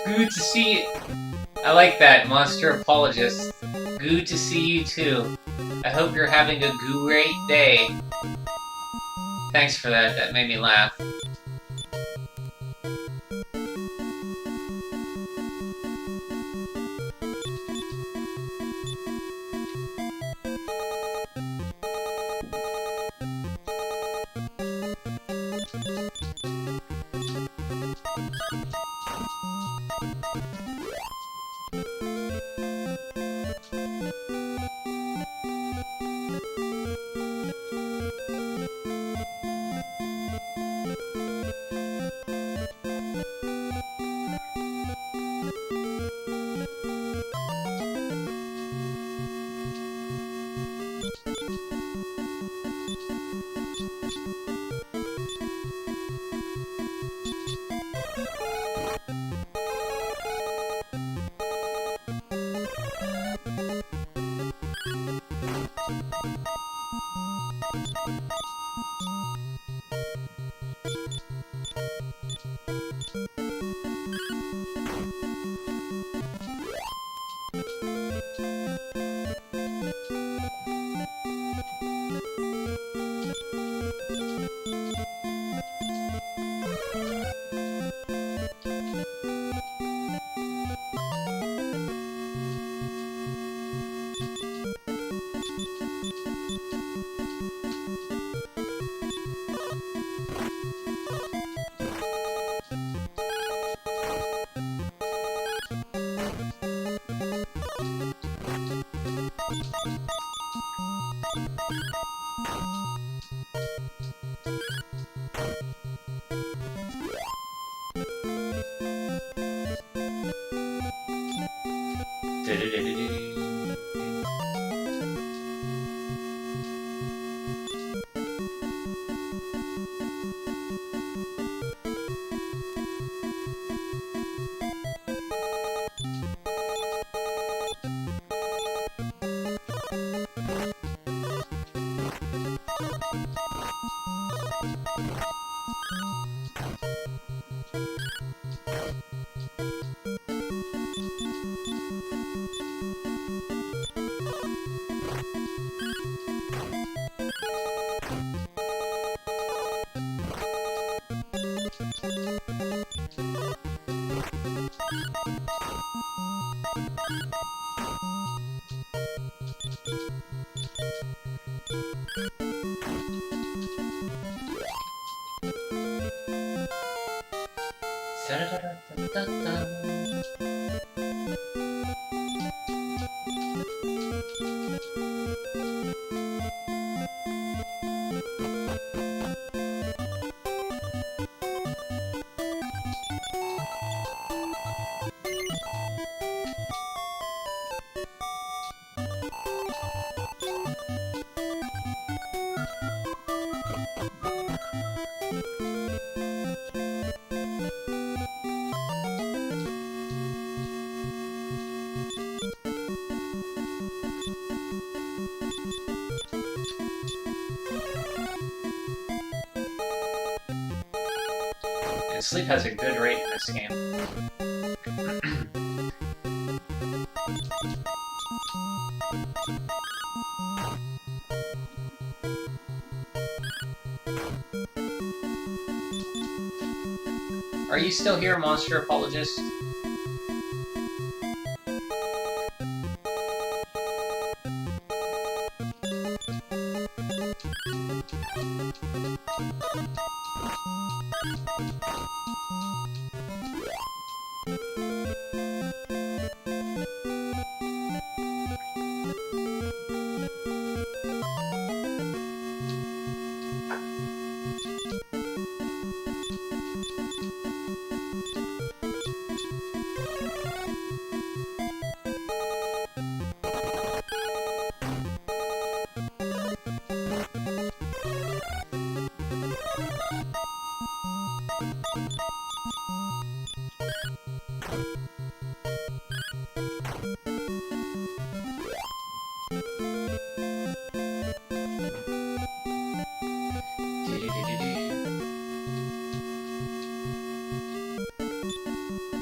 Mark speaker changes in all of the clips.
Speaker 1: Good to see. I like that, Monster Apologist. Good to see you too. I hope you're having a great day. Thanks for that. That made me laugh. And sleep has a good rate in this game. Are you still here, Monster Apologist?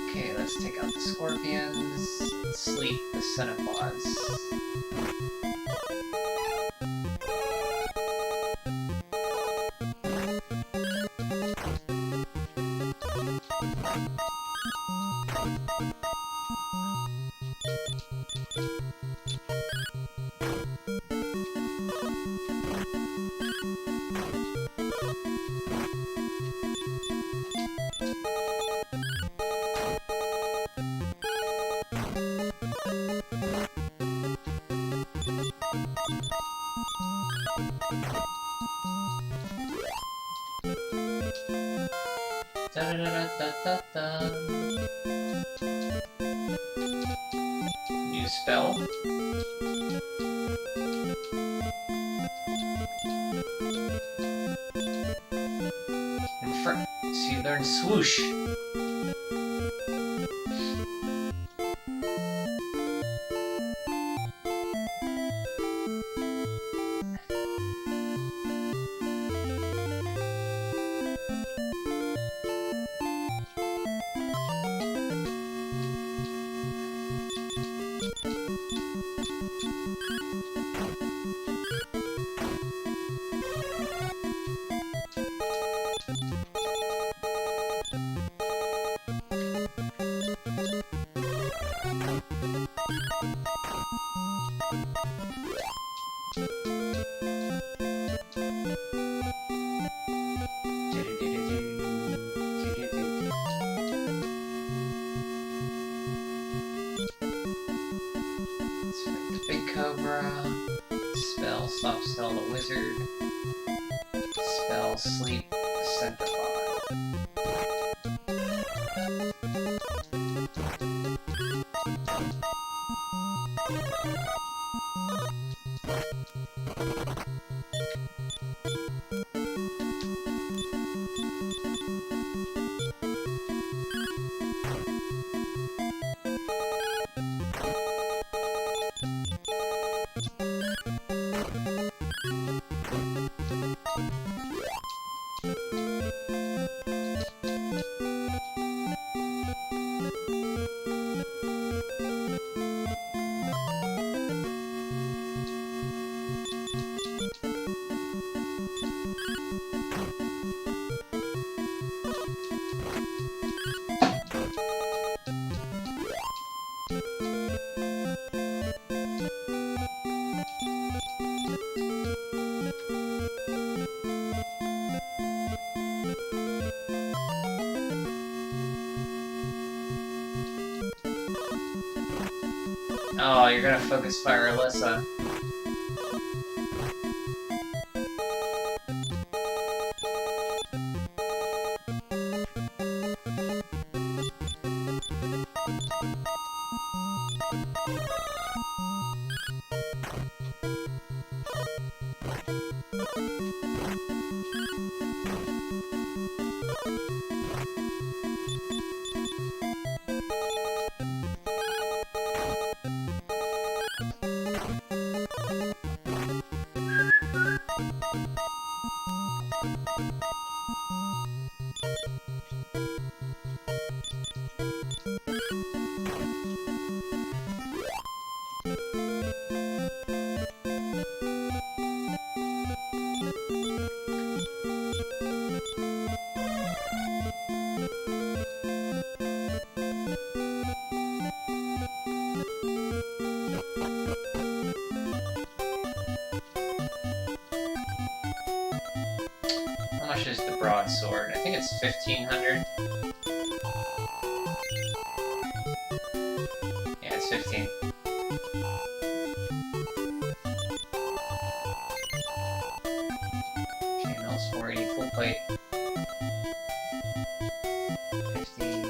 Speaker 1: Okay, let's take out the scorpions. Sleep the cenopods. Da da da da da da. New spell. So you learn swoosh. Big Cobra. Spell Stop Spell the Wizard. Spell Sleep the Centipod. Oh, you're gonna focus fire Alyssa. How much is the broadsword? I think it's 1,500. Yeah, it's 15. Channels 480 full plate. 50.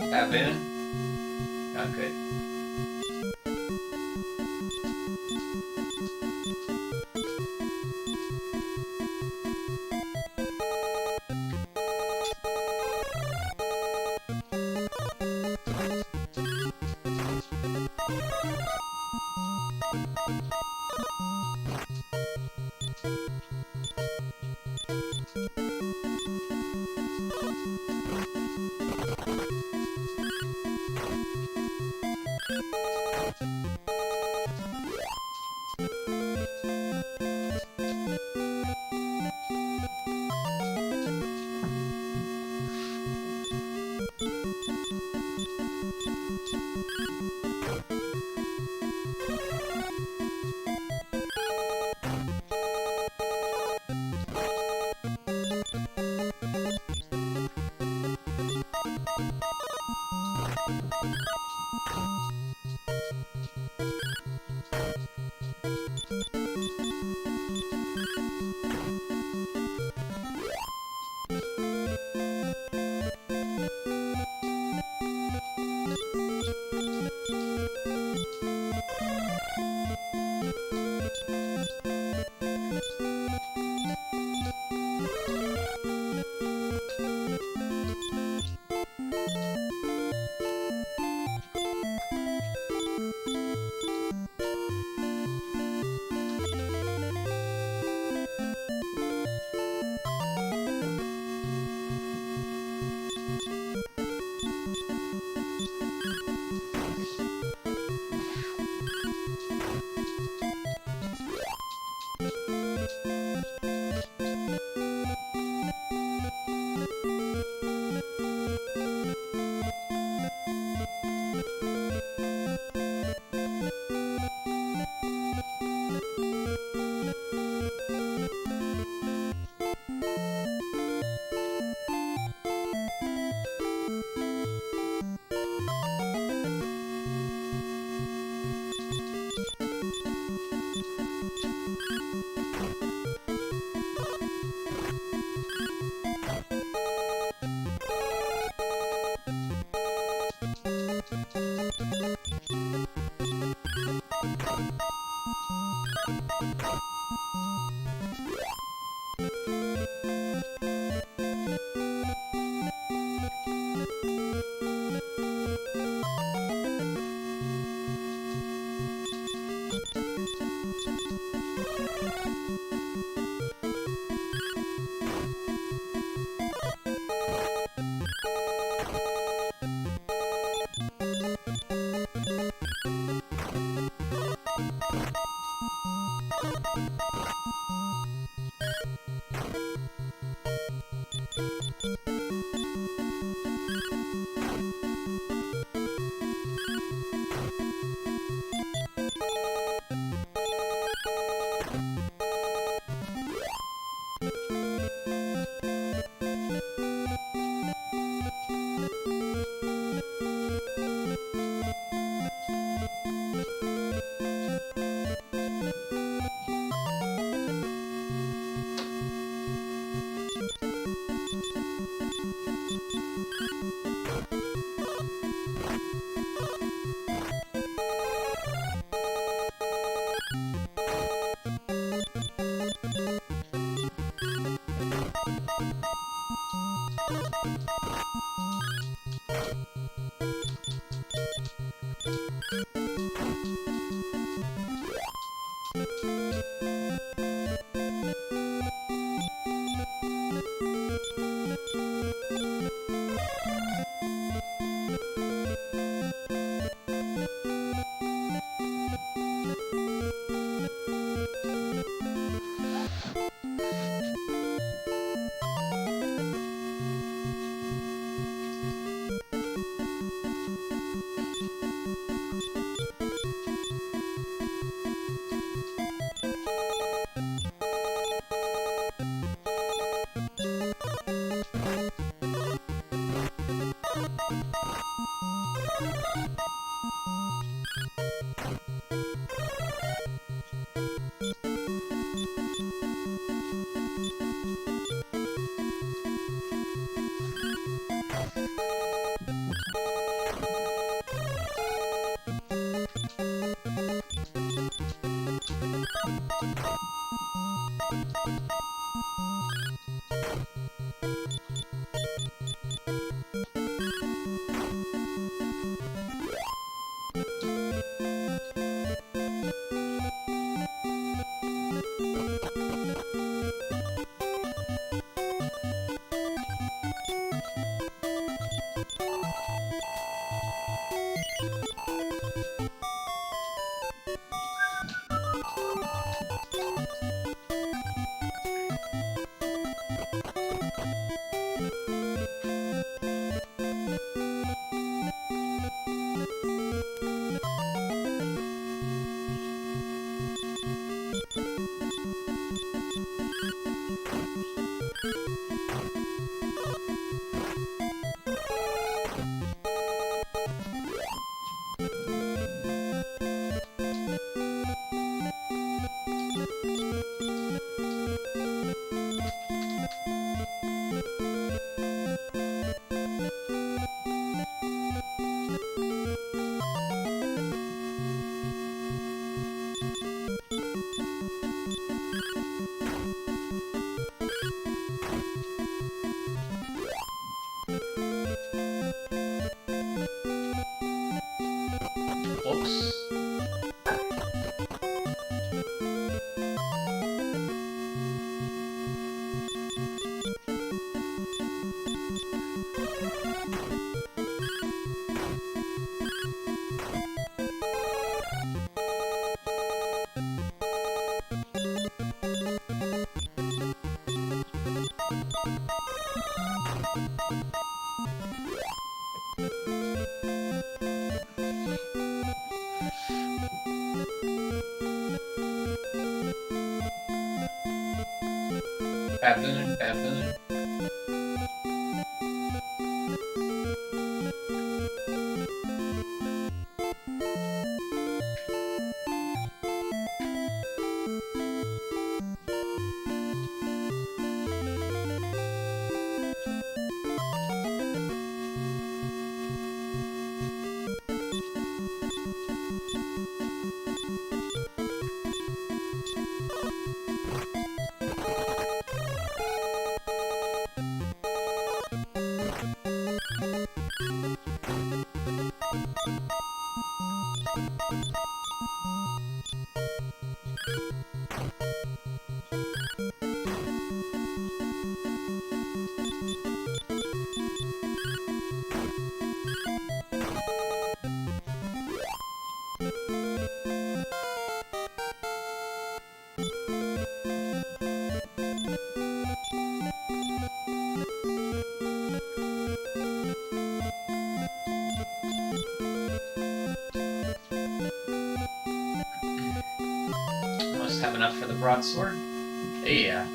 Speaker 1: Baboon? Not good. Whoops. Baboon, baboon. Must have enough for the broadsword. Yeah.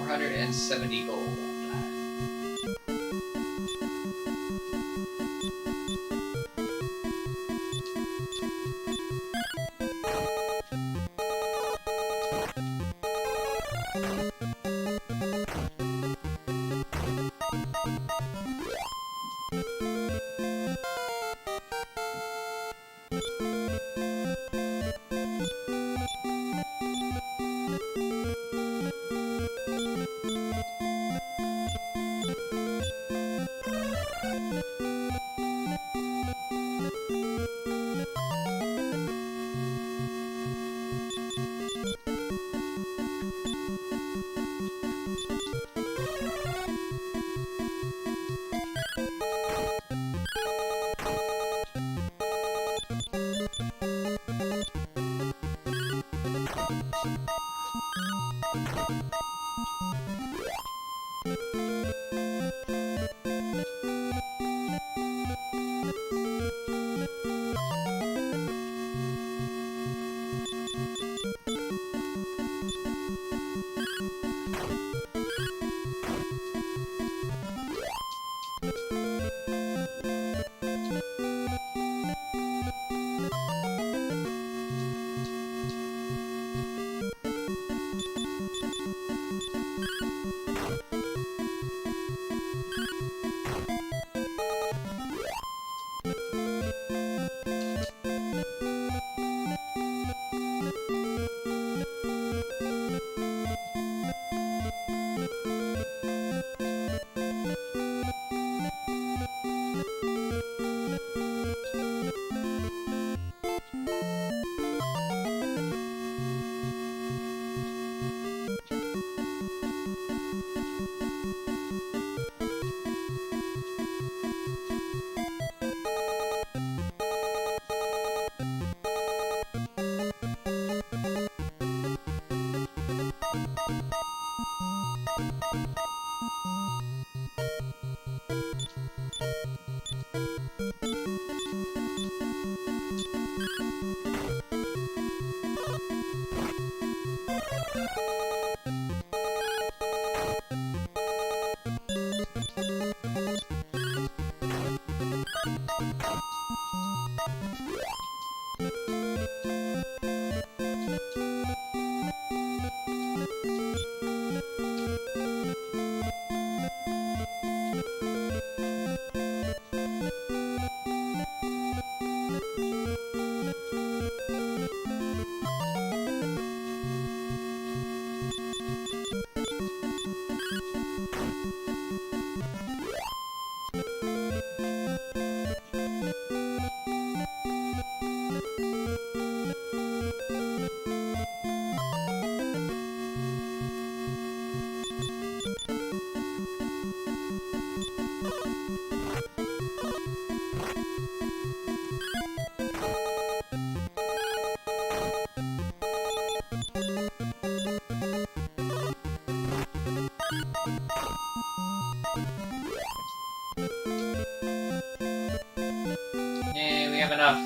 Speaker 1: $470 gold. Yeah, we have enough.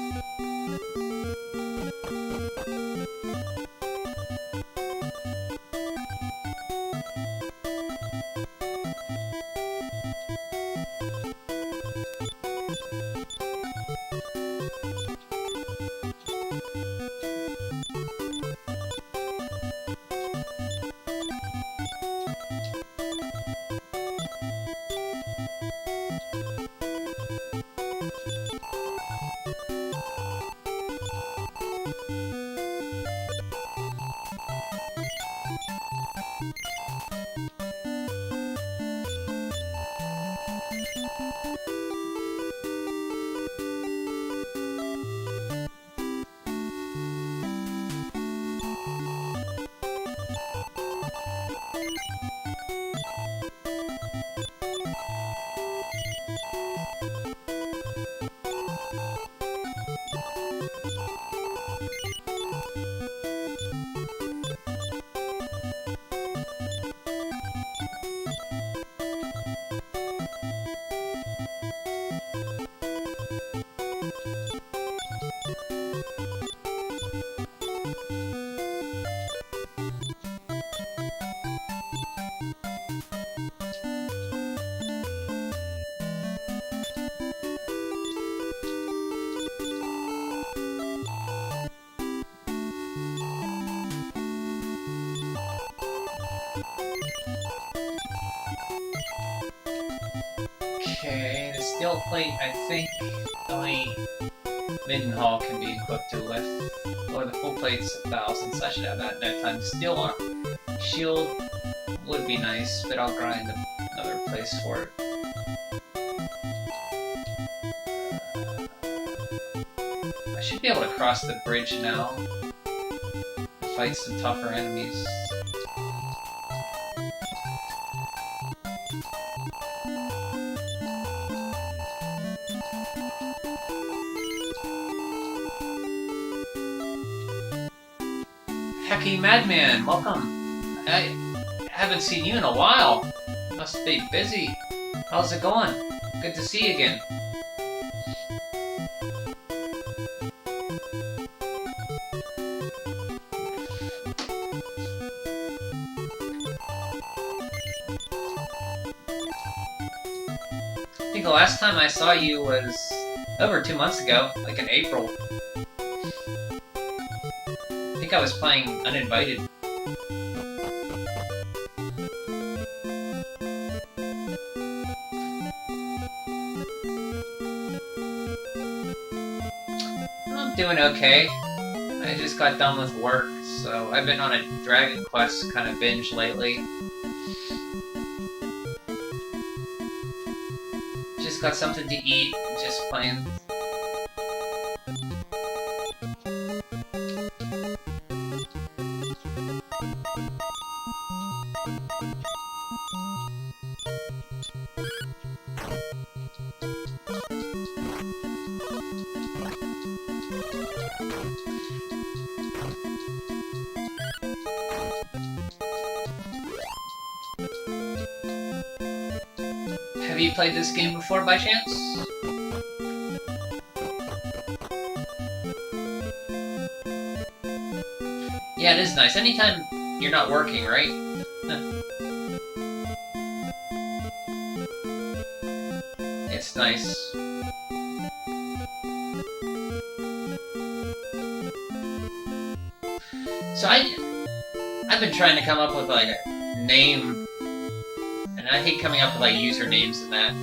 Speaker 1: Okay, the steel plate, I think only Middenhall can be equipped to with. Or the full plate's 1,000, so I should have that in no time. Steel shield would be nice, but I'll grind another place for it. I should be able to cross the bridge now to fight some tougher enemies. Hacky Madman, welcome. I haven't seen you in a while. Must be busy. How's it going? Good to see you again. I think the last time I saw you was over 2 months ago, like in April. I think I was playing Uninvited. I'm doing okay. I just got done with work, so I've been on a Dragon Quest kind of binge lately. Just got something to eat, just playing. Have you played this game before by chance? Yeah, it is nice. Anytime you're not working, right? It's nice. So I've been trying to come up with like a name, and I hate coming up with like usernames and that.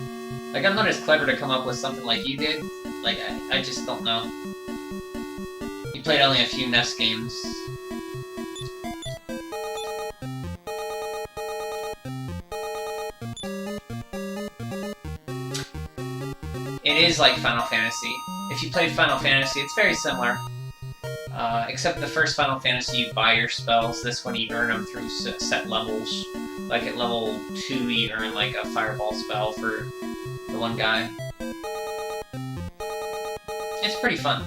Speaker 1: Like I'm not as clever to come up with something like you did. Like I just don't know. You played only a few NES games. It is like Final Fantasy. If you played Final Fantasy, it's very similar. Except the first Final Fantasy, you buy your spells. This one, you earn them through set levels. Like at level 2, you earn like a fireball spell for the one guy. It's pretty fun.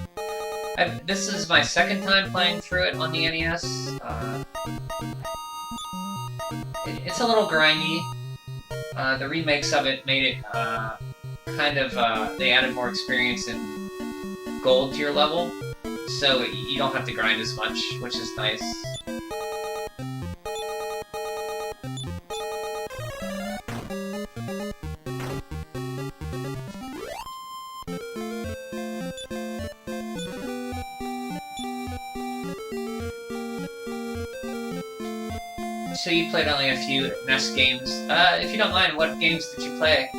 Speaker 1: This is my second time playing through it on the NES. It's a little grindy. The remakes of it made it they added more experience in gold to your level, so you don't have to grind as much, which is nice. So you played only a few NES games. If you don't mind, what games did you play?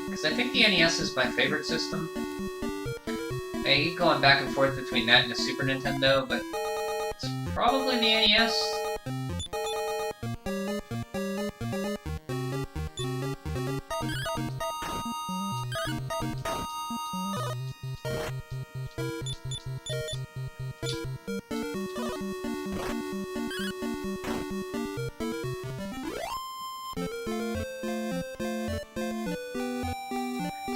Speaker 1: Because I think the NES is my favorite system. I keep going back and forth between that and the Super Nintendo, but it's probably the NES.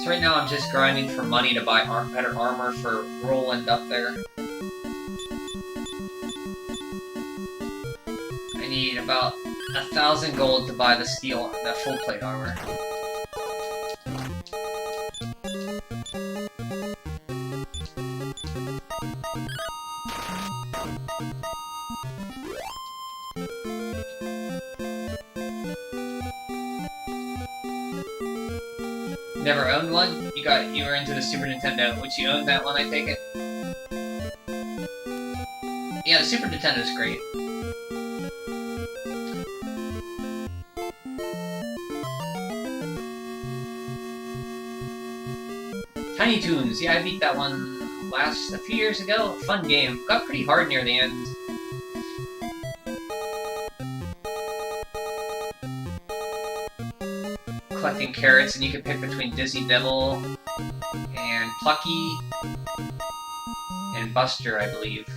Speaker 1: So right now I'm just grinding for money to buy better armor for Roland up there. I need about 1,000 gold to buy the full plate armor. Never owned one? You were into the Super Nintendo, which you owned that one, I take it? Yeah, the Super Nintendo's great. Tiny Toons, yeah, I beat that one a few years ago. Fun game. Got pretty hard near the end. Collecting carrots, and you could pick between Dizzy Devil and Plucky and Buster, I believe.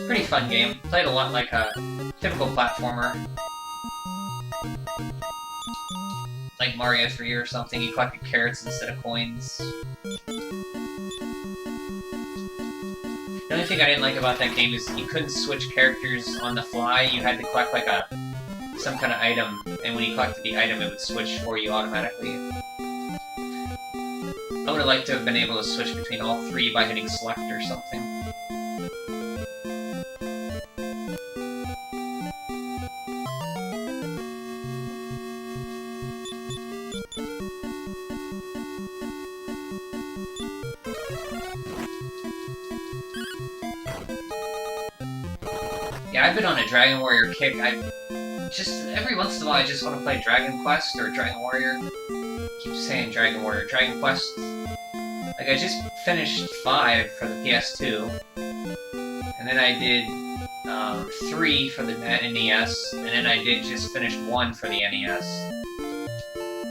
Speaker 1: Pretty fun game. Played a lot like a typical platformer. Like Mario 3 or something, you collected carrots instead of coins. The only thing I didn't like about that game is you couldn't switch characters on the fly. You had to collect like some kind of item, and when you collected the item, it would switch for you automatically. I would have liked to have been able to switch between all three by hitting select or something. Yeah, I've been on a Dragon Warrior kick. I just every once in a while I just want to play Dragon Quest or Dragon Warrior. I keep saying Dragon Warrior, Dragon Quest. Like I just finished 5 for the PS2, and then I did 3 for the NES, and then I did just finish 1 for the NES.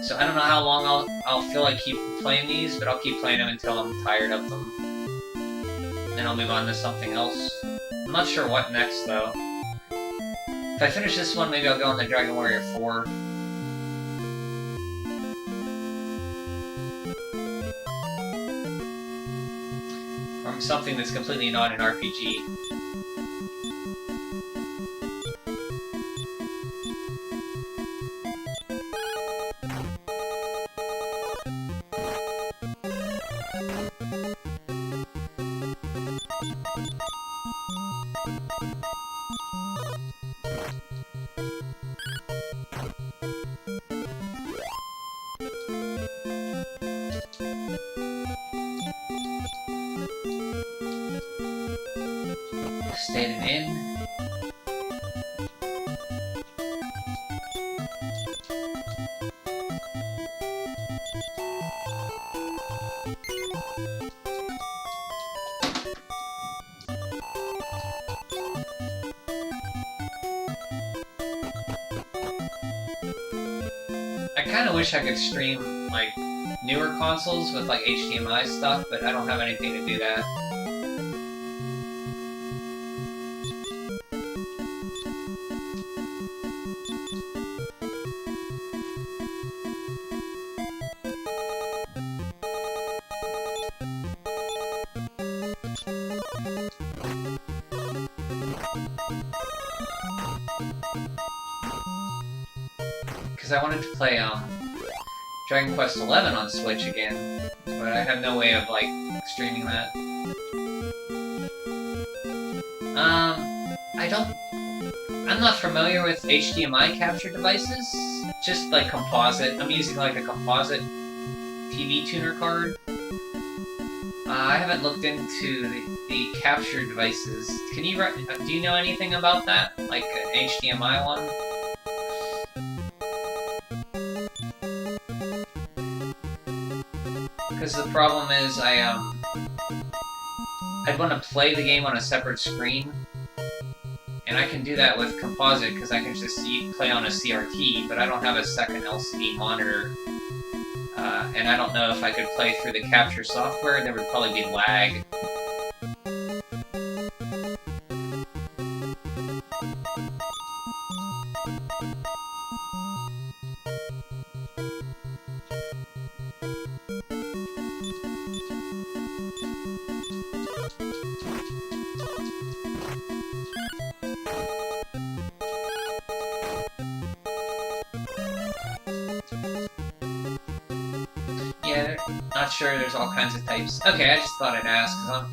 Speaker 1: So I don't know how long I'll feel like keep playing these, but I'll keep playing them until I'm tired of them. Then I'll move on to something else. I'm not sure what next though. If I finish this one, maybe I'll go on the Dragon Warrior 4. Or something that's completely not an RPG. Stayed an inn. I kind of wish I could stream like newer consoles with like HDMI stuff, but I don't have anything to do that. Because I wanted to play Dragon Quest XI on Switch again, but I have no way of like streaming that. I'm not familiar with HDMI capture devices. Just like composite. I'm using like a composite TV tuner card. I haven't looked into the capture devices. Can you do you know anything about that? Like an HDMI one? Because the problem is I'd want to play the game on a separate screen, and I can do that with composite because I can just play on a CRT, but I don't have a second LCD monitor, and I don't know if I could play through the capture software. There would probably be lag. Yeah, not sure. There's all kinds of types. Okay, I just thought I'd ask because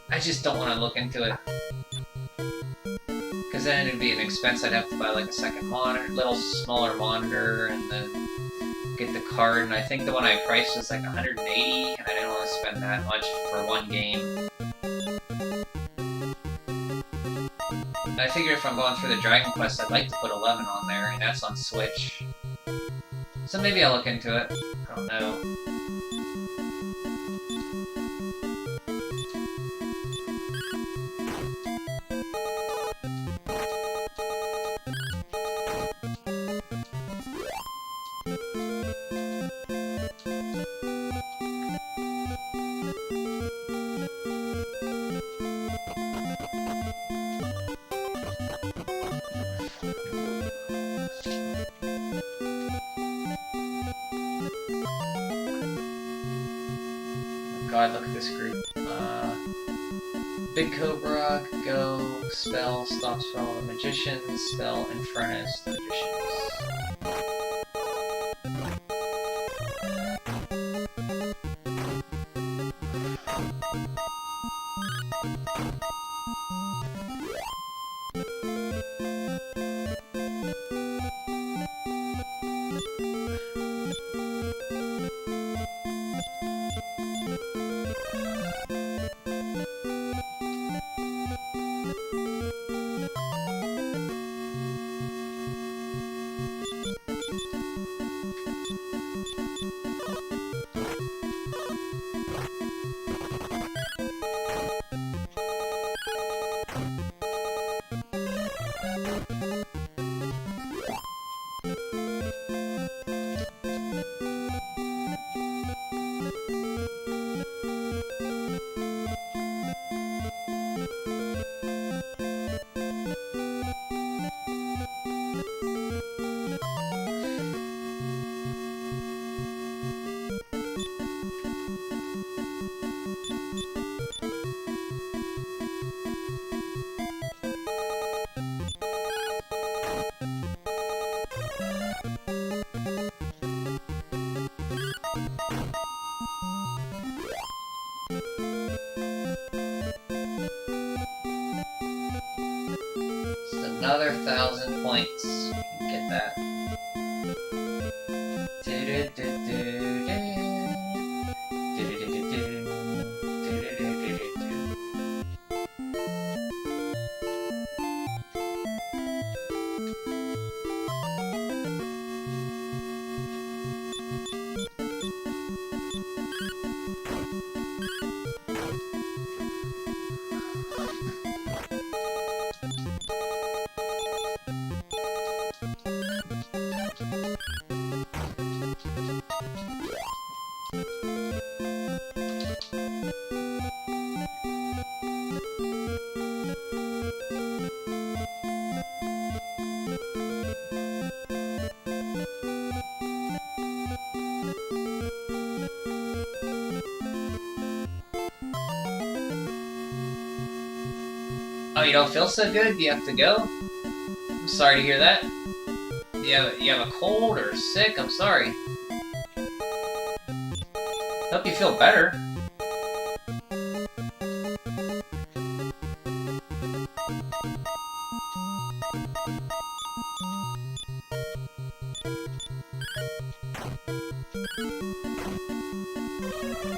Speaker 1: I just don't want to look into it. Because then it'd be an expense. I'd have to buy like a second monitor, little smaller monitor, and then get the card. And I think the one I priced was like 180, and I didn't want to spend that much for one game. And I figured if I'm going through the Dragon Quest, I'd like to put 11 on there, and that's on Switch. So maybe I'll look into it. I don't know. God, look at this group. Big Cobra, Go, Spell, Stop Spell, the Magicians, Spell, Infernus, the Magicians. Just another 1,000 points. We can get that. Oh, you don't feel so good? Do you have to go? I'm sorry to hear that. You have a cold or sick? I'm sorry. Hope you feel better.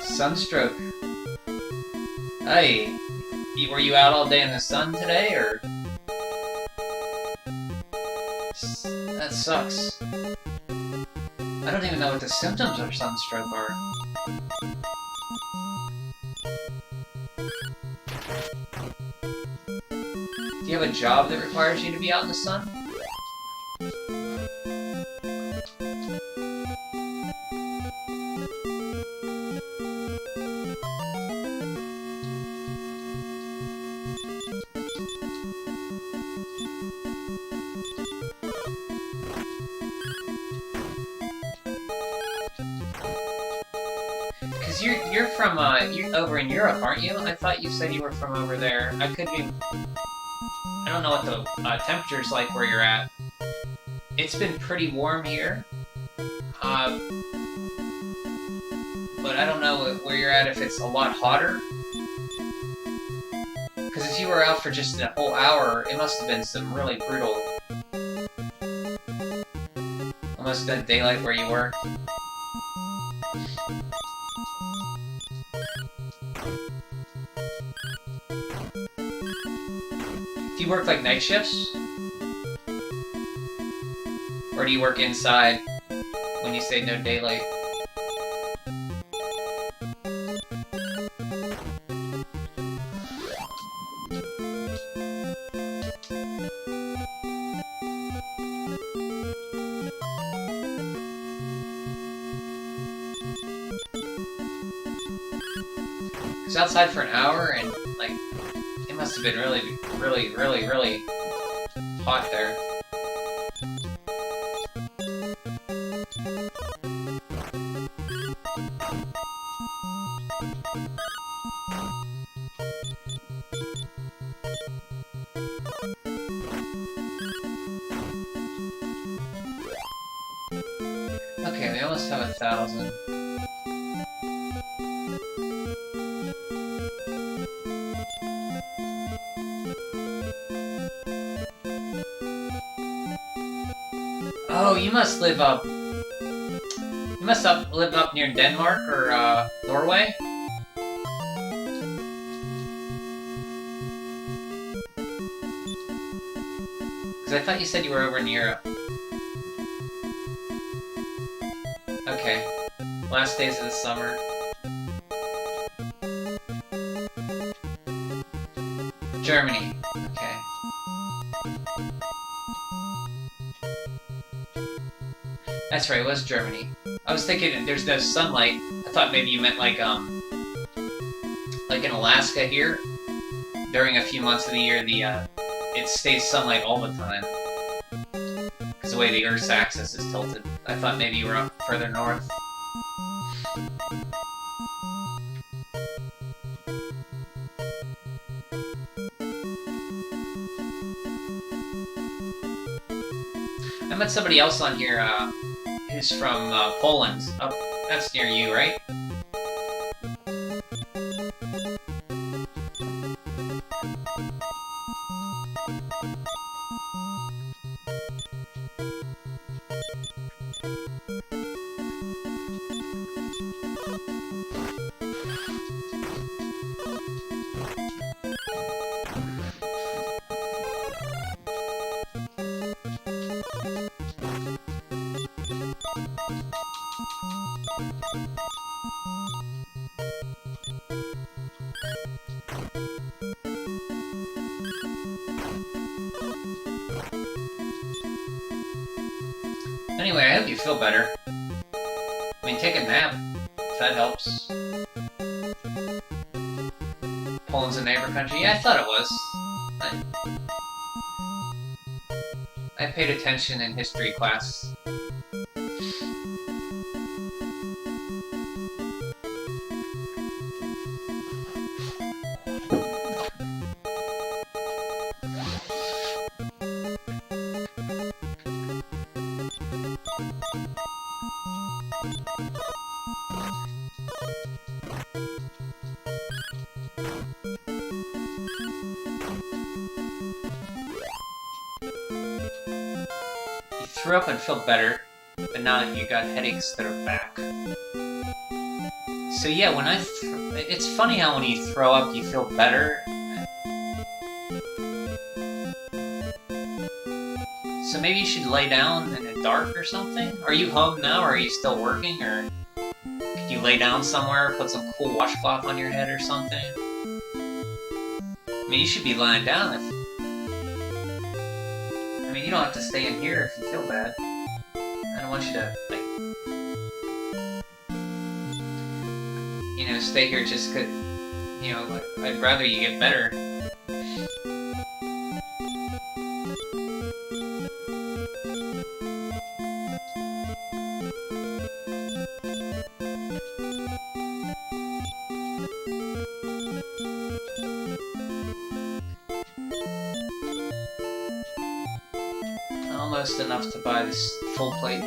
Speaker 1: Sunstroke. Hey, were you out all day in the sun today, or? That sucks. I don't even know what the symptoms of sunstroke are. Do you have a job that requires you to be out in the sun? Because you're from you're over in Europe, aren't you? I thought you said you were from over there. I could be. I don't know what the temperature's like where you're at. It's been pretty warm here, but I don't know where you're at if it's a lot hotter. Because if you were out for just a whole hour, it must have been some really brutal. Almost been daylight where you were. Do you work like night shifts? Or do you work inside when you say no daylight? I was outside for an hour and, like, it must have been really hot there. Okay, we almost have 1,000. Oh, you must live up. You must live up near Denmark or Norway. Because I thought you said you were over in Europe. Okay. Last days of the summer. Germany. Okay. That's right, it was Germany. I was thinking there's no sunlight. I thought maybe you meant like in Alaska here. During a few months of the year, it stays sunlight all the time. Because the way the Earth's axis is tilted. I thought maybe you were up further north. I met somebody else on here who's from Poland. Oh, that's near you, right? Anyway, I hope you feel better. I mean, take a nap, if that helps. Poland's a neighbor country? Yeah, I thought it was. I paid attention in history class. Threw up and feel better, but now that you got headaches that are back. So yeah, when it's funny how when you throw up you feel better. So maybe you should lay down in the dark or something? Are you home now, or are you still working, or could you lay down somewhere, put some cool washcloth on your head or something? I mean, you should be lying down if... I mean, you don't have to stay in here if you feel bad. I don't want you to, like... You know, stay here just 'cause... You know, like, I'd rather you get better. Almost enough to buy this full plate.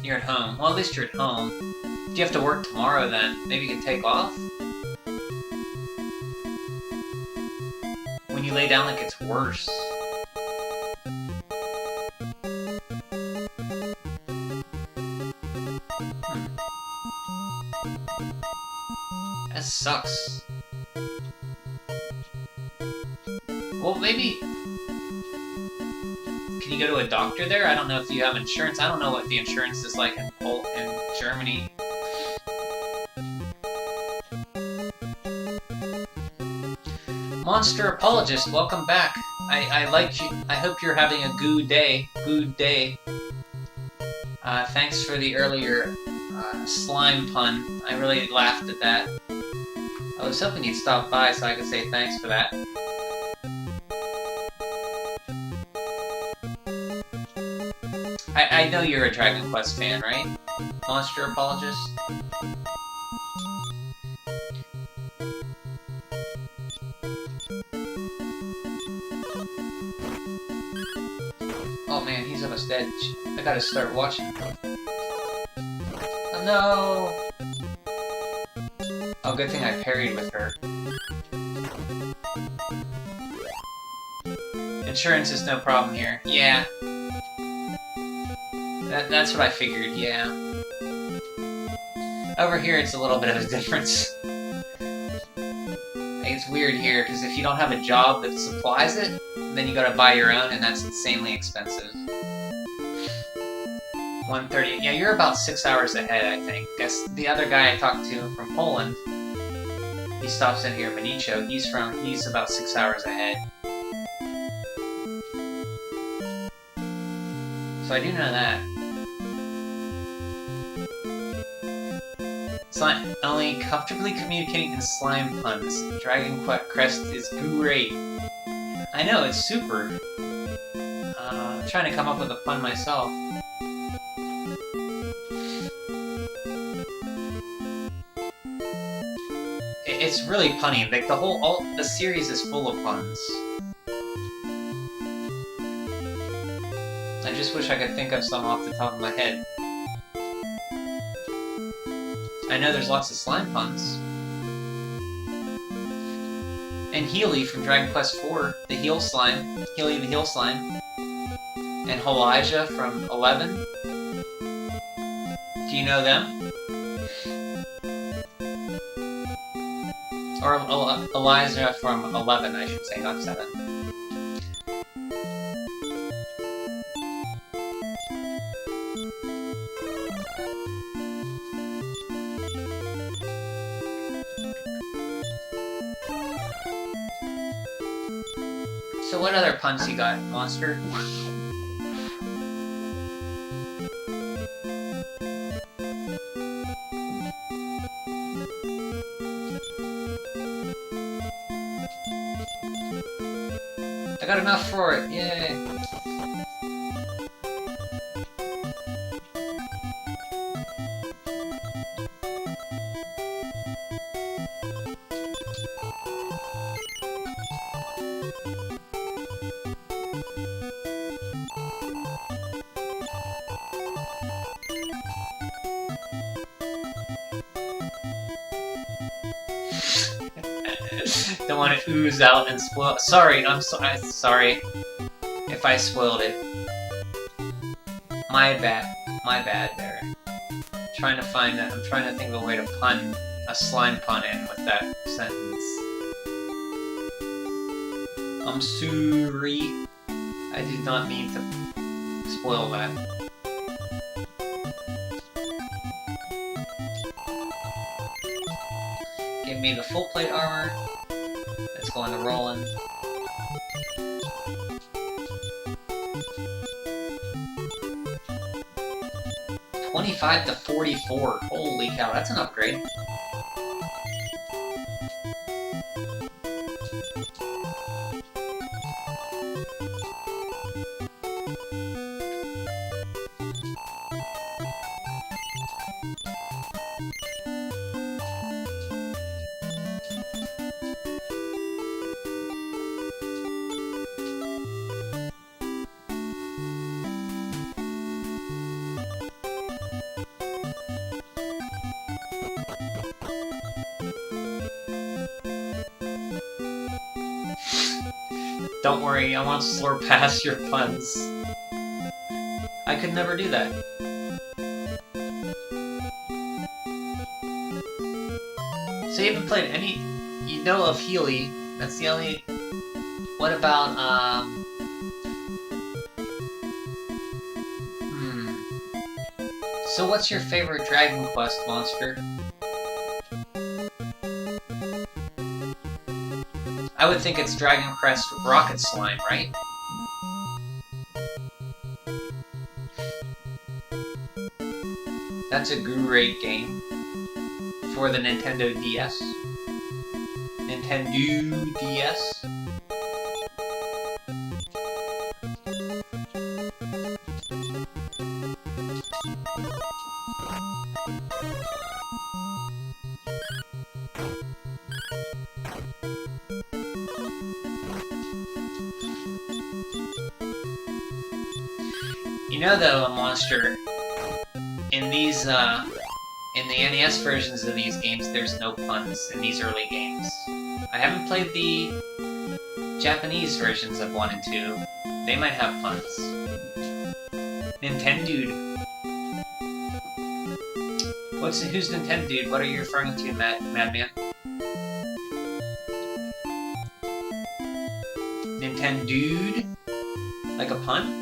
Speaker 1: You're at home. Well, at least you're at home. Do you have to work tomorrow then? Maybe you can take off? When you lay down, it gets worse. That sucks. Well, maybe... Can you go to a doctor there? I don't know if you have insurance. I don't know what the insurance is like in Germany. Monster Apologist, welcome back. I like you. I hope you're having a good day. Good day. Thanks for the earlier slime pun. I really laughed at that. I was hoping you'd stop by so I could say thanks for that. I know you're a Dragon Quest fan, right? Monster Apologist? Oh man, he's almost dead. I gotta start watching. Oh no! Oh, good thing I parried with her. Insurance is no problem here. Yeah. That's what I figured, yeah. Over here, it's a little bit of a difference. It's weird here, because if you don't have a job that supplies it, then you gotta buy your own, and that's insanely expensive. 1:30. Yeah, you're about 6 hours ahead, I think. Guess the other guy I talked to from Poland, he stops in here, Benicio. He's about 6 hours ahead. So I do know that. Slime only comfortably communicating in slime puns. Dragon Quest is great. I know, it's super. I'm trying to come up with a pun myself. It's really punny. Like the series is full of puns. I just wish I could think of some off the top of my head. I know there's lots of slime puns. And Healy from Dragon Quest IV. the Heal Slime, Healy the Heal Slime, and Elijah from 11. Do you know them? Or Elijah from 11, I should say, not 7. So what other puns you got, Monster? I got enough for it, yay! Don't want to ooze out and spoil. Sorry, I'm sorry if I spoiled it. My bad there. I'm trying to think of a way to pun a slime pun in with that sentence. I'm sorry. I did not mean to spoil that. Give me the full plate armor. Let's go into rolling. $25 to $44. Holy cow, that's an upgrade. Don't worry, I won't slur past your puns. I could never do that. So you haven't played any... You know of Healy. That's the only... What about, So what's your favorite Dragon Quest monster? I would think it's Dragon Quest Rocket Slime, right? That's a great game for the Nintendo DS. Nintendo DS. You know, though, Monster, in these, in the NES versions of these games, there's no puns in these early games. I haven't played the Japanese versions of 1 and 2. They might have puns. Nintendo. Who's Nintendo? What are you referring to, Madman? Nintendo? Like a pun?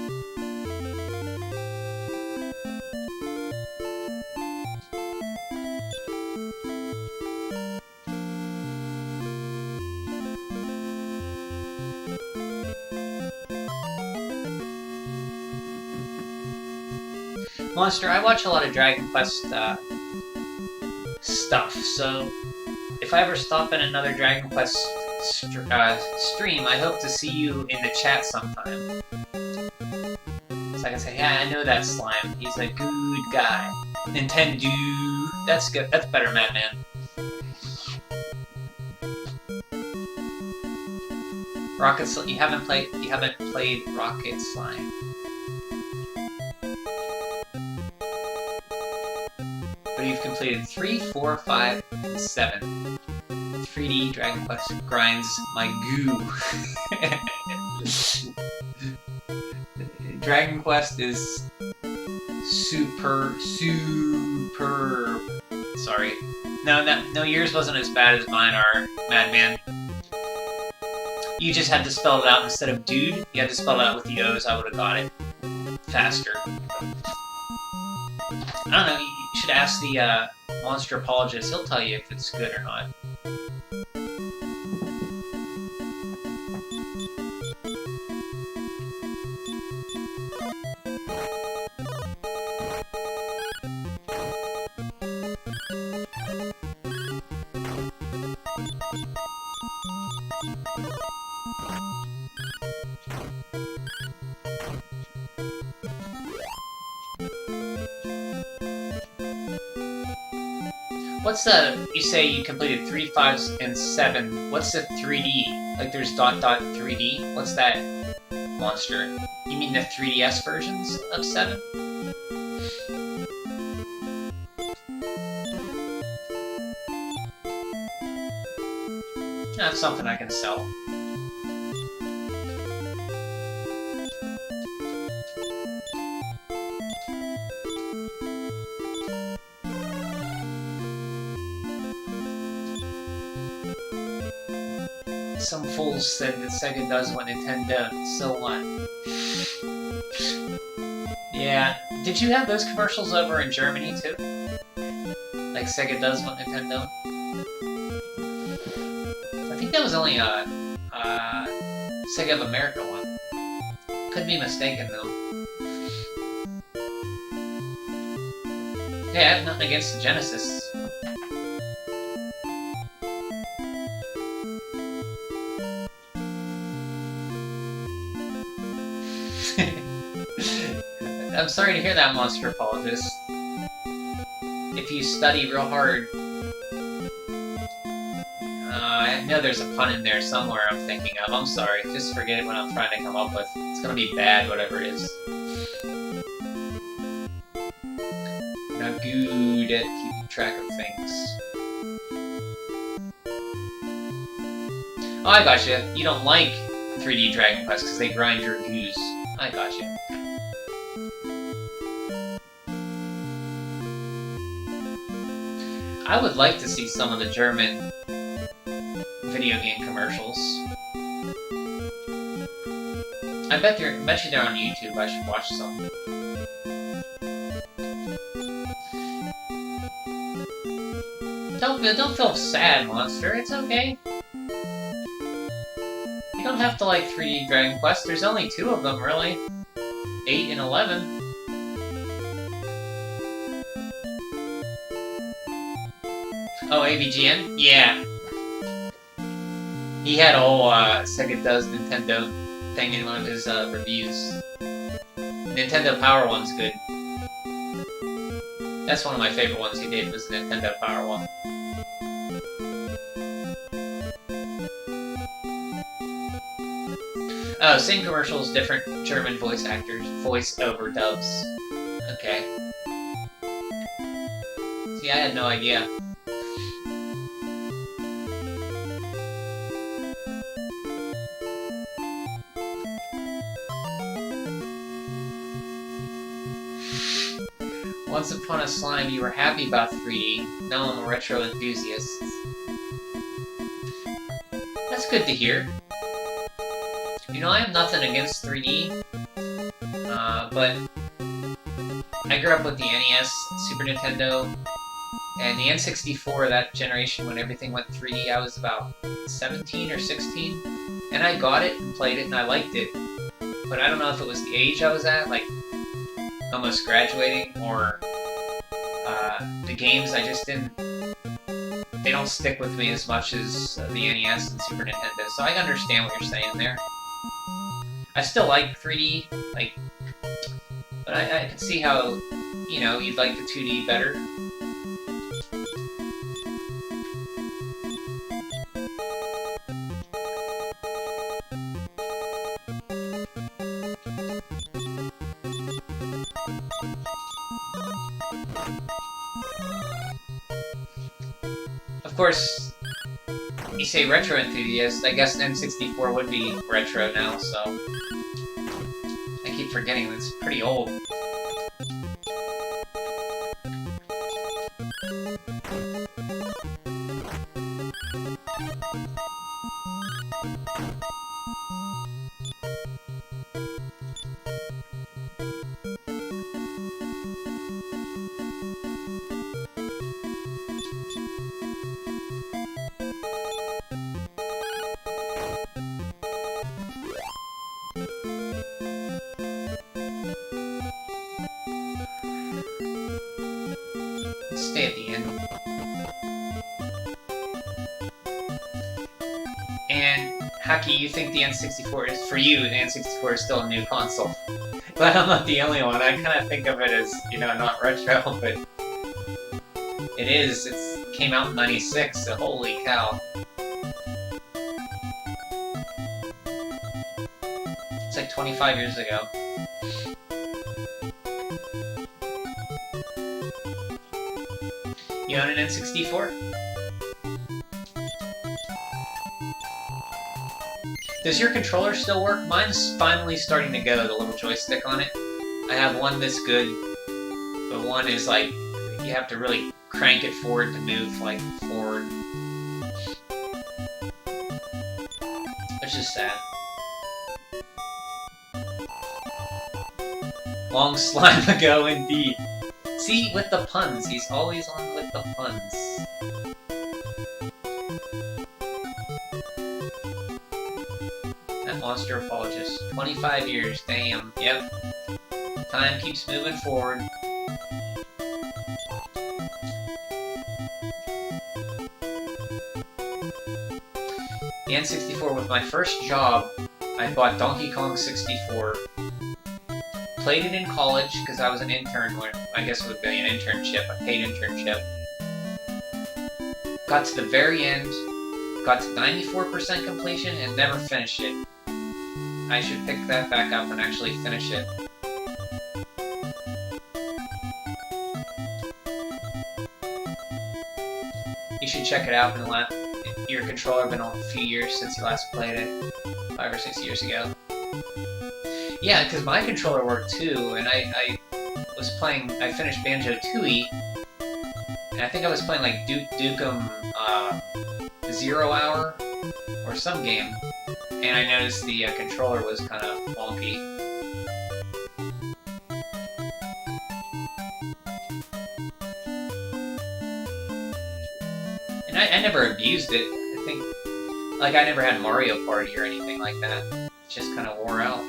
Speaker 1: Monster, I watch a lot of Dragon Quest stuff, so if I ever stop in another Dragon Quest stream, I hope to see you in the chat sometime. So I can say, yeah, I know that slime. He's a good guy. Nintendo. That's good. That's better, Madman. Rocket Slime. You haven't played Rocket Slime. But you've completed 3, 4, 5, and 7. 3D Dragon Quest grinds my goo. Dragon Quest is superb. Sorry. No, yours wasn't as bad as mine are, Madman. You just had to spell it out instead of dude. You had to spell it out with the O's. I would have got it faster. I don't know. You should ask the monster apologist. He'll tell you if it's good or not. What's the, you say you completed 3, 5, and 7, what's the 3D? Like there's ... 3D? What's that monster? You mean the 3DS versions of 7? That's something I can sell. Some fools said that Sega does what Nintendo, so what? Yeah, did you have those commercials over in Germany too? Like Sega does what Nintendo? I think that was only a Sega of America one. Could be mistaken though. Hey, I have nothing against the Genesis. I'm sorry to hear that, monster apologist. If you study real hard... I know there's a pun in there somewhere I'm thinking of. I'm sorry. Just forget it when I'm trying to come up with. It's gonna be bad, whatever it is. Not good at keeping track of things. Oh, I gotcha. You don't like 3D Dragon Quest because they grind your goose. I gotcha. I would like to see some of the German video game commercials. I bet you they're on YouTube. I should watch some. Don't feel sad, monster. It's okay. You don't have to like 3D Dragon Quest. There's only 2 of them, really. 8 and 11. Oh, AVGN? Yeah. He had a whole Sega Does Nintendo thing in one of his reviews. Nintendo Power one's good. That's one of my favorite ones he did, was the Nintendo Power one. Oh, same commercials, different German voice actors, voice over dubs. Okay. See, I had no idea. Once upon a slime, you were happy about 3D. Now I'm a retro enthusiast. That's good to hear. You know, I have nothing against 3D, but I grew up with the NES, Super Nintendo, and the N64, that generation when everything went 3D. I was about 17 or 16, and I got it and played it, and I liked it. But I don't know if it was the age I was at, like almost graduating, or the games I just didn't... They don't stick with me as much as the NES and Super Nintendo, so I understand what you're saying there. I still like 3D, like, but I can see how, you know, you'd like the 2D better. Of course, you say retro enthusiast, I guess N64 would be retro now, so... I keep forgetting it's pretty old. Stay at the end. And Haki, you think the N64 is, for you, the N64 is still a new console. But I'm not the only one. I kind of think of it as, you know, not retro, but it is. It came out in '96, so holy cow. It's like 25 years ago. You own an N64? Does your controller still work? Mine's finally starting to go, the little joystick on it. I have one that's good, but one is like, you have to really crank it forward to move, like, forward. Which is sad. Long slime ago, indeed. See, with the puns. He's always on with the puns. That monster apologist. 25 years, damn. Yep. Time keeps moving forward. The N64 was my first job. I bought Donkey Kong 64. Played it in college because I was an intern. I guess it would be an internship, a paid internship. Got to the very end, got to 94% completion, and never finished it. I should pick that back up and actually finish it. You should check it out. Your controller been on a few years since you last played it, 5 or 6 years ago. Yeah, because my controller worked too, and I was playing. I finished Banjo-Tooie, and I think I was playing like Dukem 0 Hour or some game, and I noticed the controller was kind of wonky. And I never abused it. I think, like, I never had Mario Party or anything like that. It just kind of wore out.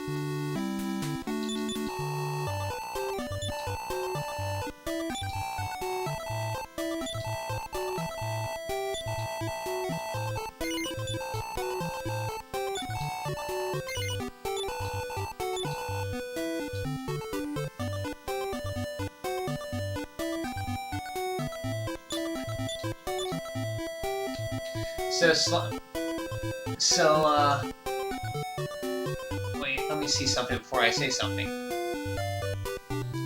Speaker 1: Wait, let me see something before I say something.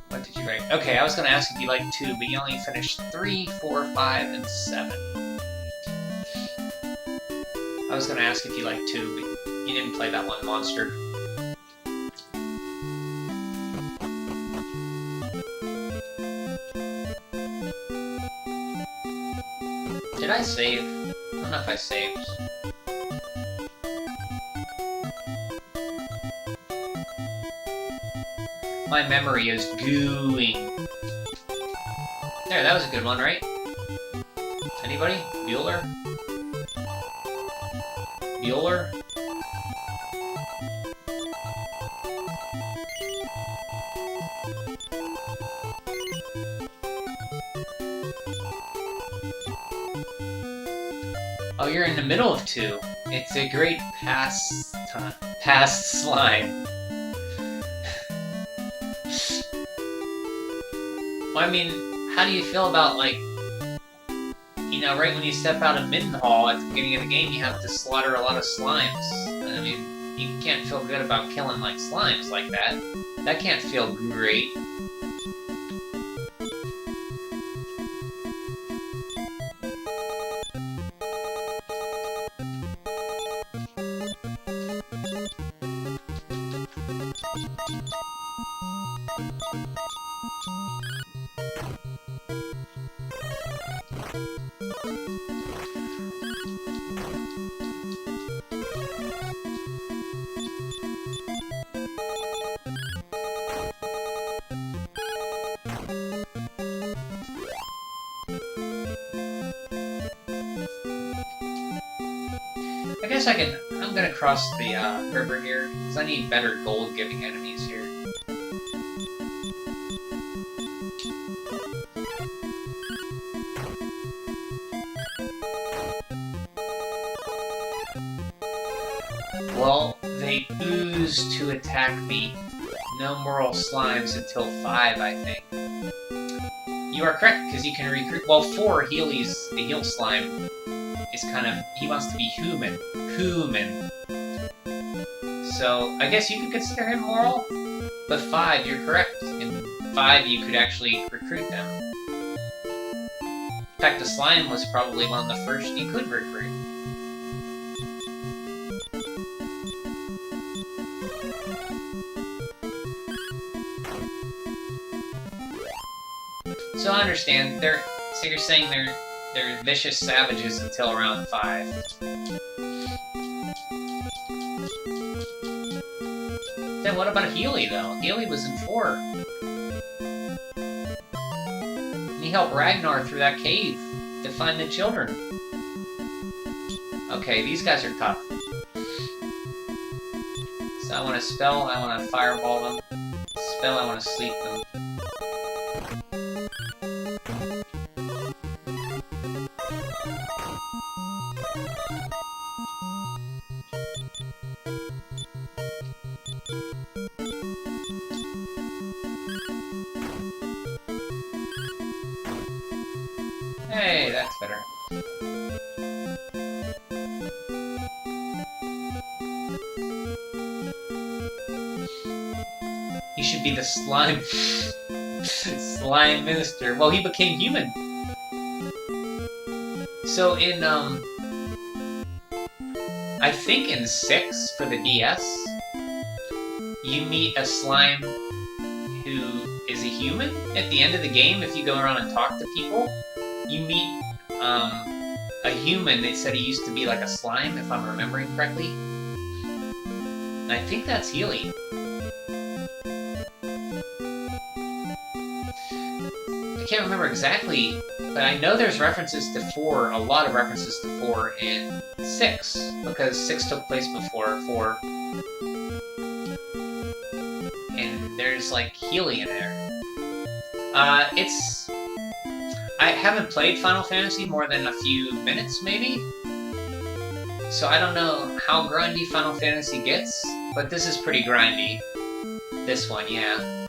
Speaker 1: What did you write? Okay, I was going to ask if you liked 2, but you only finished 3, 4, 5, and 7. I was going to ask if you liked 2, but you didn't play that one, Monster. Did I save? I don't know if I saved. My memory is gooing. There, that was a good one, right? Anybody? Bueller? Bueller? Oh, you're in the middle of 2. It's a great past slime. Well, I mean, how do you feel about, like, you know, right when you step out of Middenhall at the beginning of the game, you have to slaughter a lot of slimes. I mean, you can't feel good about killing, like, slimes like that. That can't feel great. I guess I'm gonna cross the river here, because I need better gold-giving enemies here. Well, they ooze to attack me. No moral slimes until 5, I think. You are correct, because you can recruit... Well, 4, Healy's the heal slime is kind of... He wants to be human. Human. So, I guess you could consider him moral? But 5, you're correct. In 5, you could actually recruit them. In fact, the slime was probably one of the first you could recruit. So I understand. So you're saying they're vicious savages until around 5. Then what about Healy, though? Healy was in 4. And he helped Ragnar through that cave to find the children. Okay, these guys are tough. So I want to spell, I want to fireball them. Spell, I want to sleep them. Hey, that's better. He should be the slime... slime minister. Well, he became human. So in, I think in 6 for the DS, you meet a slime who is a human at the end of the game. If you go around and talk to people, you meet a human that said he used to be like a slime, if I'm remembering correctly. And I think that's Healy. I can't remember exactly, but I know there's references to 4, a lot of references to 4 in 6, because 6 took place before 4. And there's, like, Healy in there. I haven't played Final Fantasy more than a few minutes, maybe? So I don't know how grindy Final Fantasy gets, but this is pretty grindy. This one, yeah.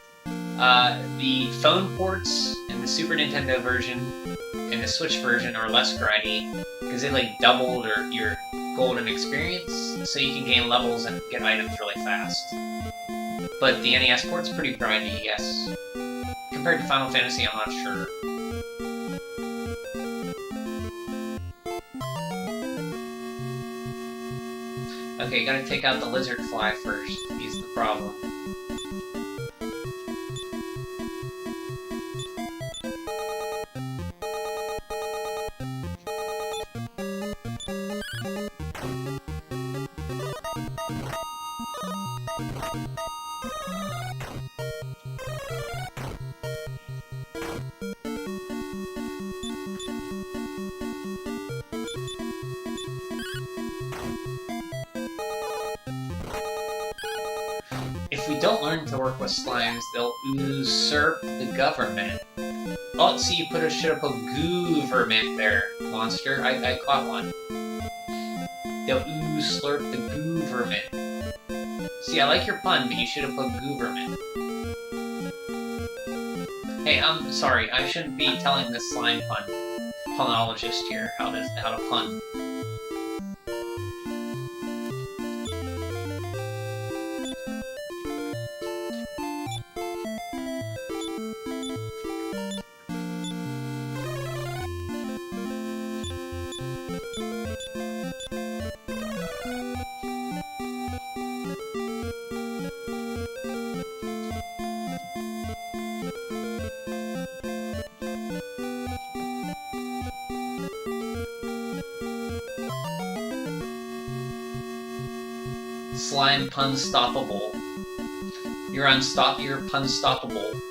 Speaker 1: The phone ports in the Super Nintendo version and the Switch version are less grindy, because they like doubled your golden experience, so you can gain levels and get items really fast. But the NES port's pretty grindy, yes. Compared to Final Fantasy, I'm not sure. Okay, gotta take out the lizard fly first. He's the problem. If we don't learn to work with slimes, they'll usurp the government. Oh, see, you should have put gooverment there, monster. I caught one. They'll usurp the gooverment. See, I like your pun, but you should have put gooverment. Hey, I'm sorry, I shouldn't be telling this slime punologist here how to pun. I'm punstoppable. You're punstoppable.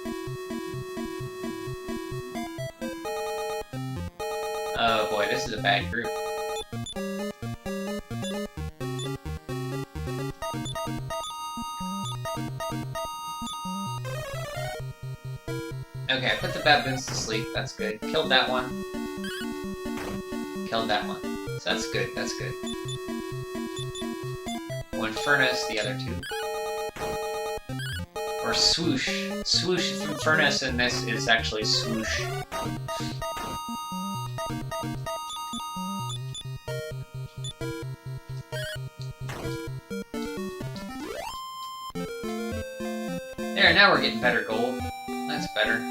Speaker 1: Oh boy, this is a bad group. Okay, I put the baboons to sleep. That's good. Killed that one. Killed that one. So that's good. That's good. One furnace, the other two. Or swoosh. Swoosh from furnace, and this is actually swoosh. There, now we're getting better gold. That's better.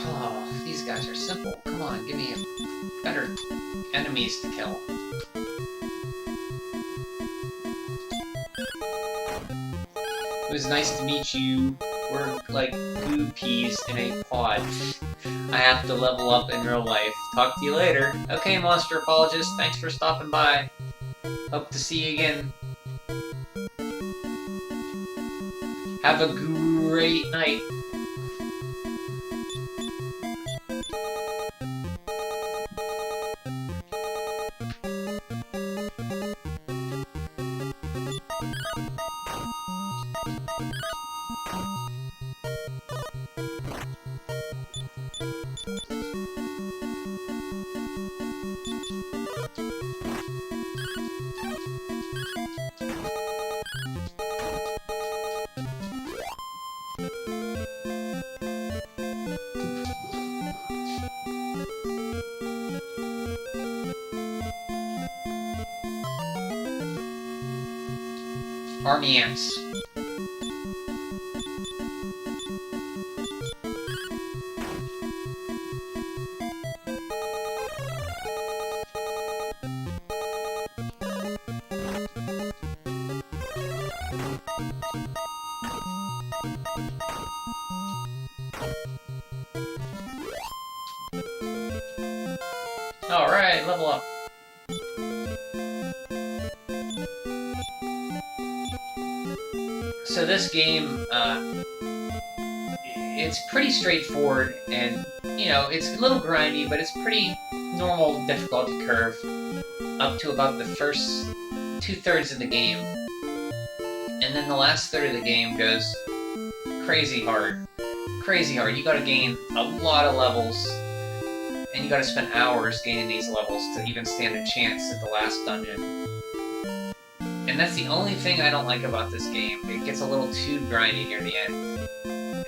Speaker 1: Oh, these guys are simple. Come on, give me better enemies to kill. It was nice to meet you. We're like goo peas in a pod. I have to level up in real life. Talk to you later. Okay, Monster Apologist, thanks for stopping by. Hope to see you again. Have a great night. Army ants. Alright, level up. So this game, it's pretty straightforward, and, you know, it's a little grindy, but it's pretty normal difficulty curve up to about the first 2/3 of the game. And then the last third of the game goes crazy hard. Crazy hard. You gotta gain a lot of levels, and you gotta spend hours gaining these levels to even stand a chance at the last dungeon. And that's the only thing I don't like about this game. It gets a little too grindy near the end.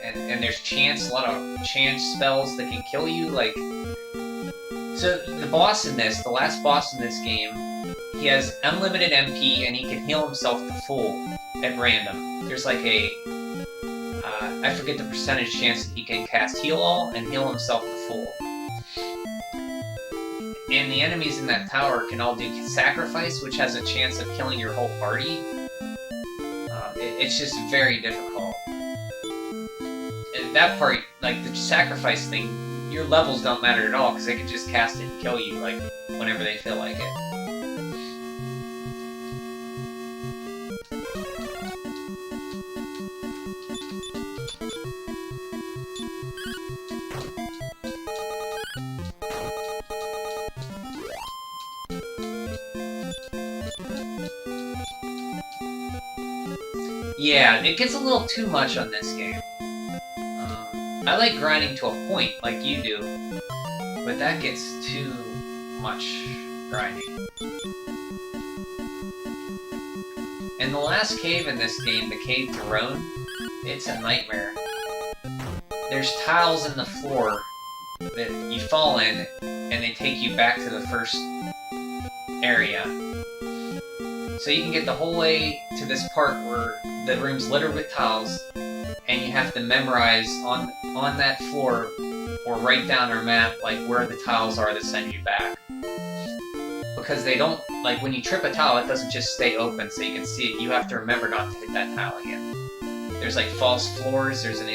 Speaker 1: And there's a lot of chance spells that can kill you, like... So, the boss in this, the last boss in this game, he has unlimited MP, and he can heal himself to full at random. There's like a... I forget the percentage chance that he can cast Heal All and heal himself to full. And the enemies in that tower can all do Sacrifice, which has a chance of killing your whole party. It's just very difficult. And that part, like the Sacrifice thing, your levels don't matter at all, because they can just cast it and kill you, like, whenever they feel like it. Yeah, it gets a little too much on this game. I like grinding to a point, like you do, but that gets too much grinding. And the last cave in this game, the Cave Throne, it's a nightmare. There's tiles in the floor that you fall in, and they take you back to the first area. So you can get the whole way to this part where the room's littered with tiles, and you have to memorize on that floor, or write down our map, like, where the tiles are that send you back. because they don't, like, when you trip a tile, it doesn't just stay open so you can see it. You have to remember not to hit that tile again. There's, like, false floors, there's an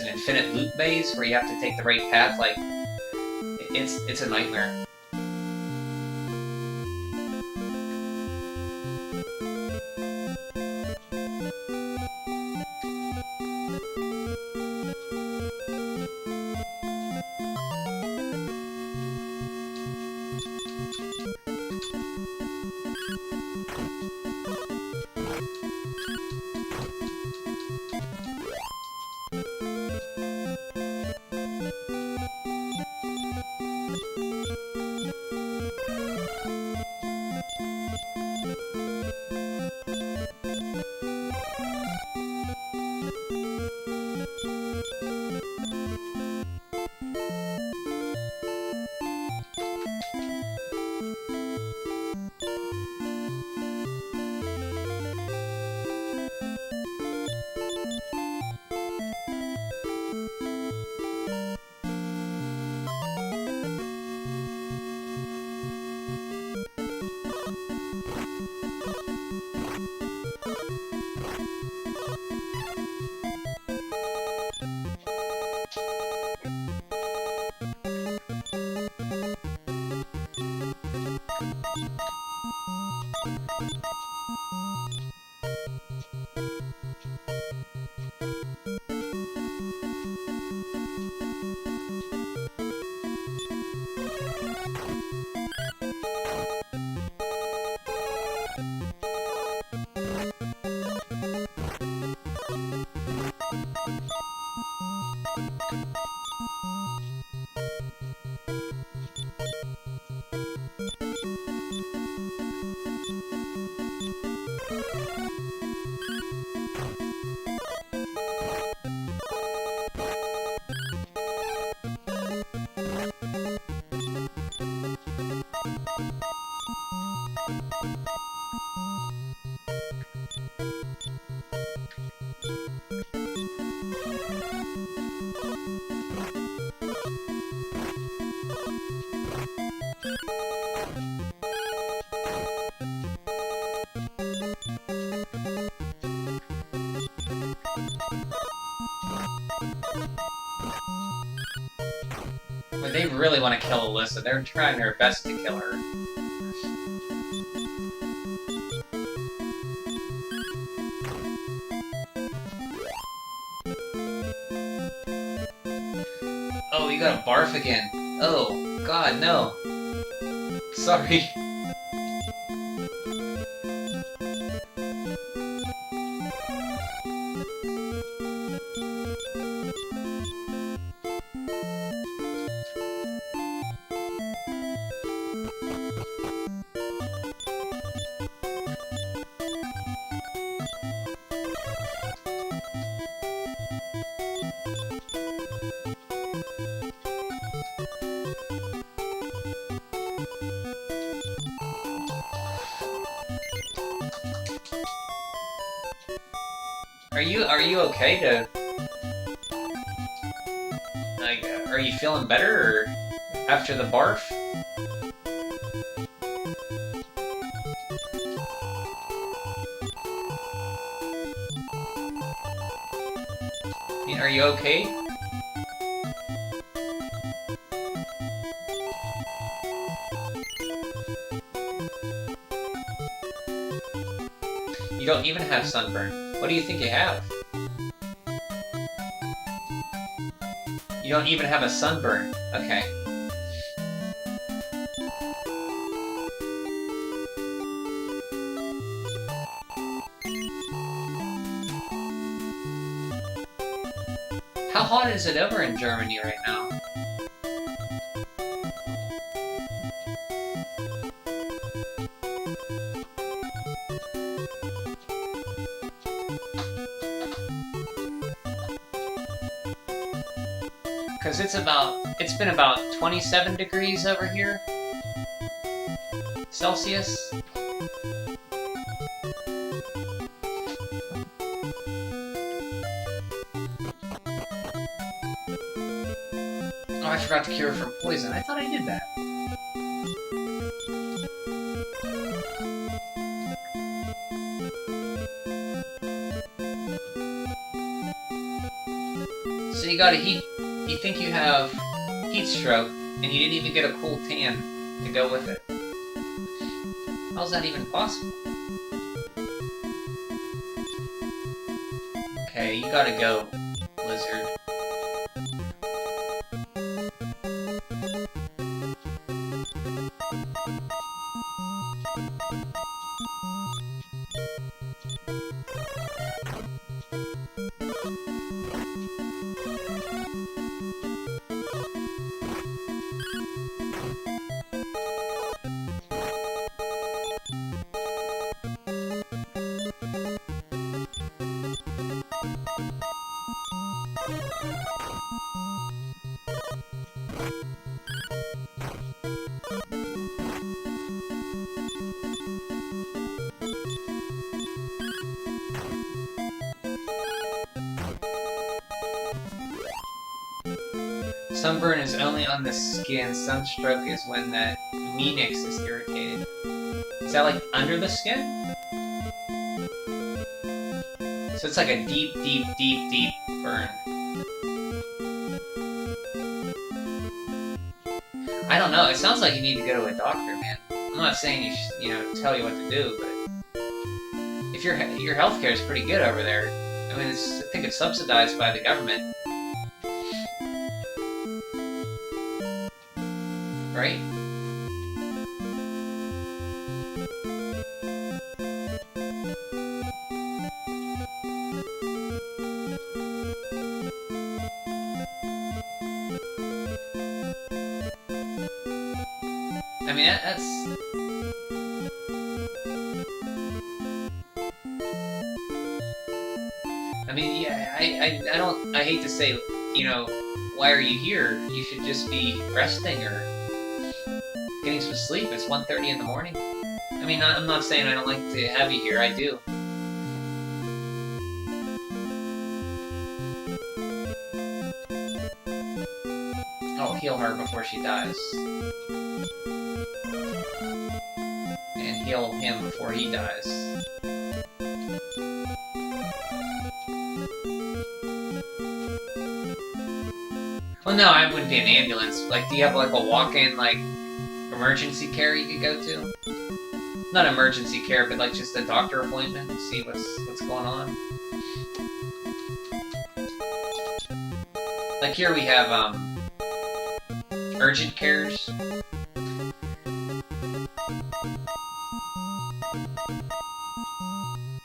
Speaker 1: infinite loop maze where you have to take the right path, like, it's a nightmare. But they really want to kill Alyssa. They're trying their best to kill her. Oh, you gotta barf again. Oh, God, no. Sorry. Are you okay to... Like, are you feeling better, or after the barf? I mean, are you okay? You don't even have sunburn. What do you think you have? You don't even have a sunburn. Okay. How hot is it over in Germany right now? Because it's been about 27 degrees over here. Celsius. Oh, I forgot to cure from poison. I thought I did that. you got a heat. You think you have heat stroke, and you didn't even get a cool tan to go with it. How's that even possible? Okay, you gotta go, lizard. Sunburn is only on the skin. Sunstroke is when that Phoenix is irritated. Is that like under the skin? So it's like a deep, deep, deep, deep burn. I don't know. It sounds like you need to go to a doctor, man. I'm not saying you should, tell you what to do, but if your healthcare is pretty good over there, I mean, I think it's subsidized by the government. Right? I mean, that's... I mean, yeah, I hate to say, why are you here? You should just be resting or getting some sleep. It's 1:30 in the morning. I mean, I'm not saying I don't like to have you here. I do. I'll heal her before she dies. And heal him before he dies. Well, no, I wouldn't be an ambulance. Like, do you have, like, a walk-in, like, emergency care you could go to? Not emergency care, but, like, just a doctor appointment and see what's going on. Like, here we have, urgent cares.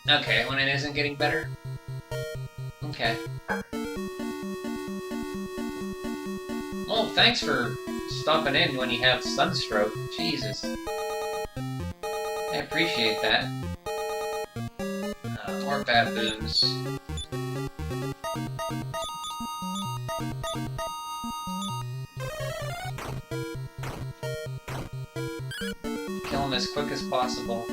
Speaker 1: Okay, when it isn't getting better? Okay. Well, thanks for stopping in when you have sunstroke. Jesus. I appreciate that. More baboons. Kill them as quick as possible.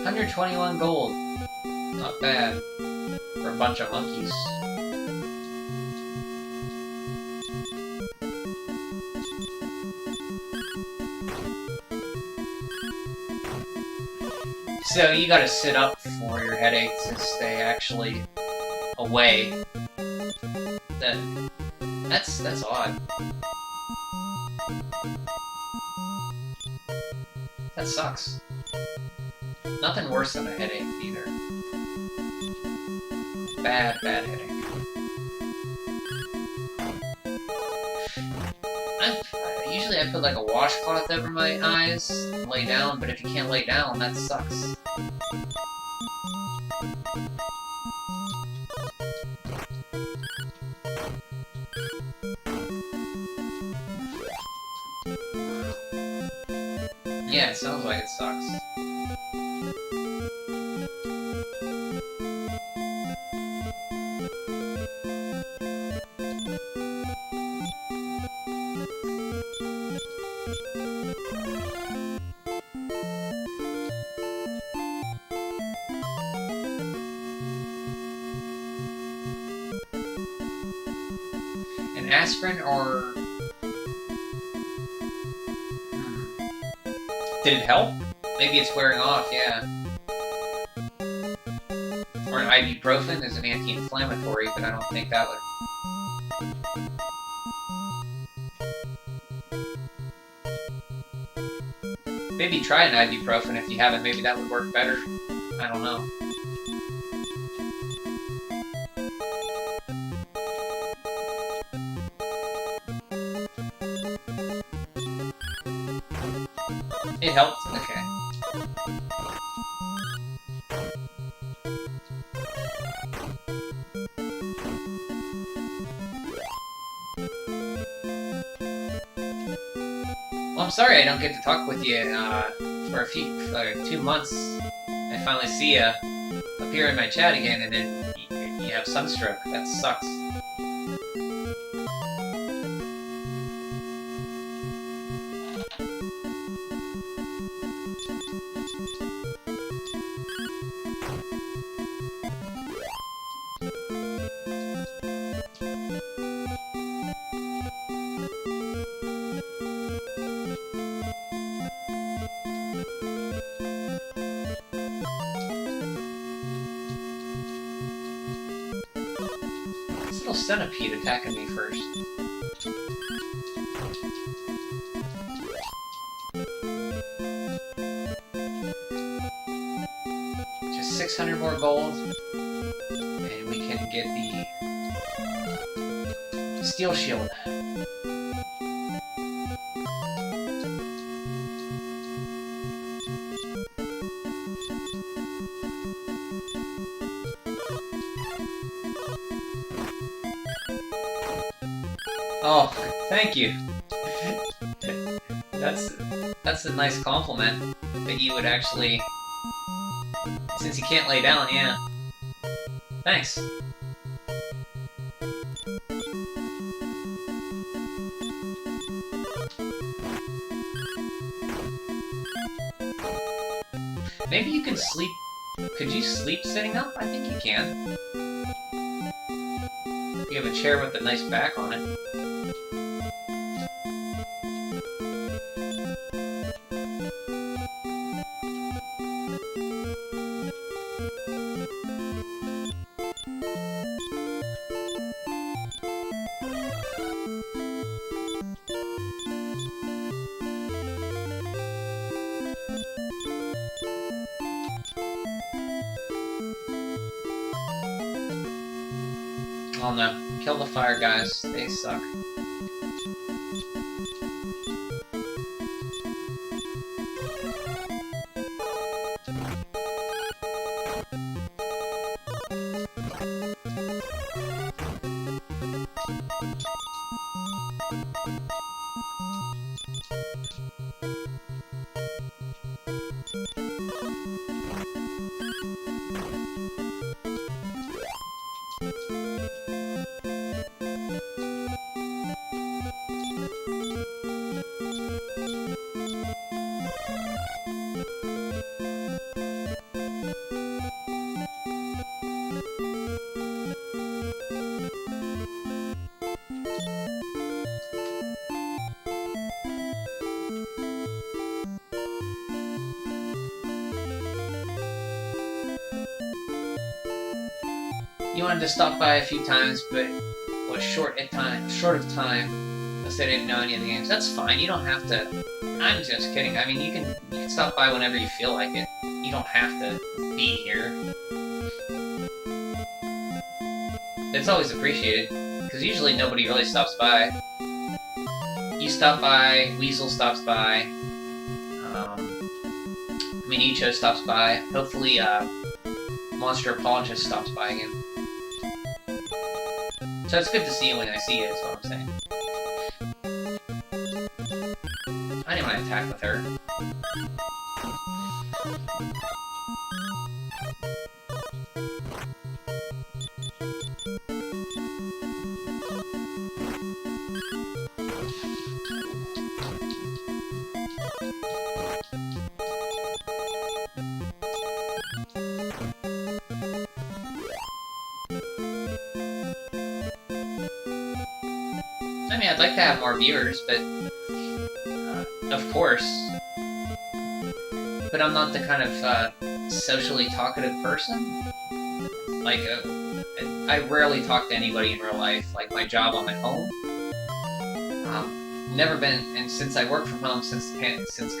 Speaker 1: $121 gold. Not bad. For a bunch of monkeys. So you gotta sit up for your headaches to stay actually away. That's odd. That sucks. Nothing worse than a headache, either. Bad headache. Usually I put like a washcloth over my eyes and lay down, but if you can't lay down, that sucks. Yeah, it sounds like it sucks. An aspirin or Did it help? Maybe it's wearing off, yeah. Or an ibuprofen is an anti-inflammatory, but I don't think that would... Maybe try an ibuprofen if you haven't. Maybe that would work better. I don't know. It helped? Okay. Well, I'm sorry I don't get to talk with you for 2 months. I finally see you appear in my chat again, and then you have sunstroke. That sucks. This little centipede attacking me first. Just 600 more gold, and we can get the steel shield. Oh, thank you. That's a nice compliment that you would actually, since you can't lay down, yeah. Thanks. Maybe you can sleep. Could you sleep sitting up? I think you can. You have a chair with a nice back on it. Oh no. Kill the fire guys. They suck. You wanted to stop by a few times, but was short of time. Plus, I didn't know any of the games. That's fine. You don't have to. I'm just kidding. I mean, you can stop by whenever you feel like it. You don't have to be here. It's always appreciated, because usually nobody really stops by. You stop by. Weasel stops by. Minicho stops by. Hopefully, Monster Apologist stops by again. So it's good to see you when I see you, is what I'm saying. I didn't want to attack with her. I mean, I'd like to have more viewers, but of course, but I'm not the kind of socially talkative person. Like, I rarely talk to anybody in real life. Like my job, I'm at home. Never been, and since I work from home since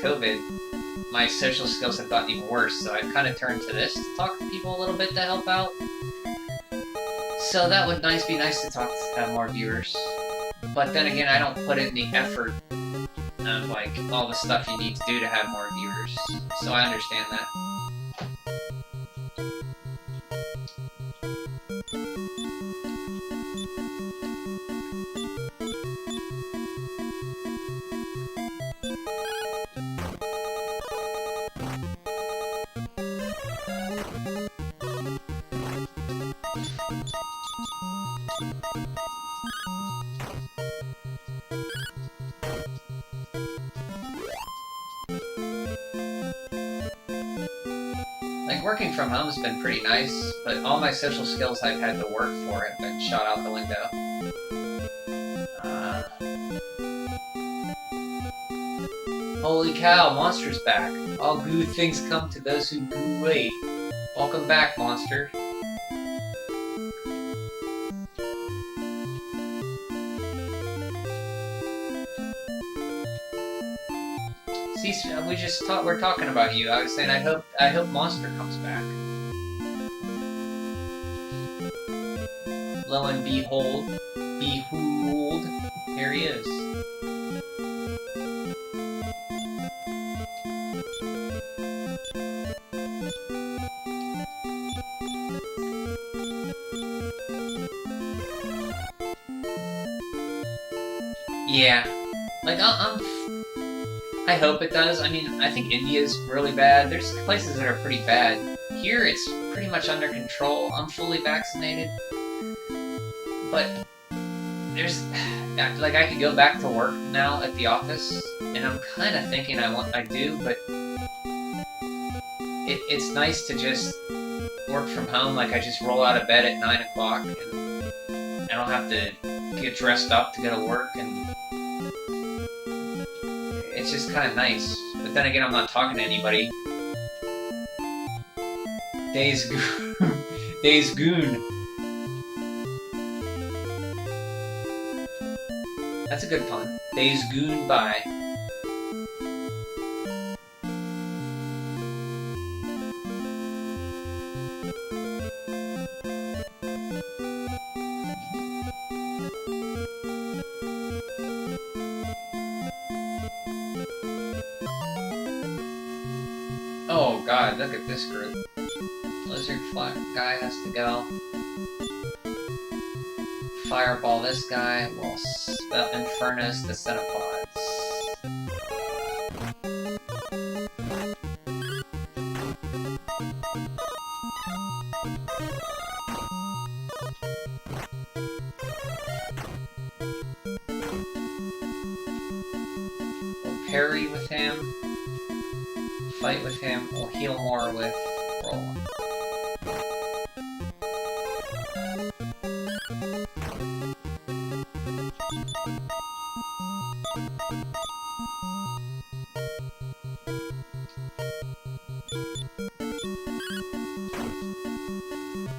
Speaker 1: COVID, my social skills have gotten even worse. So I've kind of turned to this to talk to people a little bit to help out. So that would be nice to have more viewers. But then again, I don't put in the effort of like all the stuff you need to do to have more viewers. So I understand that. Like, working from home has been pretty nice, but all my social skills I've had to work for have been shot out the window. Holy cow, Monster's back. All good things come to those who do wait. Welcome back, Monster. See, we're talking about you. I was saying I hope Monster comes back. Lo and behold, here he is. Yeah, like I hope it does. I mean, I think India's really bad. There's places that are pretty bad. Here, it's pretty much under control. I'm fully vaccinated. But there's, like, I could go back to work now at the office, and I'm kind of thinking I do, but it's nice to just work from home. Like, I just roll out of bed at 9 o'clock, and I don't have to get dressed up to go to work, and it's just kind of nice. But then again, I'm not talking to anybody. Days Goon. That's a good pun. Days Goon by. Oh god, look at this group. Lizard Fly guy has to go. Fireball this guy. We'll spell Infernus the Cenopods. We'll parry with him. Fight with him. We'll heal more with roll.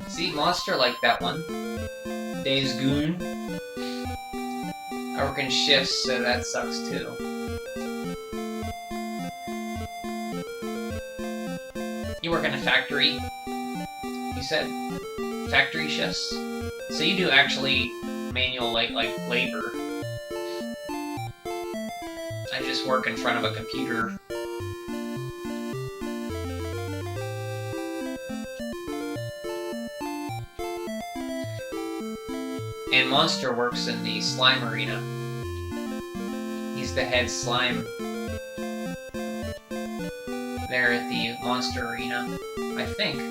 Speaker 1: See, Monster like that one. Days Goon. I work in shifts, so that sucks too. You work in a factory, you said? Factory shifts? So you do actually manual, like labor. I just work in front of a computer. And Monster works in the slime arena. He's the head slime there at the Monster Arena, I think.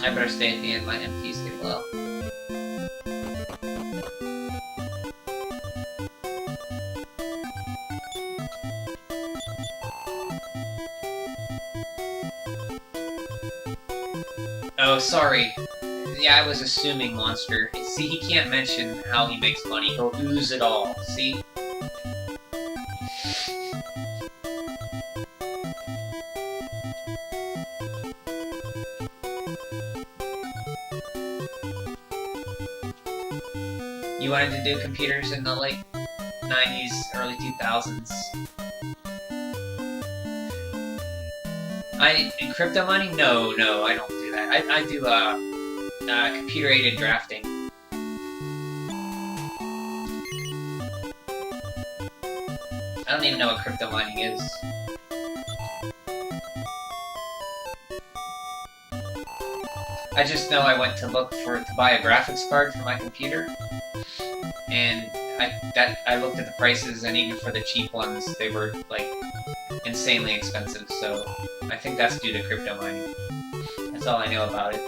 Speaker 1: I better stay at the end. My MP's too low. Oh, sorry. Yeah, I was assuming Monster. See, he can't mention how he makes money. He'll ooze it all. See? You wanted to do computers in the late 90s, early 2000s. Crypto mining? No, I don't do that. I do computer-aided drafting. I don't even know what crypto mining is. I just know I went to look to buy a graphics card for my computer, and I looked at the prices, and even for the cheap ones, they were like insanely expensive. So I think that's due to crypto mining. That's all I know about it.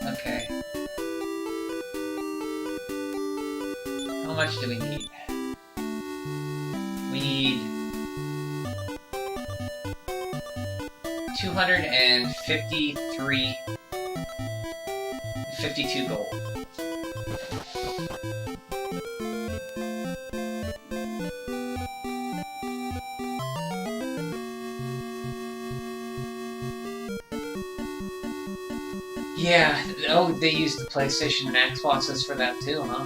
Speaker 1: Okay. How much do we need? We need 52 gold. Yeah, oh, they use the PlayStation and Xboxes for that too, huh?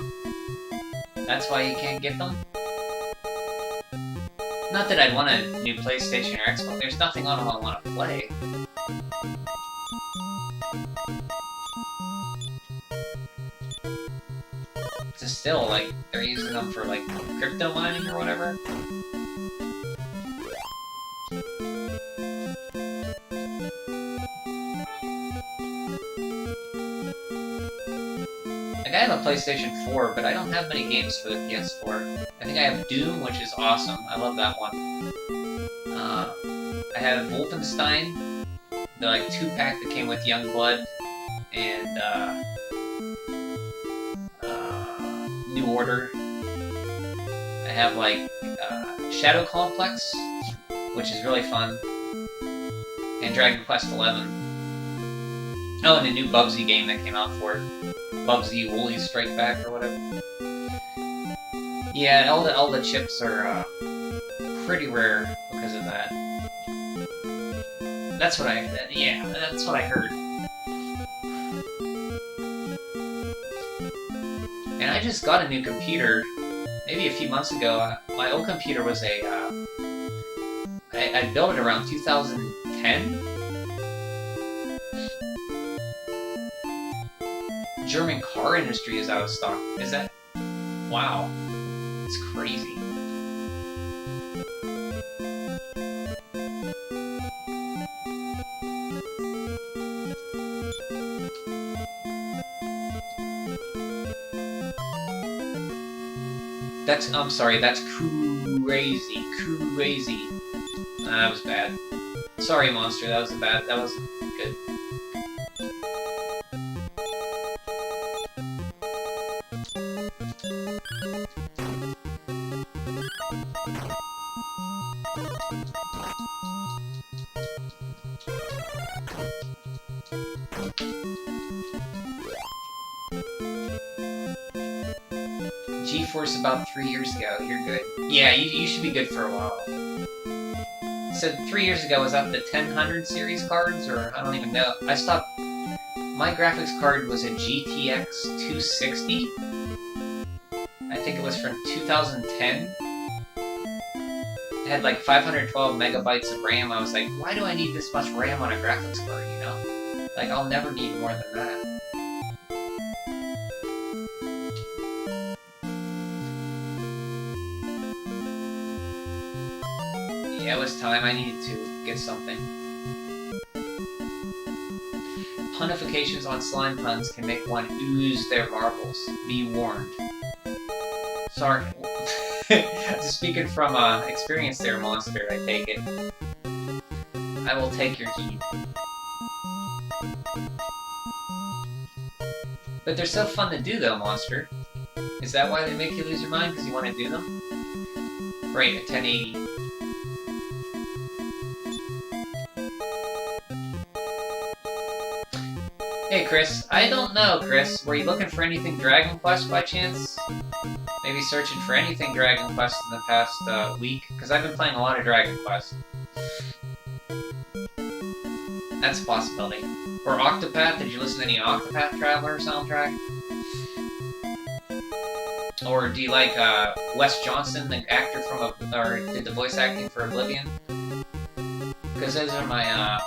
Speaker 1: That's why you can't get them? Not that I'd want a new PlayStation or Xbox, there's nothing on them I want to play. Just still, like, they're using them for, like, crypto mining or whatever. Like, I have a PlayStation 4, but I don't have many games for the PS4. I think I have Doom, which is awesome. I love that one. I have Wolfenstein, the, like, 2-pack that came with Youngblood, and, New Order. I have, like, Shadow Complex, which is really fun, and Dragon Quest XI. Oh, and a new Bubsy game that came out for it. Bubsy Woolly's Strike Back or whatever. Yeah, all the chips are pretty rare because of that. That's what I heard. And I just got a new computer maybe a few months ago. My old computer was I built it around 2010. German car industry is out of stock. Is that? Wow. It's crazy. I'm sorry, that's crazy. That was bad. Sorry, Monster, that wasn't good. GeForce about 3 years ago. You're good. Yeah, you should be good for a while. So 3 years ago, was that the 1000 series cards, or I don't even know. I stopped. My graphics card was a GTX 260. I think it was from 2010. It had like 512 megabytes of RAM. I was like, why do I need this much RAM on a graphics card, you know? Like, I'll never need more than that. Yeah, was time. I needed to get something. Punifications on slime puns can make one ooze their marbles. Be warned. Sorry. Just speaking from experience there, Monster, I take it. I will take your heed. But they're so fun to do, though, Monster. Is that why they make you lose your mind? Because you want to do them? Right, at 1080. Hey, Chris. I don't know, Chris. Were you looking for anything Dragon Quest by chance? Maybe searching for anything Dragon Quest in the past week? Because I've been playing a lot of Dragon Quest. That's a possibility. Or Octopath? Did you listen to any Octopath Traveler soundtrack? Or do you like Wes Johnson, the actor from or did the voice acting for Oblivion? Because those are my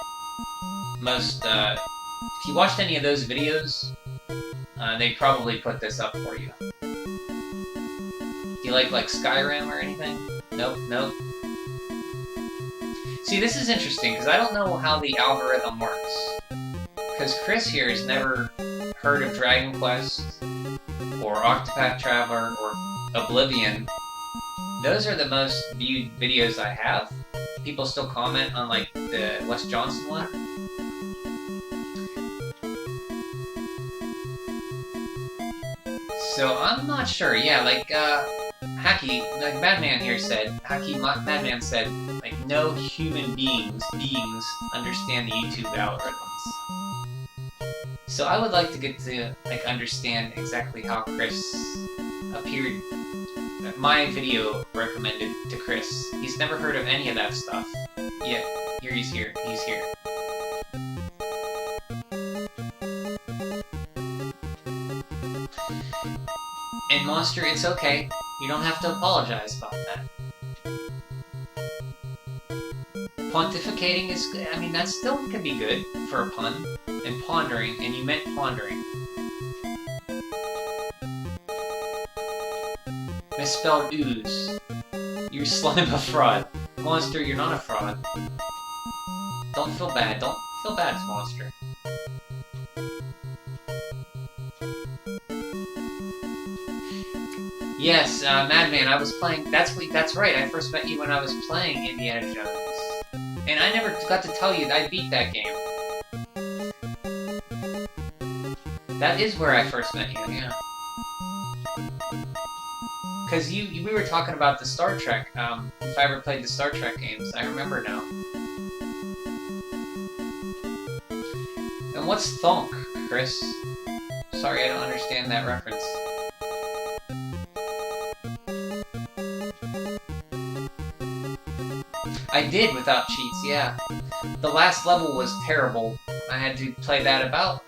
Speaker 1: most. If you watched any of those videos, they probably put this up for you. Do you like Skyrim or anything? Nope, nope. See, this is interesting because I don't know how the algorithm works. Because Chris here has never heard of Dragon Quest or Octopath Traveler or Oblivion. Those are the most viewed videos I have. People still comment on the Wes Johnson one. So I'm not sure. Yeah, Hacky, Madman here said, Madman said, no human beings understand the YouTube algorithms. So I would like to get to understand exactly how Chris appeared. My video recommended to Chris. He's never heard of any of that stuff. Yet here he's here. He's here. And Monster, it's okay. You don't have to apologize about that. Pontificating is, I mean, that still can be good for a pun. And pondering, and you meant pondering. Misspelled ooze. You slime a fraud. Monster, you're not a fraud. Don't feel bad. Don't feel bad, Monster. Yes, Madman, I was playing... That's right, I first met you when I was playing Indiana Jones. And I never got to tell you that I beat that game. That is where I first met you, yeah. Because we were talking about the Star Trek, if I ever played the Star Trek games. I remember now. And what's thonk, Chris? Sorry, I don't understand that reference. I did without cheats, yeah. The last level was terrible. I had to play that about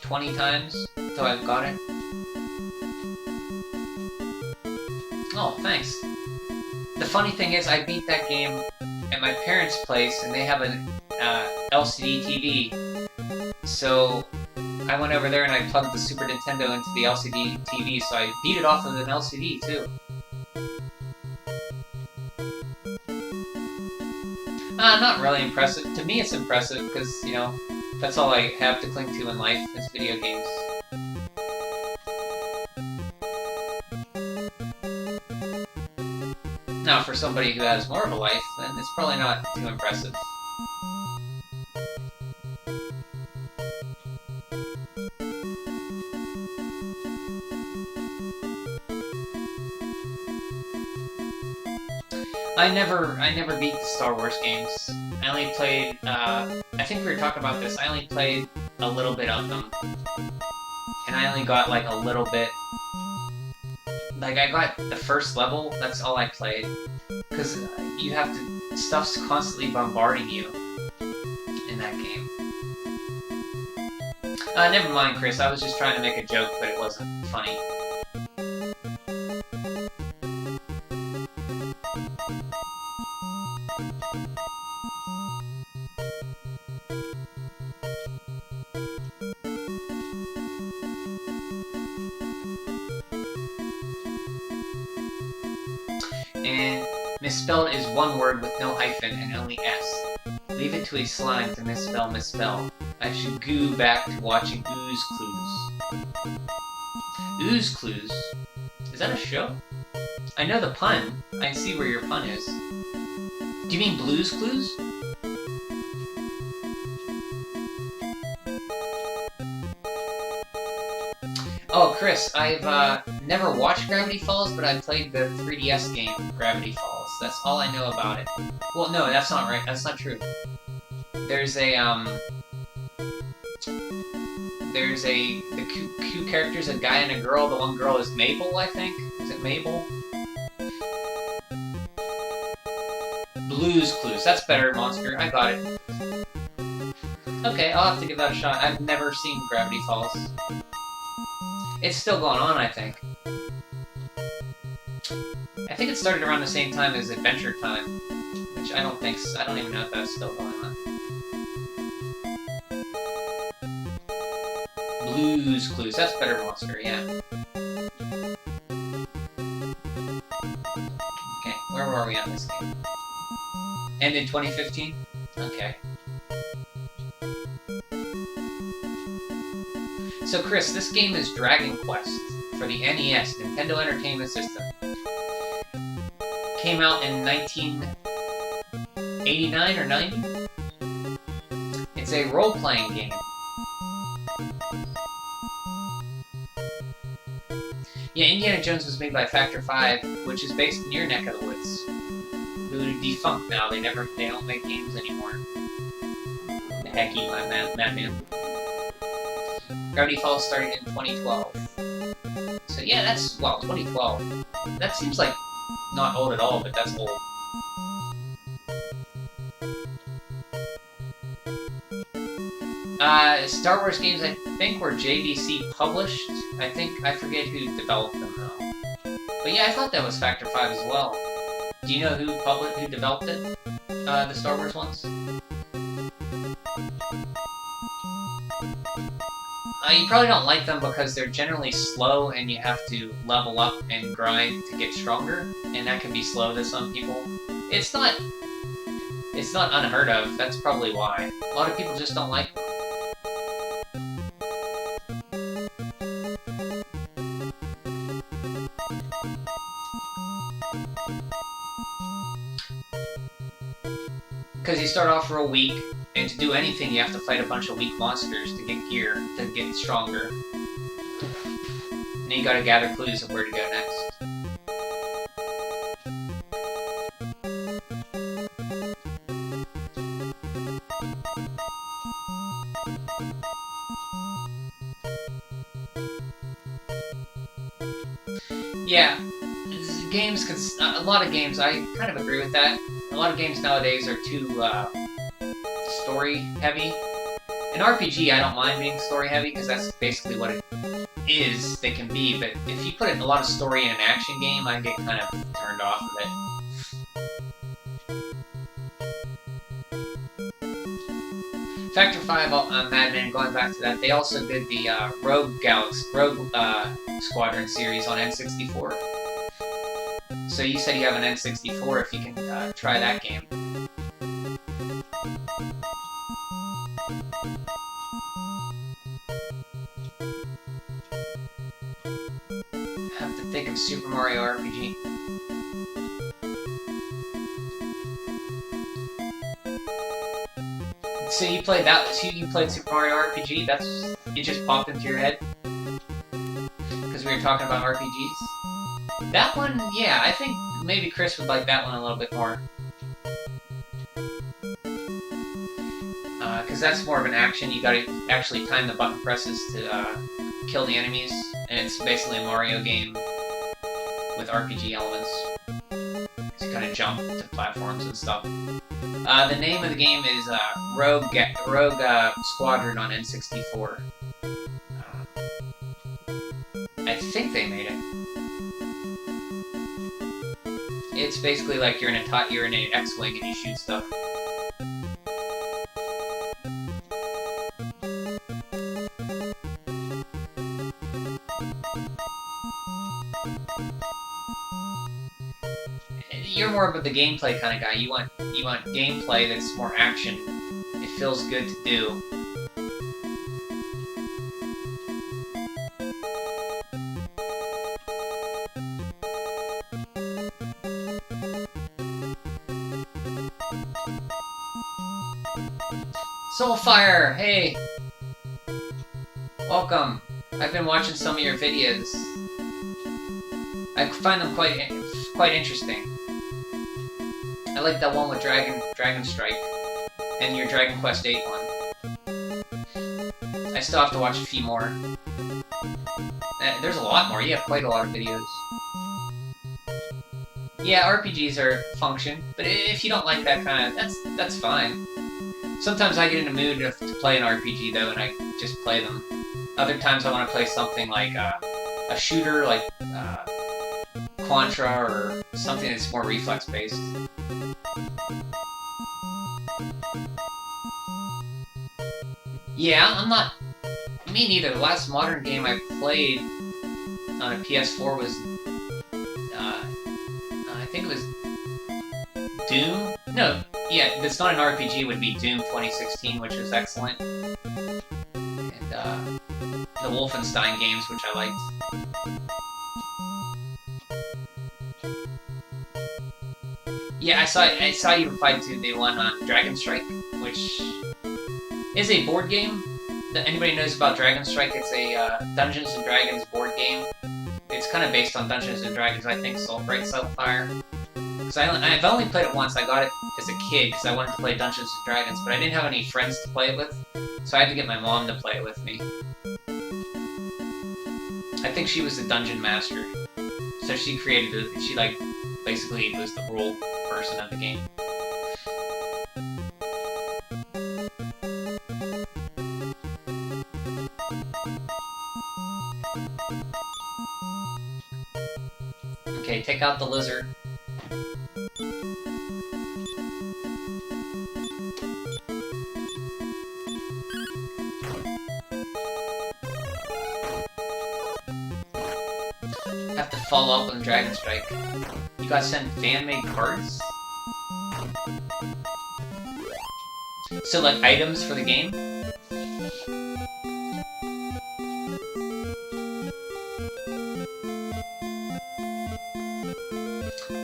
Speaker 1: 20 times until I got it. Oh, thanks. The funny thing is, I beat that game at my parents' place, and they have an LCD TV. So I went over there and I plugged the Super Nintendo into the LCD TV, so I beat it off of an LCD, too. Not really impressive. To me, it's impressive because, you know, that's all I have to cling to in life is video games. Now, for somebody who has more of a life, then it's probably not too impressive. I never beat the Star Wars games. I only played, I think we were talking about this, I only played a little bit of them. And I only got, like, a little bit. Like, I got the first level, that's all I played. Because you have to, stuff's constantly bombarding you in that game. Never mind, Chris, I was just trying to make a joke, but it wasn't funny. Misspelled is one word with no hyphen and only S. Leave it to a slime to misspell. I should go back to watching Ooze Clues. Ooze Clues? Is that a show? I know the pun. I see where your pun is. Do you mean Blue's Clues? Oh, Chris, I've never watched Gravity Falls, but I played the 3DS game Gravity Falls. That's all I know about it. Well, no, that's not right. That's not true. There's the two characters, a guy and a girl. The one girl is Mabel, I think. Is it Mabel? Blue's Clues. That's better, Monster. I got it. Okay, I'll have to give that a shot. I've never seen Gravity Falls. It's still going on, I think. I think it started around the same time as Adventure Time, which I don't think. I don't even know if that's still going on. Blue's Clues. That's better, Monster. Yeah. Okay, where were we on this game? Ended 2015? Okay. So Chris, this game is Dragon Quest for the NES, Nintendo Entertainment System. Came out in 1989 or 90? It's a role-playing game. Yeah, Indiana Jones was made by Factor 5, which is based in your neck of the woods. Who are defunct now. They don't make games anymore. The hecky, my madman. Gravity Falls started in 2012. So yeah, that's, well, 2012. That seems like not old at all, but that's old. Star Wars games, I think, were JVC published. I forget who developed them though. But yeah, I thought that was Factor 5 as well. Do you know who developed it? The Star Wars ones? You probably don't like them because they're generally slow and you have to level up and grind to get stronger, and that can be slow to some people. It's not unheard of, that's probably why. A lot of people just don't like them. Because you start off real weak, and to do anything you have to fight a bunch of weak monsters to get gear, to get stronger. And then you gotta gather clues of where to go next. Yeah, games, a lot of games, I kind of agree with that. A lot of games nowadays are too story-heavy. An RPG, I don't mind being story-heavy, because that's basically what it is, they can be, but if you put a lot of story in an action game, I get kind of turned off of it. Factor 5, Madman, going back to that, they also did the Rogue Squadron series on N64. So you said you have an N64, if you can try that game. I have to think of Super Mario RPG. So you played that? So you played Super Mario RPG? It just popped into your head because we were talking about RPGs. That one, yeah, I think maybe Chris would like that one a little bit more. Because that's more of an action. You gotta actually time the button presses to kill the enemies, and it's basically a Mario game with RPG elements. So you kind of jump to platforms and stuff. The name of the game is Rogue Squadron on N64. I think they made it. It's basically like you're in an X-wing and you shoot stuff. you're more of the gameplay kind of guy. You want gameplay that's more action. It feels good to do. Soulfire, hey! Welcome. I've been watching some of your videos. I find them quite interesting. I like that one with Dragon Strike, and your Dragon Quest VIII one. I still have to watch a few more. There's a lot more. You have quite a lot of videos. Yeah, RPGs are function, but if you don't like that kind of, that's fine. Sometimes I get in the mood to play an RPG though, and I just play them. Other times I want to play something like a shooter, like Contra, or something that's more reflex-based. Yeah, I'm not... Me neither. The last modern game I played on a PS4 was... I think it was... Doom? No, yeah, it's not an RPG, it would be Doom 2016, which was excellent. And, the Wolfenstein games, which I liked. Yeah, I saw you replied to the one on Dragon Strike, which is a board game. Anybody knows about Dragon Strike? It's a Dungeons and Dragons board game. It's kind of based on Dungeons and Dragons, I think, Soulfire. Because I've only played it once. I got it as a kid because I wanted to play Dungeons and Dragons, but I didn't have any friends to play it with, so I had to get my mom to play it with me. I think she was the dungeon master, so she created it. She basically was the rule person of the game. Okay, take out the lizard. Have to follow up on Dragon Strike. You guys send fan-made cards? So, like, items for the game?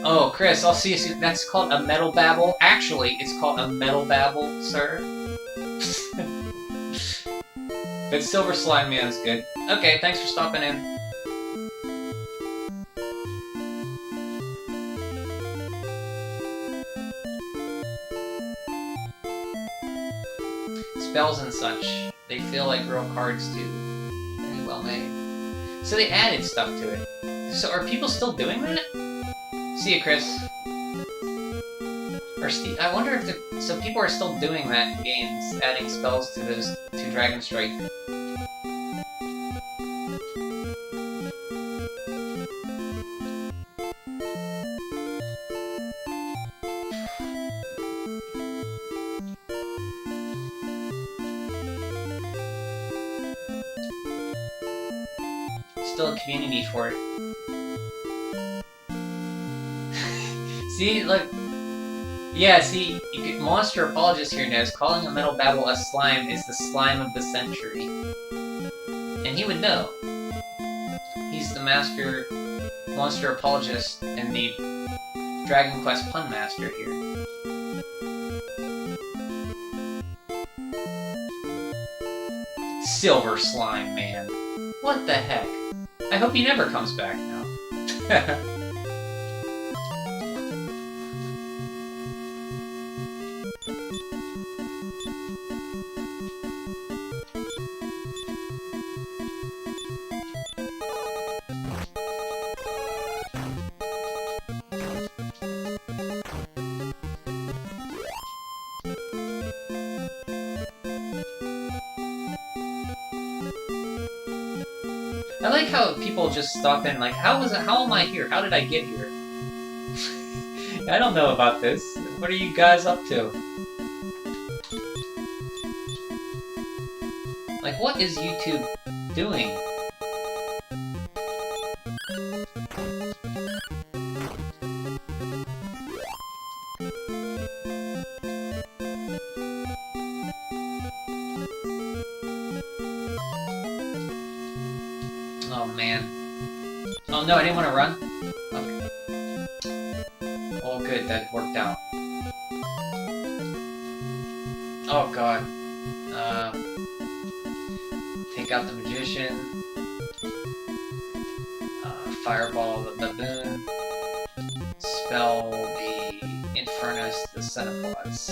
Speaker 1: Oh, Chris, I'll see you soon. That's called a metal babble. Actually, it's called a metal babble, sir. But Silver Slime Man's good. Okay, thanks for stopping in. Spells and such. They feel like real cards too. Very well made. So they added stuff to it. So are people still doing that? See you, Chris. Or Steve. I wonder if so people are still doing that in games, adding spells to Dragon Strike. Still a community for it. See, look. Yeah, see, Monster Apologist here knows calling a metal babble a slime is the slime of the century. And he would know. He's the master Monster Apologist and the Dragon Quest pun master here. Silver Slime Man. What the heck? I hope he never comes back now. I like how people just stop in, like, how am I here? How did I get here? I don't know about this. What are you guys up to? Like, what is YouTube doing? Oh, man. Oh, no, I didn't want to run? Okay. Oh, good, that worked out. Oh, God. Take out the magician. Fireball the baboon. Spell the Infernus, the Cenopods.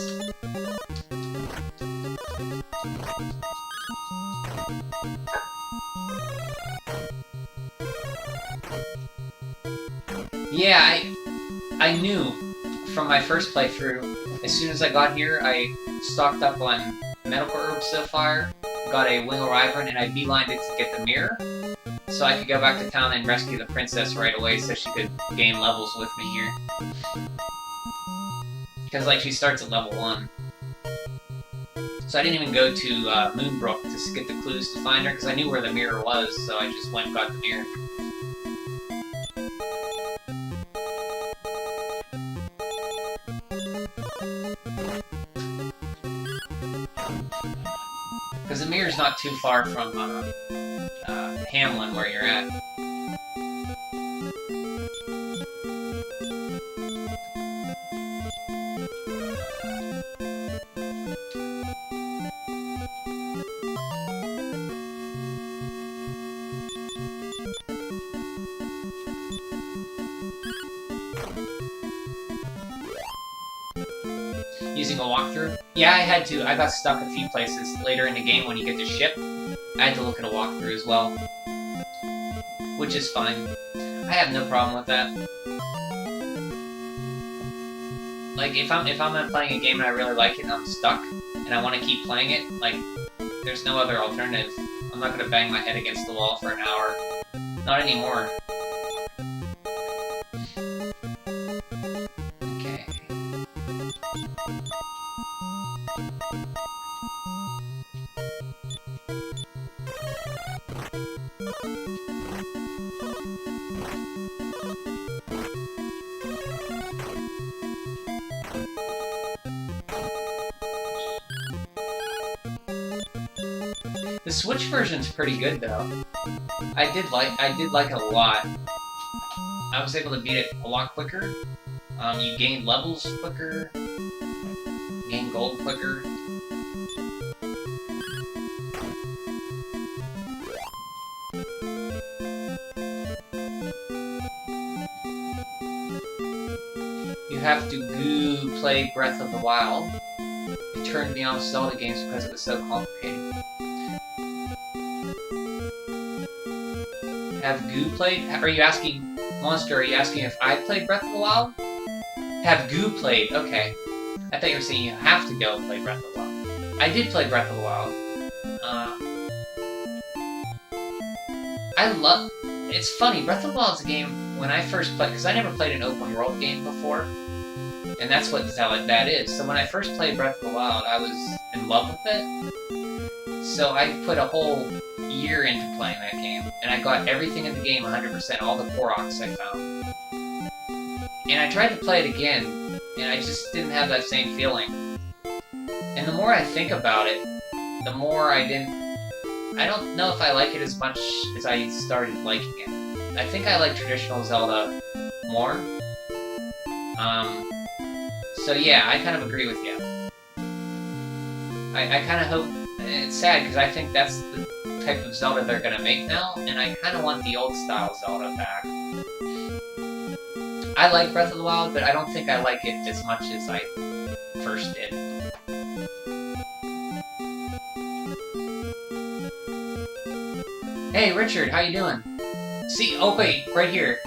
Speaker 1: Yeah, I knew from my first playthrough, as soon as I got here, I stocked up on medical herbs so far, got a Wingle Wyvern, and I beelined it to get the mirror, so I could go back to town and rescue the princess right away so she could gain levels with me here. Because, like, she starts at level 1. So I didn't even go to Moonbrook to get the clues to find her, because I knew where the mirror was, so I just went and got the mirror. Because the mirror's not too far from Hamlin, where you're at. Using a walkthrough? Yeah, I had to. I got stuck a few places later in the game when you get the ship. I had to look at a walkthrough as well. Which is fine. I have no problem with that. Like, if I'm playing a game and I really like it and I'm stuck, and I want to keep playing it, like, there's no other alternative. I'm not gonna bang my head against the wall for an hour. Not anymore. Okay. The Switch version's pretty good though. I did like it a lot. I was able to beat it a lot quicker. You gain levels quicker. Gain gold quicker. You have to play Breath of the Wild. It turned me off Zelda games because it was so complicated. Have Goo played? Are you asking, Monster, are you asking if I played Breath of the Wild? Have Goo played? Okay. I thought you were saying you have to go play Breath of the Wild. I did play Breath of the Wild. It's funny, Breath of the Wild's a game, when I first played, because I never played an open world game before, and that's what that is. So when I first played Breath of the Wild, I was in love with it. So I put a whole year into playing that game, and I got everything in the game 100%, all the Koroks I found. And I tried to play it again, and I just didn't have that same feeling. And the more I think about it, the more I don't know if I like it as much as I started liking it. I think I like traditional Zelda more. So yeah, I kind of agree with you. I kind of hope... It's sad, because I think that's the type of Zelda they're gonna make now, and I kind of want the old style Zelda back. I like Breath of the Wild, but I don't think I like it as much as I first did. Hey, Richard, how you doing? See, oh wait, right here.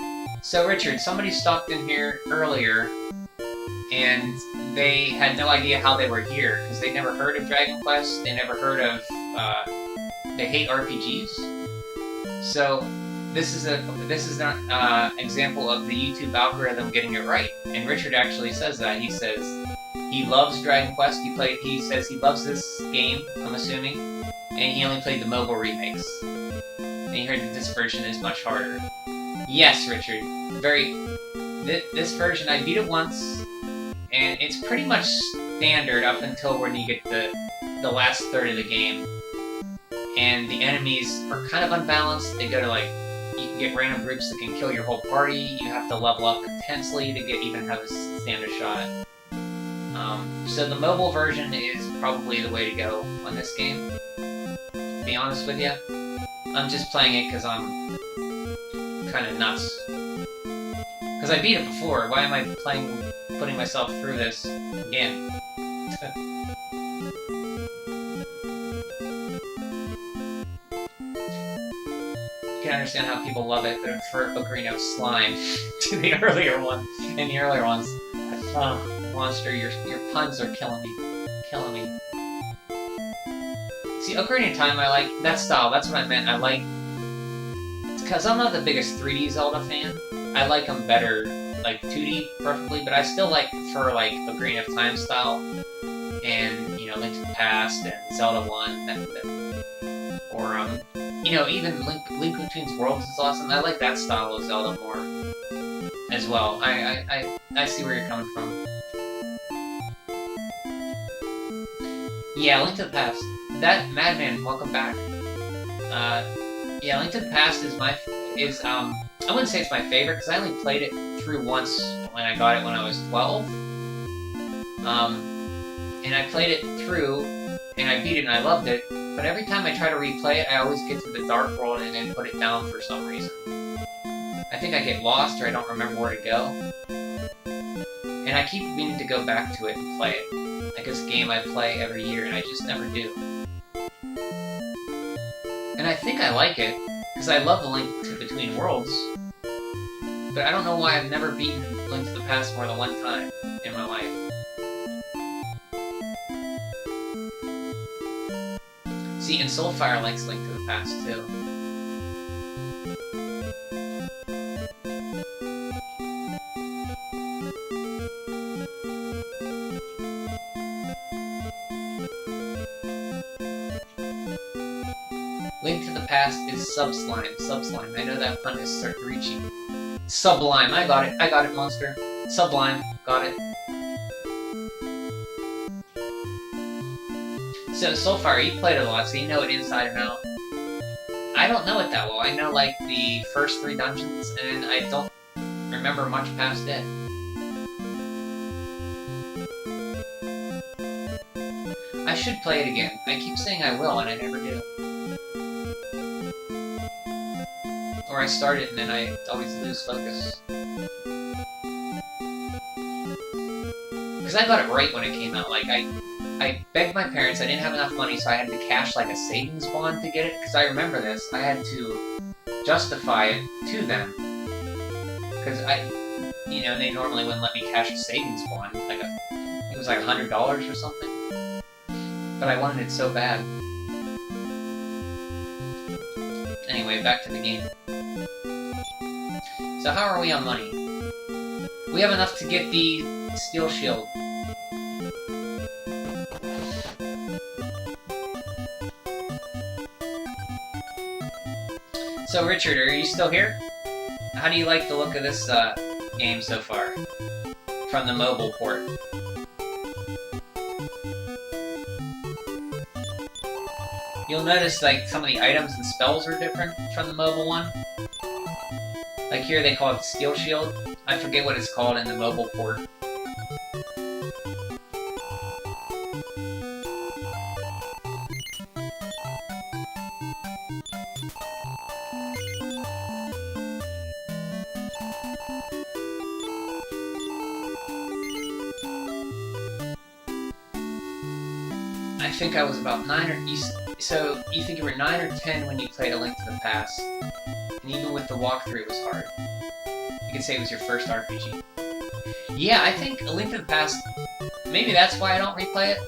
Speaker 1: So, Richard, somebody stopped in here earlier, and they had no idea how they were here, because they never heard of Dragon Quest, they never heard of, they hate RPGs. So, this is an example of the YouTube algorithm getting it right. And Richard actually says that. He says he loves Dragon Quest, he says he loves this game, I'm assuming, and he only played the mobile remakes. And he heard that this version is much harder. Yes, Richard. This version, I beat it once, and it's pretty much standard up until when you get the last third of the game. And the enemies are kind of unbalanced. They go to, like, you can get random groups that can kill your whole party. You have to level up intensely to even have a stand a shot. So the mobile version is probably the way to go on this game, to be honest with you. I'm just playing it because I'm kind of nuts. Because I beat it before, why am I putting myself through this again? You can understand how people love it, but prefer Ocarina of Slime to the earlier one. In the earlier ones, Monster, your puns are killing me. See, Ocarina of Time, I like that style. That's what I meant. I like, because I'm not the biggest 3D Zelda fan. I like them better, like 2D, preferably. But I still prefer like Ocarina of Time style, and you know, Link to the Past and Zelda 1, or you know, even Link Between Worlds is awesome. I like that style of Zelda more as well. I see where you're coming from. Yeah, Link to the Past. That Madman, welcome back. Yeah, Link to the Past is I wouldn't say it's my favorite because I only played it through once when I got it when I was 12. And I played it through and I beat it and I loved it. But every time I try to replay it, I always get to the Dark World and then put it down for some reason. I think I get lost or I don't remember where to go. And I keep meaning to go back to it and play it. Like this game I play every year and I just never do. And I think I like it, because I love the Link to Between Worlds. But I don't know why I've never beaten Link to the Past more than one time in my life. See, and Soulfire likes Link to the Past too. Link to the Past is Subslime. I know that pun is reaching. Sublime. I got it, Monster. Sublime. Got it. So, Soulfire, you played it a lot, so you know it inside and out. I don't know it that well. I know, like, the first 3 dungeons, and I don't remember much past it. I should play it again. I keep saying I will, and I never do. Or I start it and then I always lose focus. Because I got it right when it came out. Like, I begged my parents, I didn't have enough money, so I had to cash like a savings bond to get it. Because I remember this, I had to justify it to them. Because you know, they normally wouldn't let me cash a savings bond. Like it was like $100 or something. But I wanted it so bad. Anyway, back to the game. So how are we on money? We have enough to get the steel shield. So Richard, are you still here? How do you like the look of this game so far? From the mobile port. You'll notice like some of the items and spells are different from the mobile one. Like here they call it Steel Shield. I forget what it's called in the mobile port. I think I was about 9 or... So, you think you were 9 or 10 when you played A Link to the Past. And even with the walkthrough, it was hard. You could say it was your first RPG. Yeah, I think A Link to the Past... Maybe that's why I don't replay it.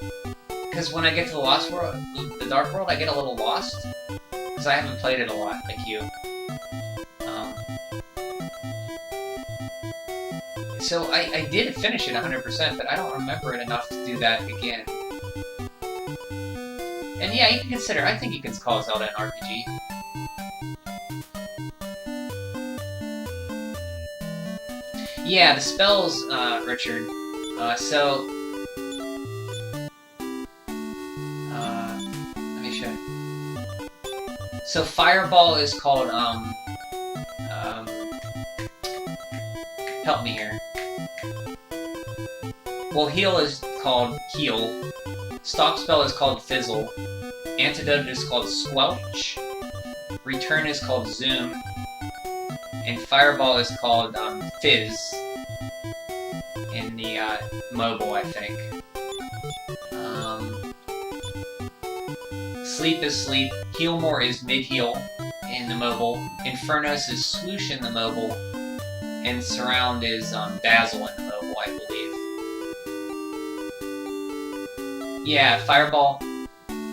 Speaker 1: Because when I get to the Lost World, the Dark World, I get a little lost. Because I haven't played it a lot, like you. So, I did finish it 100%, but I don't remember it enough to do that again. And yeah, you can consider, I think you can call Zelda an RPG. Yeah, the spells, Richard. Let me show you. So Fireball is called, Help me here. Well, heal is called heal. Stop spell is called fizzle. Antidote is called squelch. Return is called zoom. And fireball is called fizz. In the mobile, I think. Sleep is sleep. Heal more is mid-heal in the mobile. Infernos is swoosh in the mobile. And surround is dazzle in the mobile, I believe. Yeah, fireball.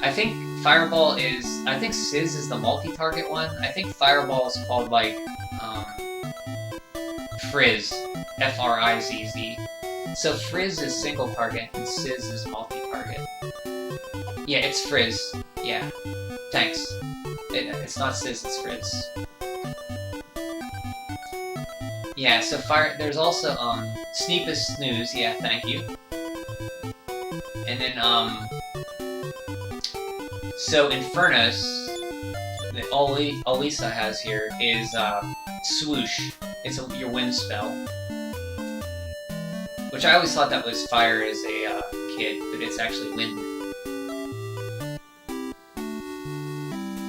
Speaker 1: I think fireball is... I think Sizz is the multi-target one. I think fireball is called, like, Frizz. F-R-I-Z-Z. So Frizz is single target and Sizz is multi-target. Yeah, it's Frizz. Yeah. Thanks. It's not Sizz, it's Frizz. Yeah, so there's also, Sneep is snooze, yeah, thank you. And then, so Infernos, that Alisa has here, is, swoosh. It's your wind spell. Which I always thought that was fire as a, kid, but it's actually wind.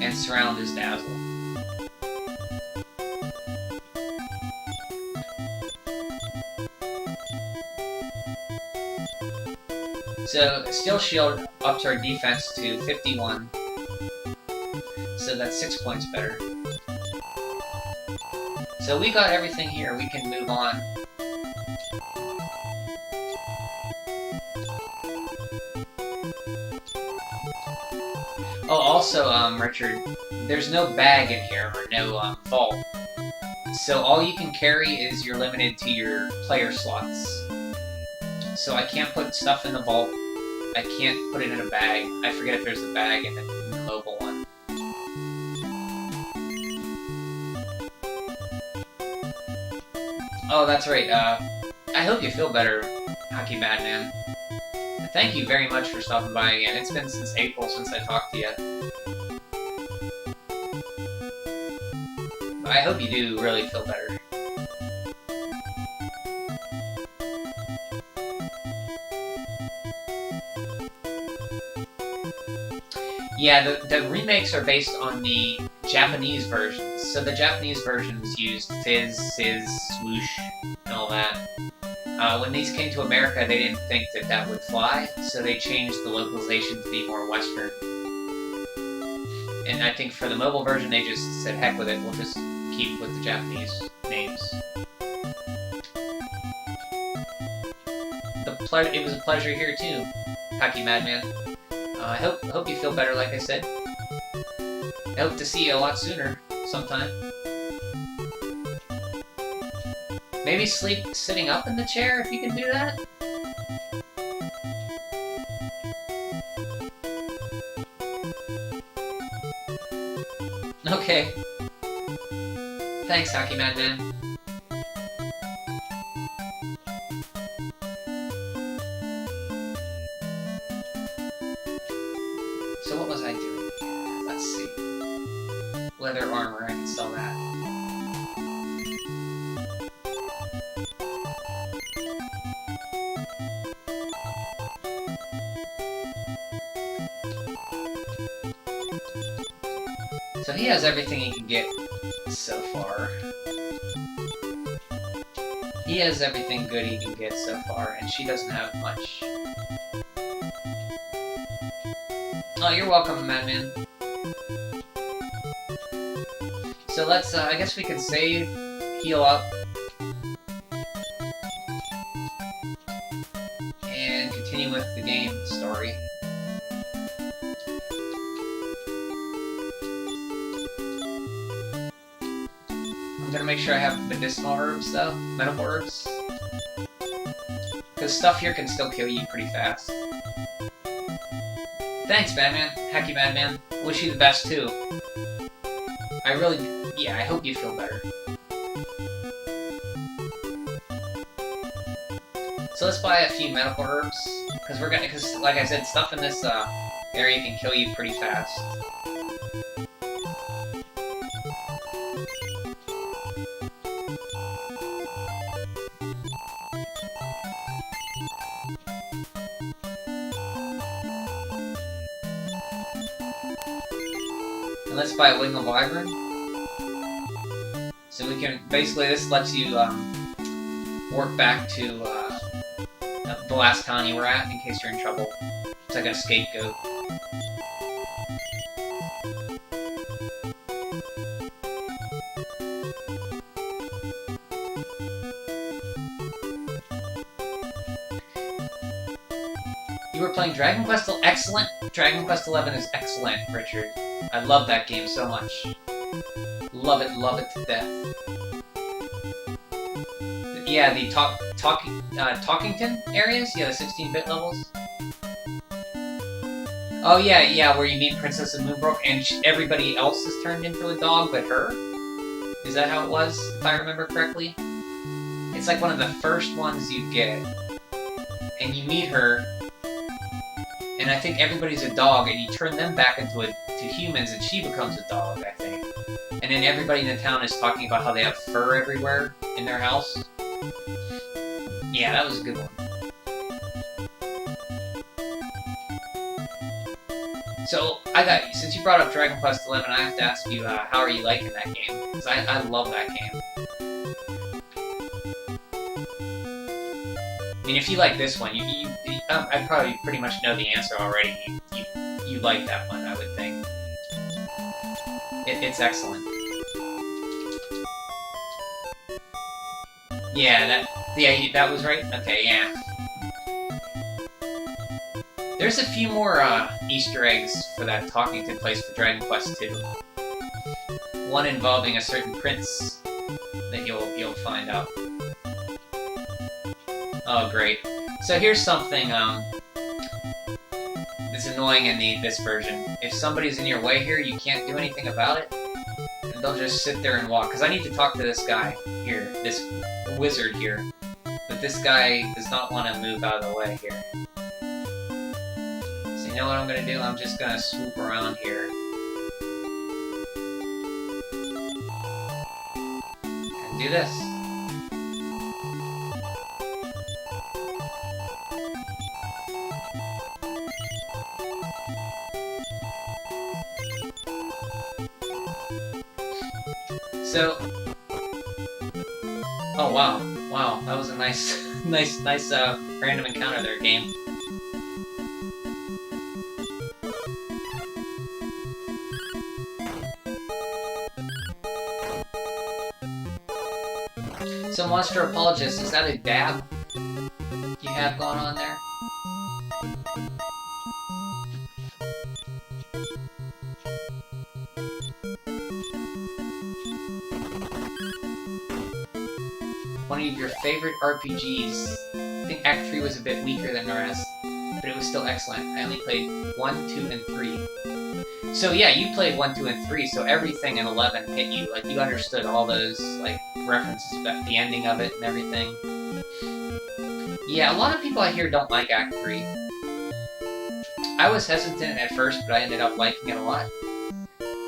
Speaker 1: And surround is dazzle. So, Steel Shield ups our defense to 51. So that's 6 points better. So we got everything here, we can move on. Oh, also, Richard, there's no bag in here, or no, vault. So all you can carry is you're limited to your player slots. So I can't put stuff in the vault. I can't put it in a bag. I forget if there's a bag in the mobile one. Oh, that's right. I hope you feel better, Hockey Madman. Thank you very much for stopping by again. It's been since April since I talked to you. I hope you do really feel better. Yeah, the remakes are based on the Japanese versions. So the Japanese versions used fizz, sizz, swoosh, and all that. When these came to America, they didn't think that that would fly, so they changed the localization to be more Western. And I think for the mobile version, they just said, heck with it, we'll just keep with the Japanese names. It was a pleasure here too, Hockey Madman. I hope you feel better, like I said. I hope to see you a lot sooner, sometime. Maybe sleep sitting up in the chair, if you can do that? Okay. Thanks, Hockey Madman. So what was I doing? Let's see. Leather armor, I can sell that. So he has everything he can get so far. He has everything good he can get so far, and she doesn't have much. Oh, you're welcome, Madman. So let's, I guess we can save, heal up, and continue with the game story. I'm gonna make sure I have medicinal herbs, though. Medical herbs. Because stuff here can still kill you pretty fast. Thanks, Madman. Hacky Madman. Wish you the best, too. I really... yeah, I hope you feel better. So let's buy a few medical herbs. Because we're gonna... because, like I said, stuff in this, area can kill you pretty fast. And let's buy a Wing of Wyvern. So we can, basically this lets you work back to the last town you were at in case you're in trouble. It's like a scapegoat. You were playing Dragon Quest. Excellent. Dragon Quest XI is excellent, Richard. I love that game so much. Love it to death. Yeah, the Talkington areas. Yeah, the 16-bit levels. Oh yeah, where you meet Princess of Moonbrook and everybody else is turned into a dog, but her. Is that how it was? If I remember correctly. It's like one of the first ones you get, and you meet her. And I think everybody's a dog, and you turn them back into to humans, and she becomes a dog, I think. And then everybody in the town is talking about how they have fur everywhere in their house. Yeah, that was a good one. So, since you brought up Dragon Quest XI, I have to ask you, how are you liking that game? Because I love that game. I mean, if you like this one, I probably pretty much know the answer already. You like that one, I would think. It's excellent. Yeah, that was right? Okay, yeah. There's a few more Easter eggs for that Talkington place for Dragon Quest II. One involving a certain prince that you'll find out. Oh, great. So here's something that's annoying in this version. If somebody's in your way here, you can't do anything about it. And they'll just sit there and walk. Because I need to talk to this guy here, this wizard here. But this guy does not want to move out of the way here. So you know what I'm going to do? I'm just going to swoop around here. And do this. So, oh wow, that was a nice random encounter there, game. So, Monster Apologist, is that a dab you have going on there? One of your favorite RPGs. I think Act 3 was a bit weaker than the rest, but it was still excellent. I only played 1, 2, and 3. So yeah, you played 1, 2, and 3, so everything in 11 hit you. Like, you understood all those, like, references about the ending of it and everything. Yeah, a lot of people I hear don't like Act 3. I was hesitant at first, but I ended up liking it a lot.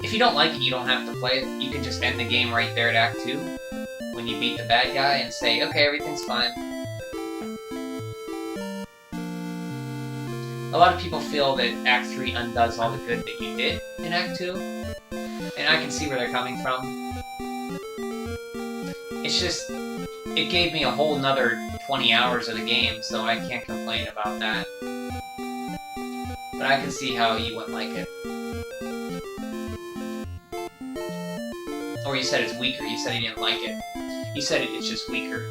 Speaker 1: If you don't like it, you don't have to play it. You can just end the game right there at Act 2. When you beat the bad guy and say, okay, everything's fine. A lot of people feel that Act 3 undoes all the good that you did in Act 2. And I can see where they're coming from. It's just, it gave me a whole nother 20 hours of the game, so I can't complain about that. But I can see how you wouldn't like it. Or you said it's weaker, you said you didn't like it. You said it's just weaker.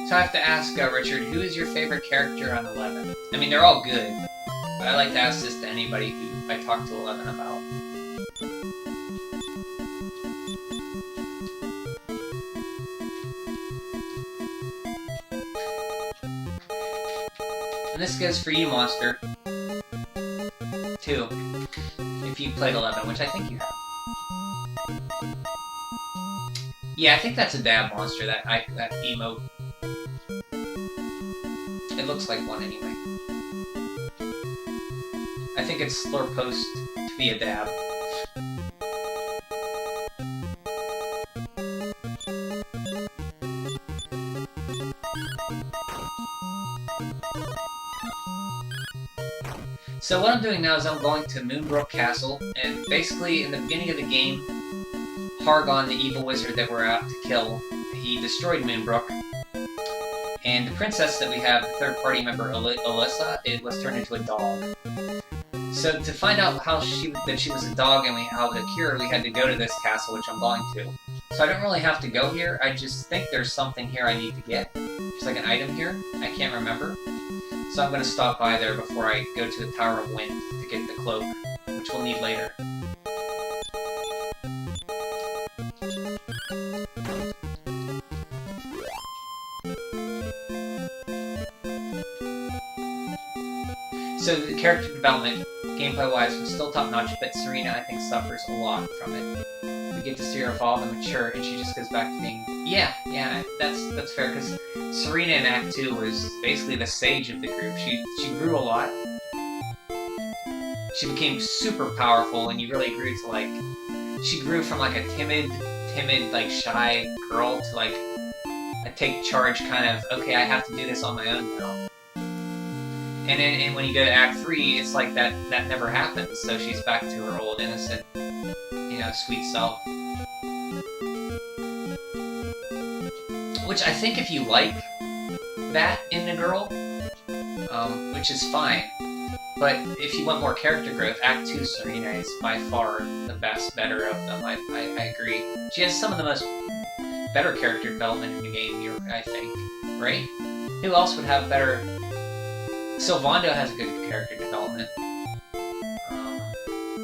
Speaker 1: So I have to ask, Richard, who is your favorite character on 11? I mean, they're all good, but I like to ask this to anybody who I talk to 11 about. And this goes for you, Monster. Too. If you played 11, which I think you have. Yeah, I think that's a dab monster, that emote. It looks like one anyway. I think it's slur post to be a dab. So what I'm doing now is I'm going to Moonbrook Castle, and basically in the beginning of the game, Hargon, the evil wizard that we're out to kill, he destroyed Moonbrook, and the princess that we have, the third-party member, Alyssa, it was turned into a dog. So to find out how that she was a dog and how to cure her, we had to go to this castle, which I'm going to. So I don't really have to go here, I just think there's something here I need to get. There's like an item here, I can't remember. So I'm going to stop by there before I go to the Tower of Wind to get the cloak, which we'll need later. So the character development, gameplay-wise, was still top-notch, but Serena, I think, suffers a lot from it. We get to see her evolve and mature, and she just goes back to being... Yeah, that's fair, because Serena in Act 2 was basically the sage of the group. She grew a lot. She became super powerful, and you really grew to, like... She grew from, like, a timid, like, shy girl to, like, a take-charge kind of, okay, I have to do this on my own now. And then when you go to Act 3, it's like that never happens, so she's back to her old, innocent, you know, sweet self. Which I think if you like that in a girl, which is fine, but if you want more character growth, Act 2 Serena is by far the better of them, I agree. She has some of the most better character development in the game, I think, right? Who else would have better... Sylvando has a good character development.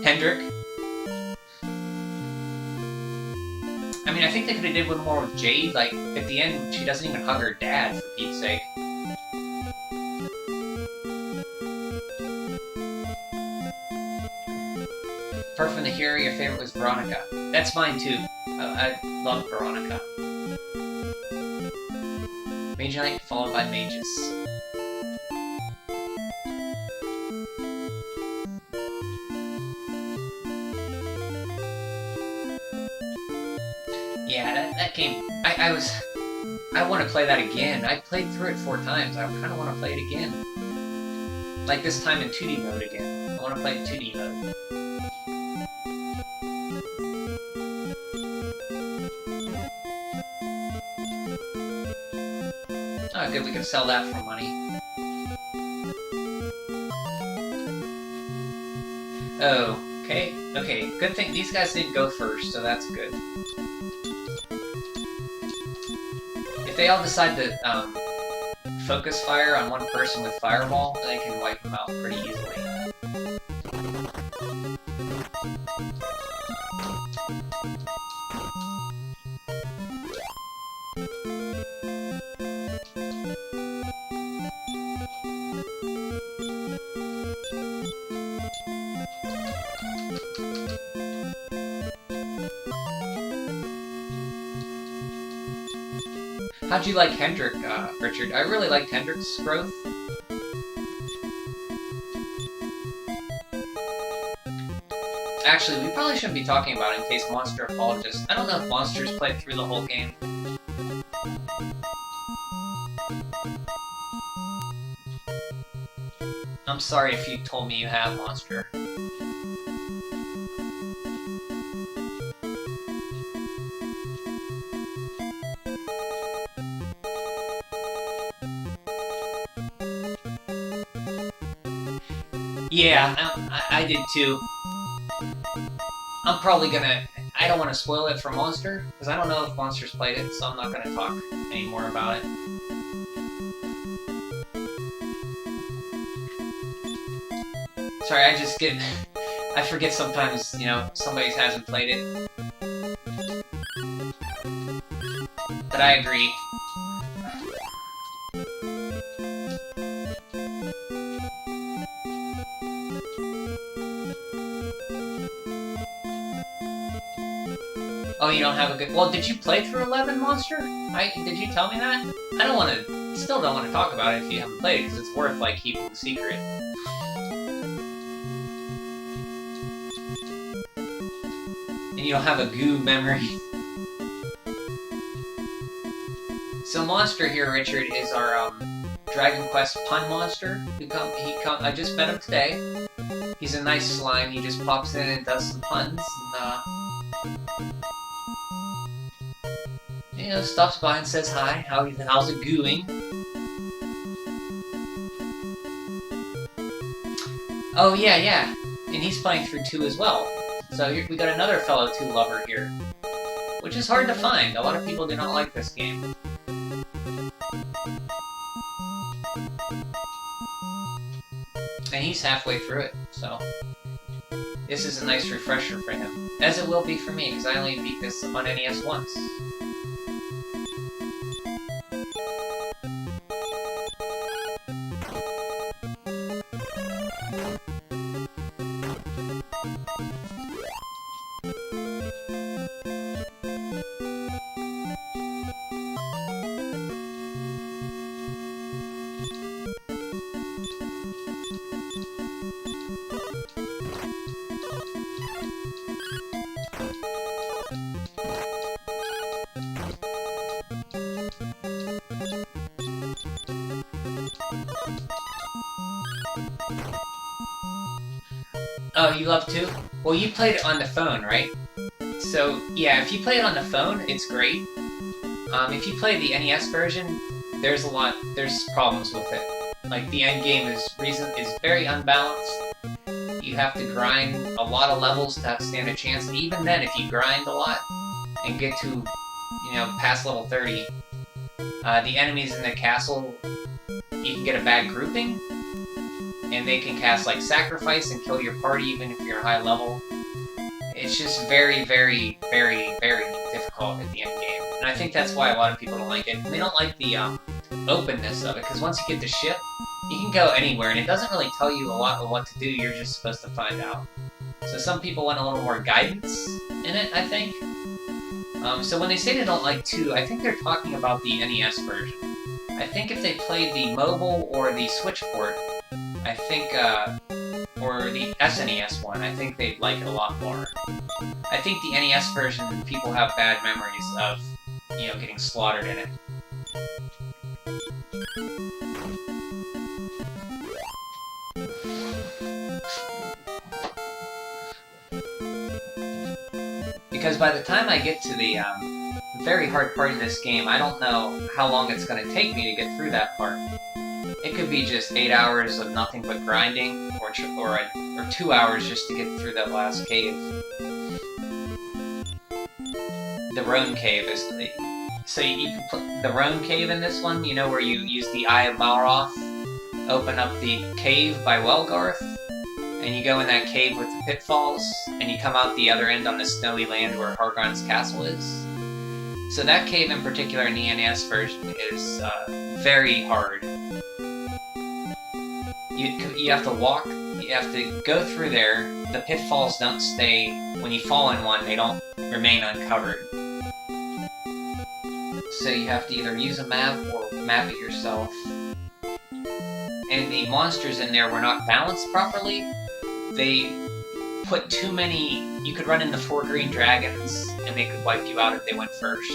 Speaker 1: Hendrik. I mean, I think they could have did one more with Jade. Like, at the end, she doesn't even hug her dad, for Pete's sake. Apart from the hero, your favorite was Veronica. That's mine, too. I love Veronica. Mage Knight, followed by Mages. Yeah, that game, I want to play that again. I played through it 4 times. I kind of want to play it again. Like this time in 2D mode again. I want to play it in 2D mode. Oh, good, we can sell that for money. Oh, okay, good thing these guys didn't go first, so that's good. If they all decide to focus fire on one person with Fireball, they can wipe them out pretty easily. How'd you like Hendrik, Richard? I really liked Hendrik's growth. Actually, we probably shouldn't be talking about it in case Monster apologizes. I don't know if Monster's played through the whole game. I'm sorry if you told me you have, Monster. Yeah, I did too. I'm probably gonna... I don't want to spoil it for Monster, because I don't know if Monster's played it, so I'm not gonna talk anymore about it. Sorry, I forget sometimes, you know, somebody hasn't played it. But I agree. Oh, you don't have a good... Well, did you play through 11, Monster? Did you tell me that? I don't want to... Still don't want to talk about it if you haven't played it, because it's worth, like, keeping the secret. And you don't have a goo memory. So Monster here, Richard, is our, Dragon Quest pun monster. I just met him today. He's a nice slime. He just pops in and does some puns, and, you know, stops by and says hi. How's it gooing? Oh, yeah. And he's playing through 2 as well. So we got another fellow 2 lover here. Which is hard to find. A lot of people do not like this game. And he's halfway through it, so... This is a nice refresher for him. As it will be for me, because I only beat this on NES once. Oh, you love 2? Well, you played it on the phone, right? So, yeah, if you play it on the phone, it's great. If you play the NES version, there's problems with it. Like, the end game is very unbalanced. You have to grind a lot of levels to stand a chance, and even then, if you grind a lot and get to, you know, past level 30, the enemies in the castle, you can get a bad grouping, and they can cast, like, Sacrifice and kill your party even if you're high level. It's just very, very, very, very difficult at the end game. And I think that's why a lot of people don't like it. They don't like the openness of it, because once you get the ship, you can go anywhere, and it doesn't really tell you a lot of what to do, you're just supposed to find out. So some people want a little more guidance in it, I think. So when they say they don't like 2, I think they're talking about the NES version. I think if they played the mobile or the Switch port, I think, or the SNES one, I think they'd like it a lot more. I think the NES version, people have bad memories of, you know, getting slaughtered in it. Because by the time I get to the, very hard part of this game, I don't know how long it's going to take me to get through that part. It could be just 8 hours of nothing but grinding, or 2 hours just to get through that last cave. The Roan Cave is the... So you can put the Roan Cave in this one, you know, where you use the Eye of Malroth, open up the cave by Welgarth, and you go in that cave with the pitfalls, and you come out the other end on the snowy land where Hargon's castle is. So that cave in particular in the NES version is very hard. You have to walk, you have to go through there, the pitfalls don't stay, when you fall in one, they don't remain uncovered. So you have to either use a map or map it yourself. And the monsters in there were not balanced properly. They put too many... You could run into 4 green dragons, and they could wipe you out if they went first.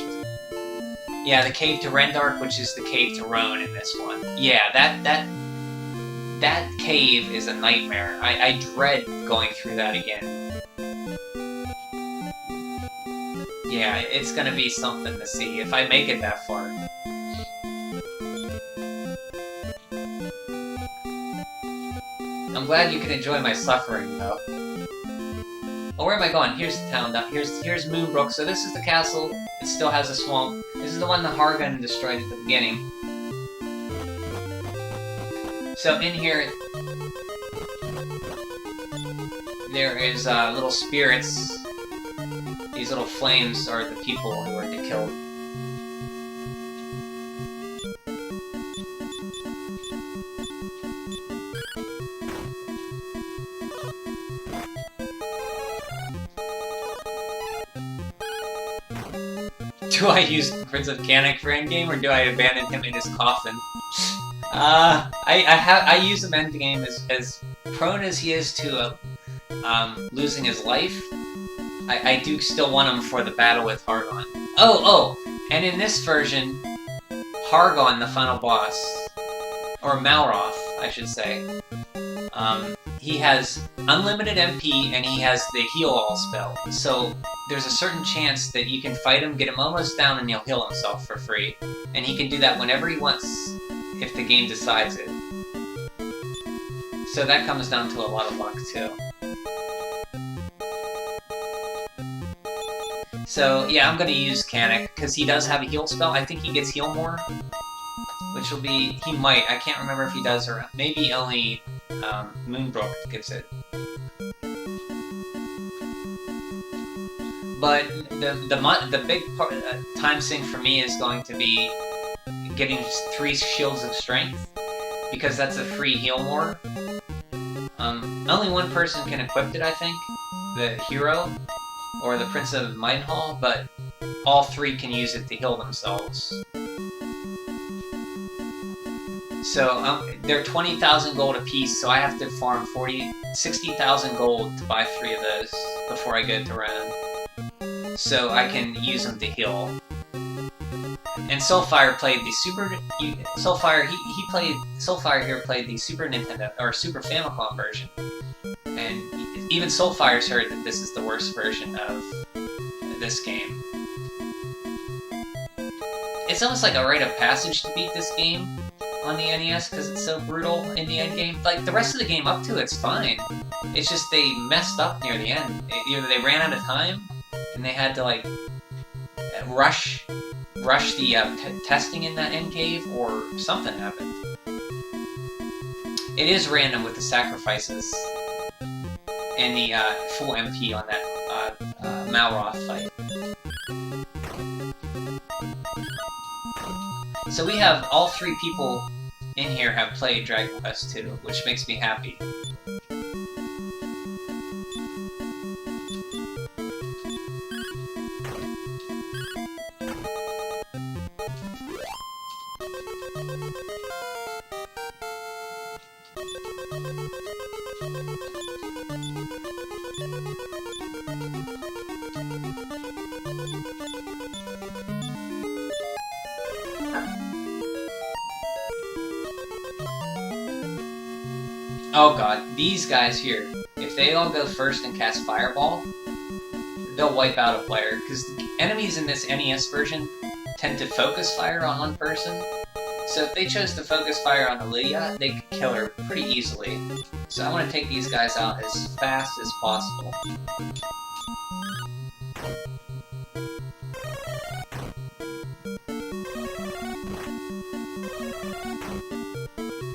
Speaker 1: Yeah, the cave to Rendark, which is the cave to Roan in this one. Yeah, that cave is a nightmare. I dread going through that again. Yeah, it's gonna be something to see, if I make it that far. I'm glad you can enjoy my suffering, though. Oh, where am I going? Here's the town. Here's Moonbrook. So this is the castle. It still has a swamp. This is the one that Hargon destroyed at the beginning. So in here, there is little spirits. These little flames are the people who are to kill. Do I use Prince of Canik for endgame, or do I abandon him in his coffin? I use him endgame as prone as he is to losing his life. I do still want him for the battle with Hargon. Oh, and in this version, Hargon, the final boss, or Malroth, I should say, he has unlimited MP and he has the heal all spell. So there's a certain chance that you can fight him, get him almost down, and he'll heal himself for free. And he can do that whenever he wants, if the game decides it. So that comes down to a lot of luck, too. So, yeah, I'm gonna use Canik, because he does have a heal spell. I think he gets heal more, which will be... he might. I can't remember if he does, or maybe only Moonbrook gives it. But the big part, time sink for me is going to be getting 3 Shields of Strength, because that's a free heal more. Only one person can equip it, I think, the hero, or the Prince of Midenhall, but all 3 can use it to heal themselves. So they're 20,000 gold apiece, so I have to farm 60,000 gold to buy 3 of those before I get to Ren. So I can use them to heal. And Soulfire played the Soulfire here played the Super Nintendo or Super Famicom version, and even Soulfire's heard that this is the worst version of this game. It's almost like a rite of passage to beat this game on the NES because it's so brutal in the end game. Like the rest of the game up to it's fine. It's just they messed up near the end. Either they ran out of time and they had to like rush the testing in that end cave, or something happened. It is random with the sacrifices and the full MP on that Malroth fight. So we have all 3 people in here have played Dragon Quest II, which makes me happy. Oh god, these guys here, if they all go first and cast Fireball, they'll wipe out a player, because enemies in this NES version tend to focus fire on one person, so if they chose to focus fire on Lydia, they could kill her pretty easily. So I want to take these guys out as fast as possible.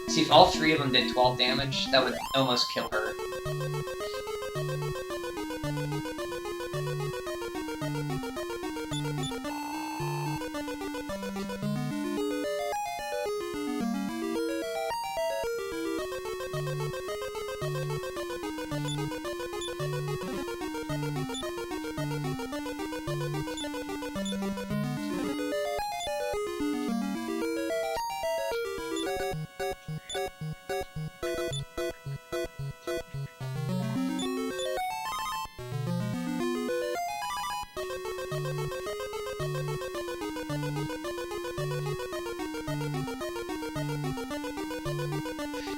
Speaker 1: See, if all 3 of them did 12 damage, that would almost kill her.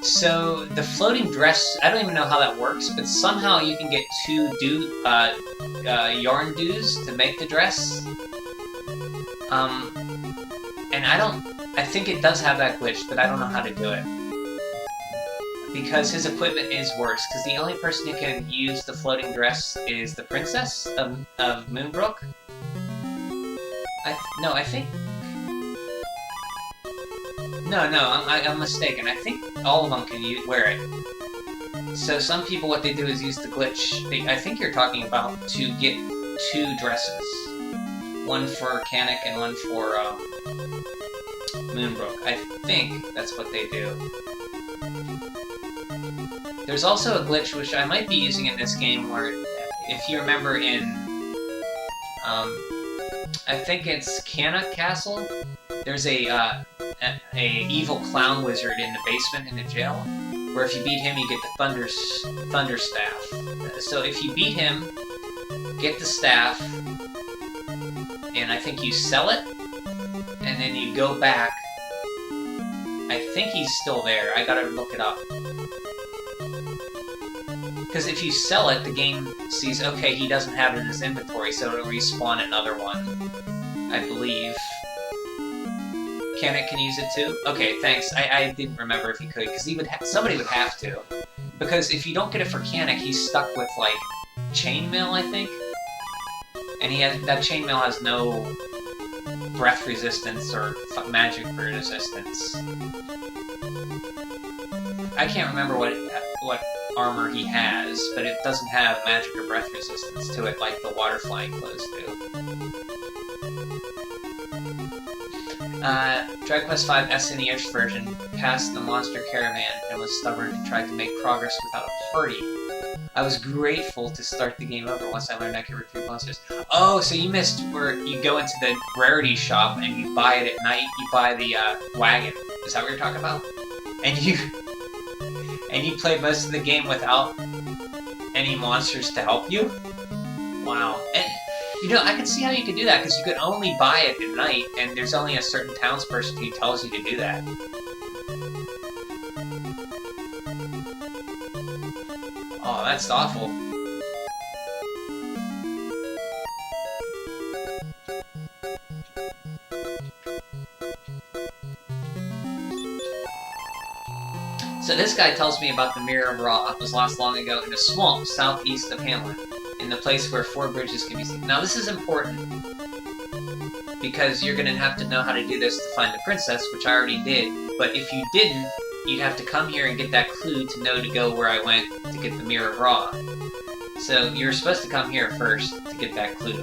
Speaker 1: So, the floating dress, I don't even know how that works, but somehow you can get 2 yarn dues to make the dress. And I think it does have that glitch, but I don't know how to do it. Because his equipment is worse, because the only person who can use the floating dress is the princess of Moonbrook. No, I'm mistaken. I think all of them can wear it. So some people, what they do is use the glitch. I think you're talking about to get 2 dresses. One for Canik and one for Moonbrook. I think that's what they do. There's also a glitch which I might be using in this game where, if you remember in I think it's Cana Castle. There's a evil clown wizard in the basement in the jail, where if you beat him, you get the Thunder Staff. So if you beat him, get the staff, and I think you sell it, and then you go back. I think he's still there. I gotta look it up. Because if you sell it, the game sees, okay, he doesn't have it in his inventory, so it'll respawn another one, I believe. Can use it too? Okay, thanks. I didn't remember if he could, because somebody would have to. Because if you don't get it for Kanik, he's stuck with, like, chainmail, I think? And that chainmail has no breath resistance or magic resistance. I can't remember what armor he has, but it doesn't have magic or breath resistance to it like the water flying clothes do. Dragon Quest V SNES version passed the Monster Caravan and was stubborn and tried to make progress without a party. I was grateful to start the game over once I learned I could recruit monsters. Oh, so you missed where you go into the rarity shop and you buy it at night, you buy the wagon. Is that what you're talking about? And you play most of the game without any monsters to help you? Wow. And you know, I can see how you could do that, because you could only buy it at night, and there's only a certain townsperson who tells you to do that. Oh, that's awful. So this guy tells me about the Mirror of Ra. It was lost long ago in a swamp southeast of Hamlet, in the place where 4 bridges can be seen. Now this is important, because you're going to have to know how to do this to find the princess, which I already did. But if you didn't, you'd have to come here and get that clue to know to go where I went to get the Mirror of Ra. So you're supposed to come here first to get that clue.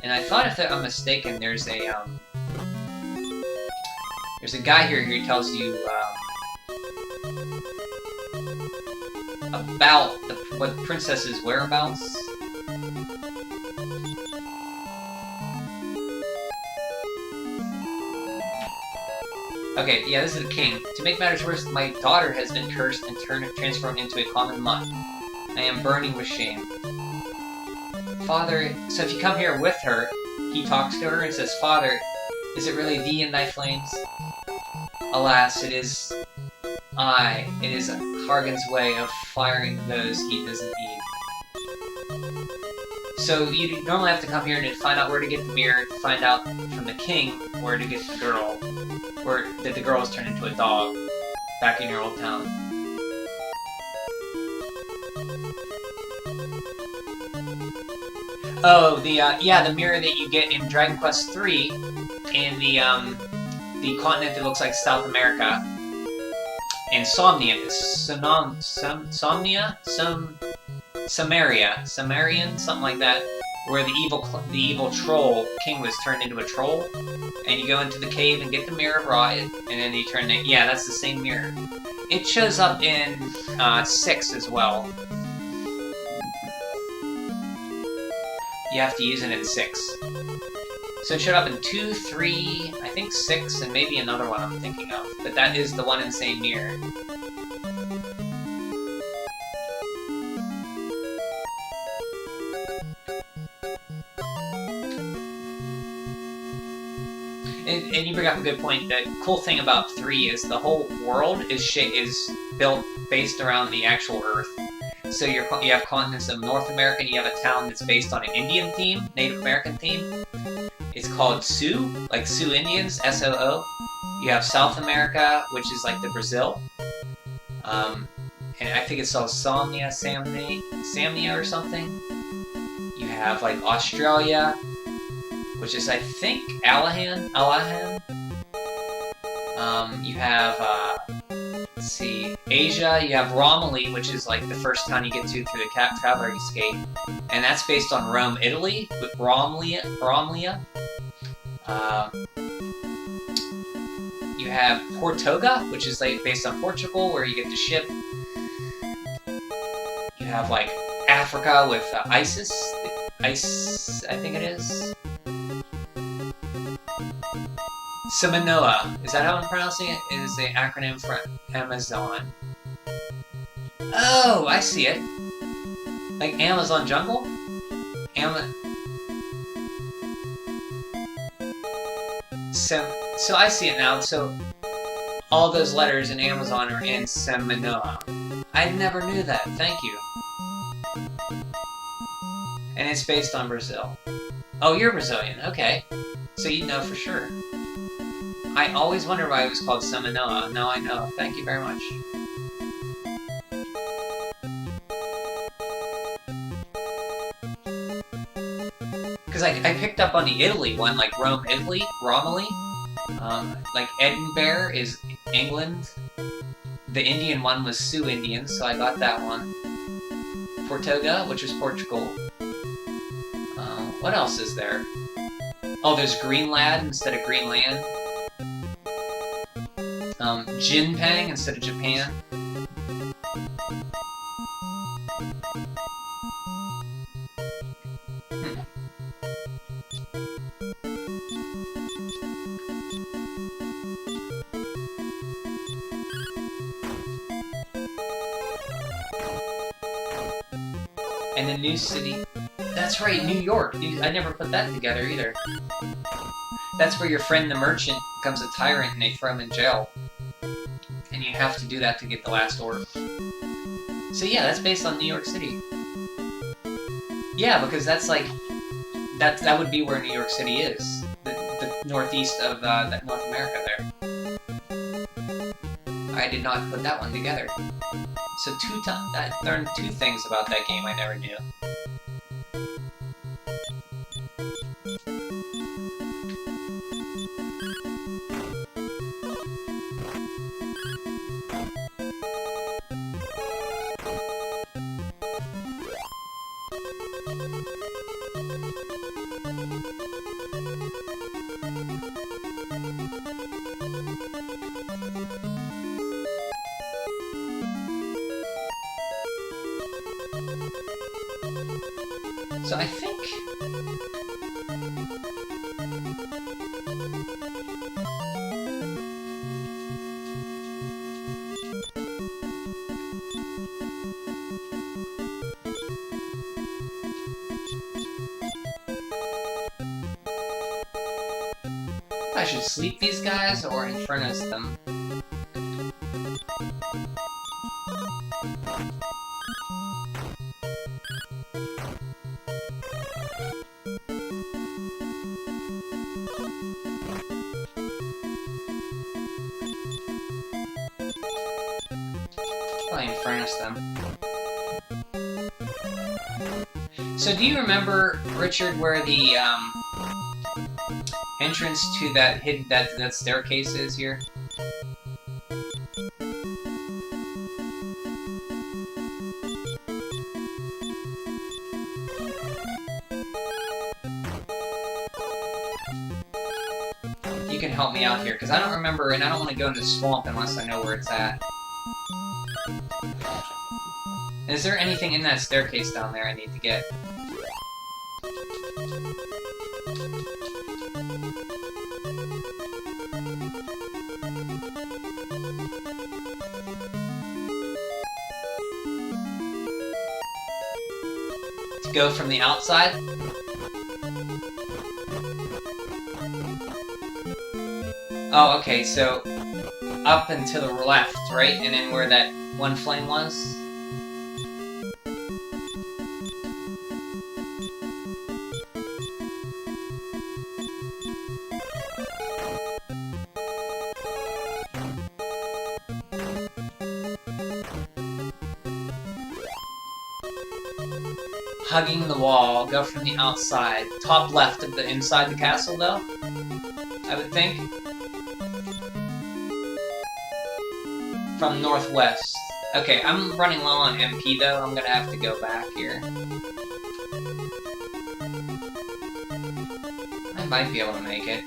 Speaker 1: And I thought, if I'm mistaken, there's a guy here who tells you about what the princess's whereabouts. Okay, yeah, this is the king. To make matters worse, my daughter has been cursed and transformed into a common mutt. I am burning with shame. Father, so if you come here with her, he talks to her and says, Father, is it really thee in thy flames? Alas, it is I. It is Hargan's way of firing those he doesn't need. So you normally have to come here to find out where to get the mirror, to find out from the king where to get the girl, or that the girl was turned into a dog back in your old town. Oh, the mirror that you get in Dragon Quest III in the continent that looks like South America, and Samaria, Samarian, something like that, where the evil troll king was turned into a troll, and you go into the cave and get the Mirror of Ra, and then you turn it. Yeah, that's the same mirror. It shows up in 6 as well. You have to use it in 6. So it showed up in 2, 3, I think 6, and maybe another one I'm thinking of. But that is the one in the same mirror. And you bring up a good point. The cool thing about 3 is the whole world is built based around the actual Earth. So you have continents of North America, and you have a town that's based on an Indian theme, Native American theme. It's called Sioux, like Sioux Indians, S-O-O. You have South America, which is like the Brazil. And I think it's called Samnia or something. You have like Australia, which is, I think, Alahan. You have, let's see, Asia. You have Romilly, which is like the first town you get to through the Traveler Escape, and that's based on Rome, Italy, with Romlia. You have Portuga, which is like based on Portugal, where you get to ship have like Africa with ISIS. ICE, I think it is. Samanoa, is that how I'm pronouncing it? It is the acronym for Amazon. Oh, I see it. Like Amazon Jungle? So I see it now. So all those letters in Amazon are in Samanoa. I never knew that. Thank you. And it's based on Brazil. Oh, you're Brazilian. Okay. So you know for sure. I always wondered why it was called Samanoa. Now I know. Thank you very much. Because I picked up on the Italy one, like Rome, Italy, Romilly. Like Edinburgh is England. The Indian one was Sioux Indians, so I got that one. Portuga, which is Portugal. What else is there? Oh, there's Greenland instead of Greenland. Jinpeng instead of Japan. And a new city. That's right, New York. I never put that together either. That's where your friend the merchant becomes a tyrant and they throw him in jail. And you have to do that to get the last orb. So yeah, that's based on New York City. Yeah, because that's like... That would be where New York City is. The northeast of North America there. I did not put that one together. So I learned two things about that game I never knew. So I think... I should sleep these guys or Infernos them. Probably Infernos them. So do you remember, Richard, where the entrance to that staircase is here? You can help me out here, because I don't remember, and I don't want to go into the swamp unless I know where it's at. Is there anything in that staircase down there I need to get? To go from the outside? Oh, okay, so up and to the left, right? And then where that one flame was? Hugging the wall, go from the outside. Top left of the inside the castle, though? I would think. From northwest. Okay, I'm running low on MP, though. I'm gonna have to go back here. I might be able to make it.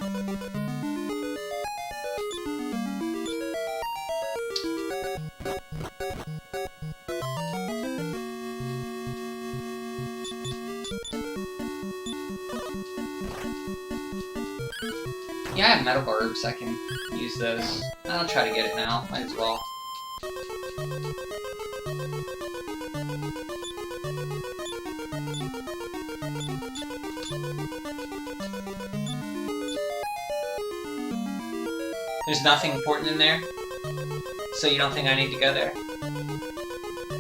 Speaker 2: Yeah, I have medical herbs. I can use those. I'll try to get it now. Might as well. There's nothing important in there? So you don't think I need to go there?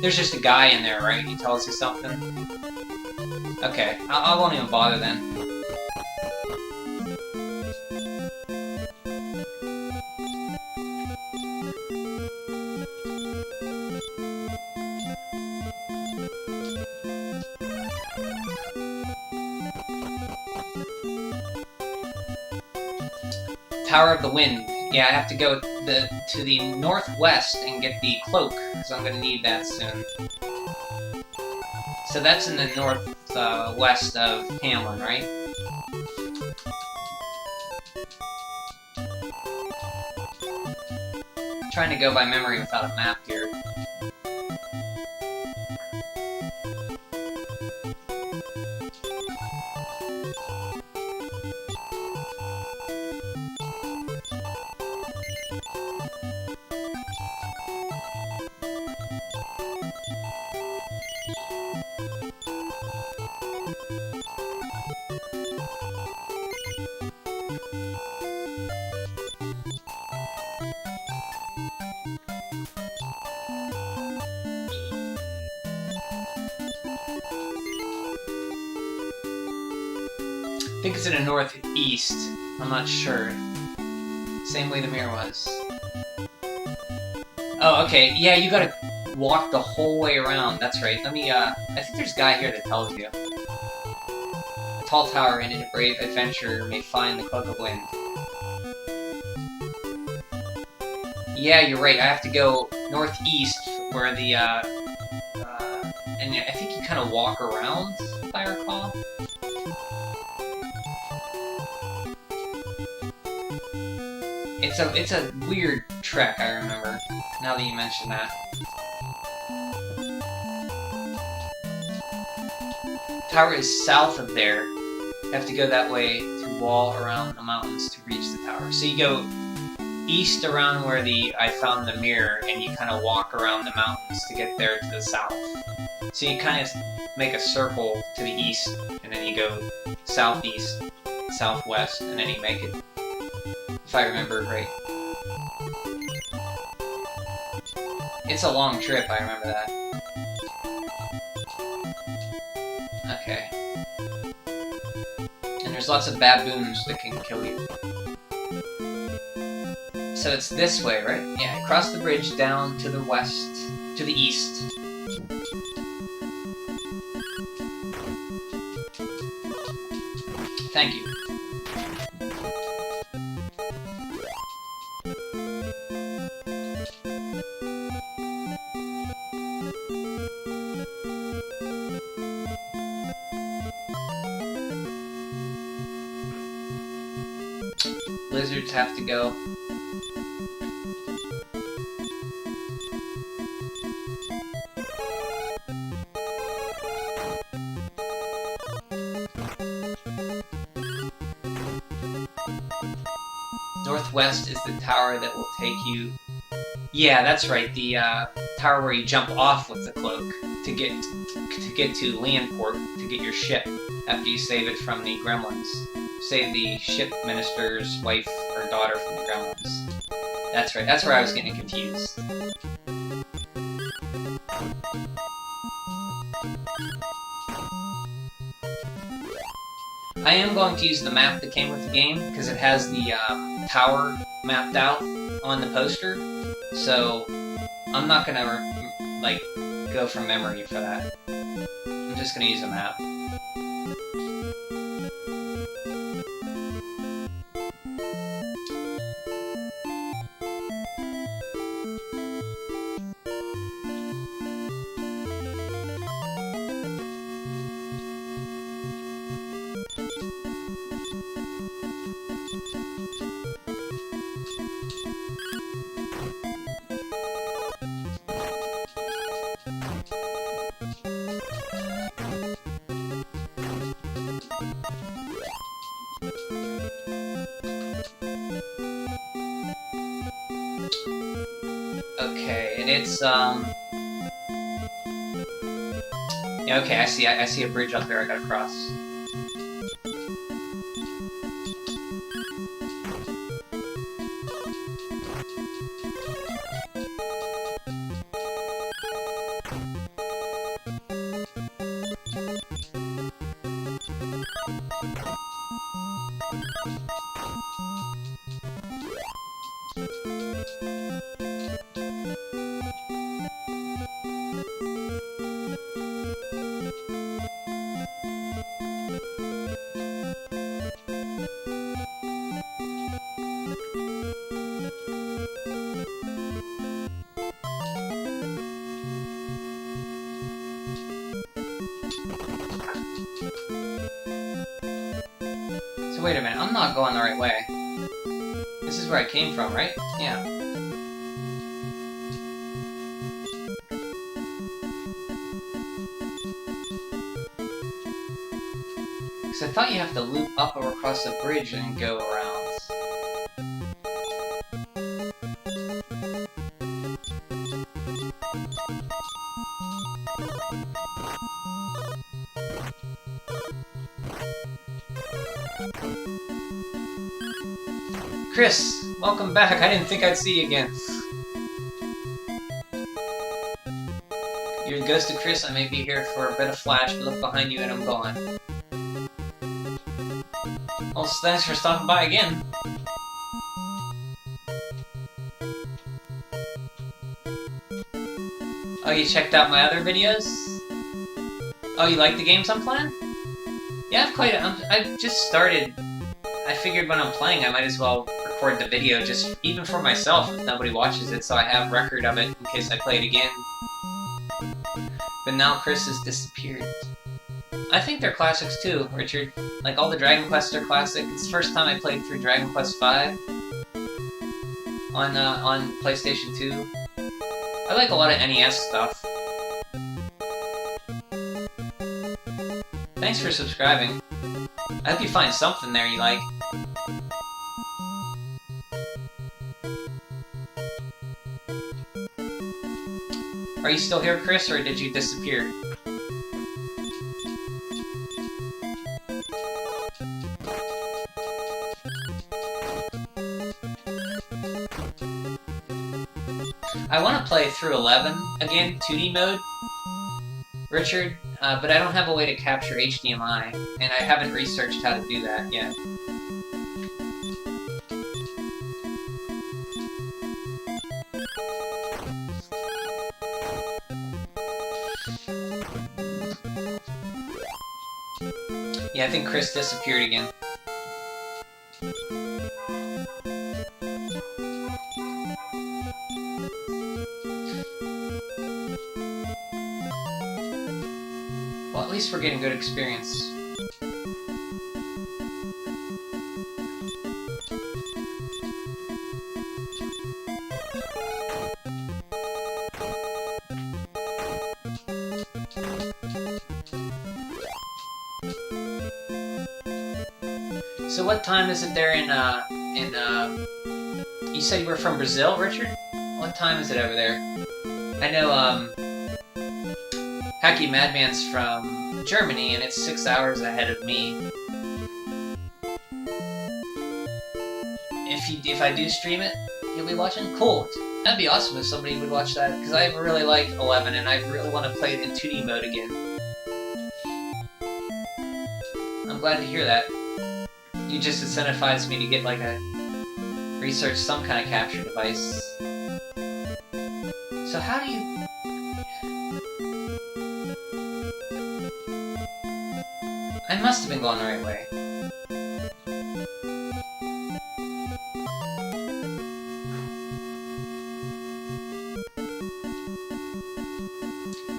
Speaker 2: There's just a guy in there, right? He tells you something? Okay, I won't even bother then. Tower of the Wind. Yeah, I have to go to the northwest and get the cloak, because I'm going to need that soon. So that's in the northwest of Hamlin, right? I'm trying to go by memory without a map here. I think it's in the northeast. I'm not sure. Same way the mirror was. Oh, okay. Yeah, you gotta walk the whole way around. That's right. Let me, I think there's a guy here that tells you. A tall tower in a brave adventurer may find the Cloak of Wind. Yeah, you're right. I have to go northeast where the, and I think you kind of walk around, if I recall. It's a weird trek, I remember, now that you mention that. Tower is south of there. You have to go that way to wall around the mountains to reach the tower. So you go east around where I found the mirror, and you kind of walk around the mountains to get there to the south. So you kind of make a circle to the east, and then you go southeast, southwest, and then you make it. If I remember right. It's a long trip, I remember that. Okay. And there's lots of baboons that can kill you. So it's this way, right? Yeah, cross the bridge down to the west, to the east. Thank you. Lizards have to go. Northwest is the tower that will take you... Yeah, that's right, the tower where you jump off with the cloak to get to Landport to get your ship after you save it from the gremlins. Save the ship minister's wife or daughter from the gremlins. That's right, that's where I was getting confused. I am going to use the map that came with the game, because it has the tower mapped out on the poster, so I'm not going to, like, go from memory for that. I'm just going to use a map. it's yeah, okay, I see a bridge up there I gotta cross. So wait a minute, I'm not going the right way. This is where I came from, right? Yeah. Because I thought you have to loop up or across the bridge and go around. Chris, welcome back. I didn't think I'd see you again. You're the ghost of Chris. I may be here for a bit of flash, but look behind you and I'm gone. Well, thanks for stopping by again. Oh, you checked out my other videos? Oh, you like the games I'm playing? Yeah, I've just started. I figured when I'm playing, I might as well record the video, just even for myself, if nobody watches it, so I have record of it in case I play it again. But now Chris has disappeared. I think they're classics too, Richard. Like, all the Dragon Quests are classic. It's the first time I played through Dragon Quest V on PlayStation 2. I like a lot of NES stuff. Thanks for subscribing. I hope you find something there you like. Are you still here, Chris, or did you disappear? I want to play through 11 again, 2D mode, Richard, but I don't have a way to capture HDMI, and I haven't researched how to do that yet. Yeah, I think Chris disappeared again. Well, at least we're getting good experience. So what time is it there you said you were from Brazil, Richard? What time is it over there? I know, Hacky Madman's from Germany, and it's 6 hours ahead of me. If I do stream it, you'll be watching? Cool. That'd be awesome if somebody would watch that, because I really like 11, and I really want to play it in 2D mode again. I'm glad to hear that. You just incentivized me to get, like, research some kind of capture device. So how do you... I must have been going the right way.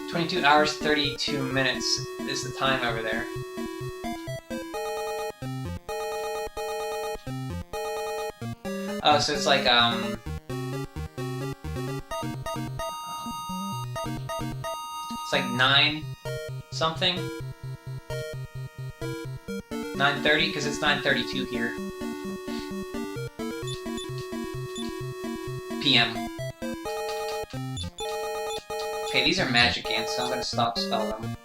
Speaker 2: "22 hours, 32 minutes is the time over there. Oh, so it's like, it's like 9 something? 9:30? Because it's 9:32 here. PM. Okay, these are magic ants, so I'm gonna stop spell them.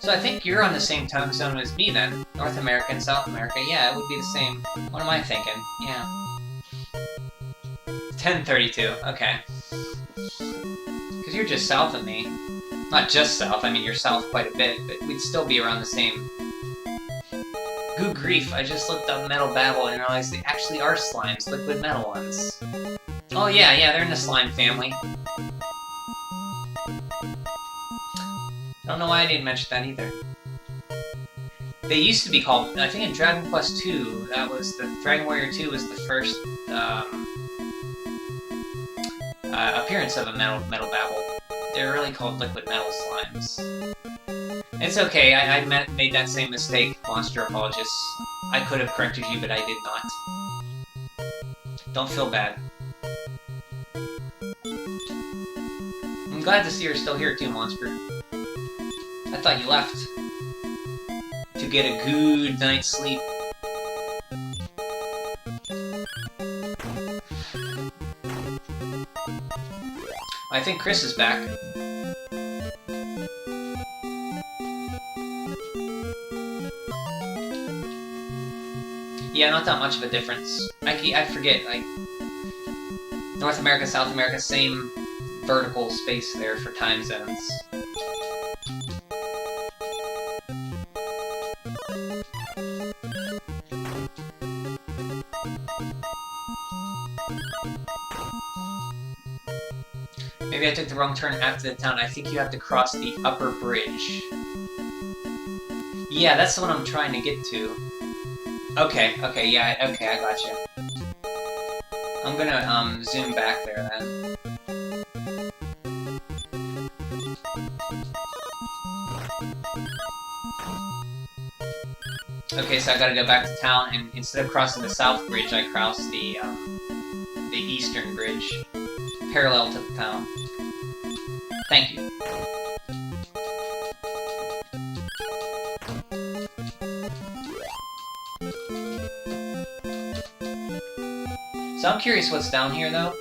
Speaker 2: So I think you're on the same time zone as me then. North America and South America. Yeah, it would be the same. What am I thinking? Yeah. 10:32. Okay. Because you're just south of me. Not just south, I mean you're south quite a bit, but we'd still be around the same. Goo grief, I just looked up Metal Babble and realized they actually are slimes, liquid metal ones. Oh yeah, they're in the slime family. I don't know why I didn't mention that either. They used to be called, I think in Dragon Quest II, that was the, Dragon Warrior 2 was the first appearance of a Metal Babble. They're really called liquid metal slimes. It's okay, I made that same mistake, Monster Apologists. I could have corrected you, but I did not. Don't feel bad. I'm glad to see you're still here too, Monster. I thought you left to get a good night's sleep. I think Chris is back. Yeah, not that much of a difference. I forget, like, North America, South America, same vertical space there for time zones. Maybe I took the wrong turn after the town. I think you have to cross the upper bridge. Yeah, that's the one I'm trying to get to. Okay, yeah, okay, I got you. I'm gonna, zoom back there, then. Okay, so I gotta go back to town, and instead of crossing the south bridge, I crossed the eastern bridge, parallel to the town. Thank you. So I'm curious what's down here, though.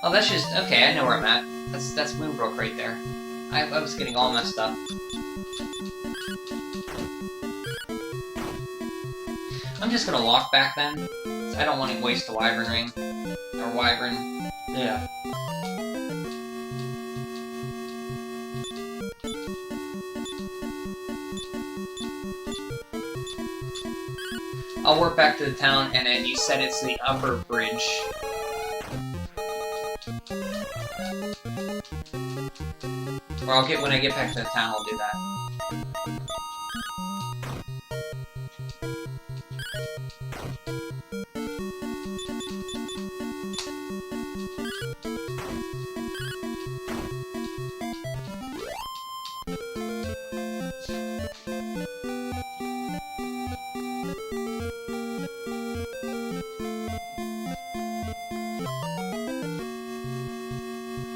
Speaker 2: Oh, that's just... Okay, I know where I'm at. That's Moonbrook right there. I was getting all messed up. I'm just gonna walk back then. I don't want to waste a Wyvern ring. Or Wyvern. Yeah. I'll work back to the town, and then you said it's the upper bridge. Or when I get back to the town, I'll do that.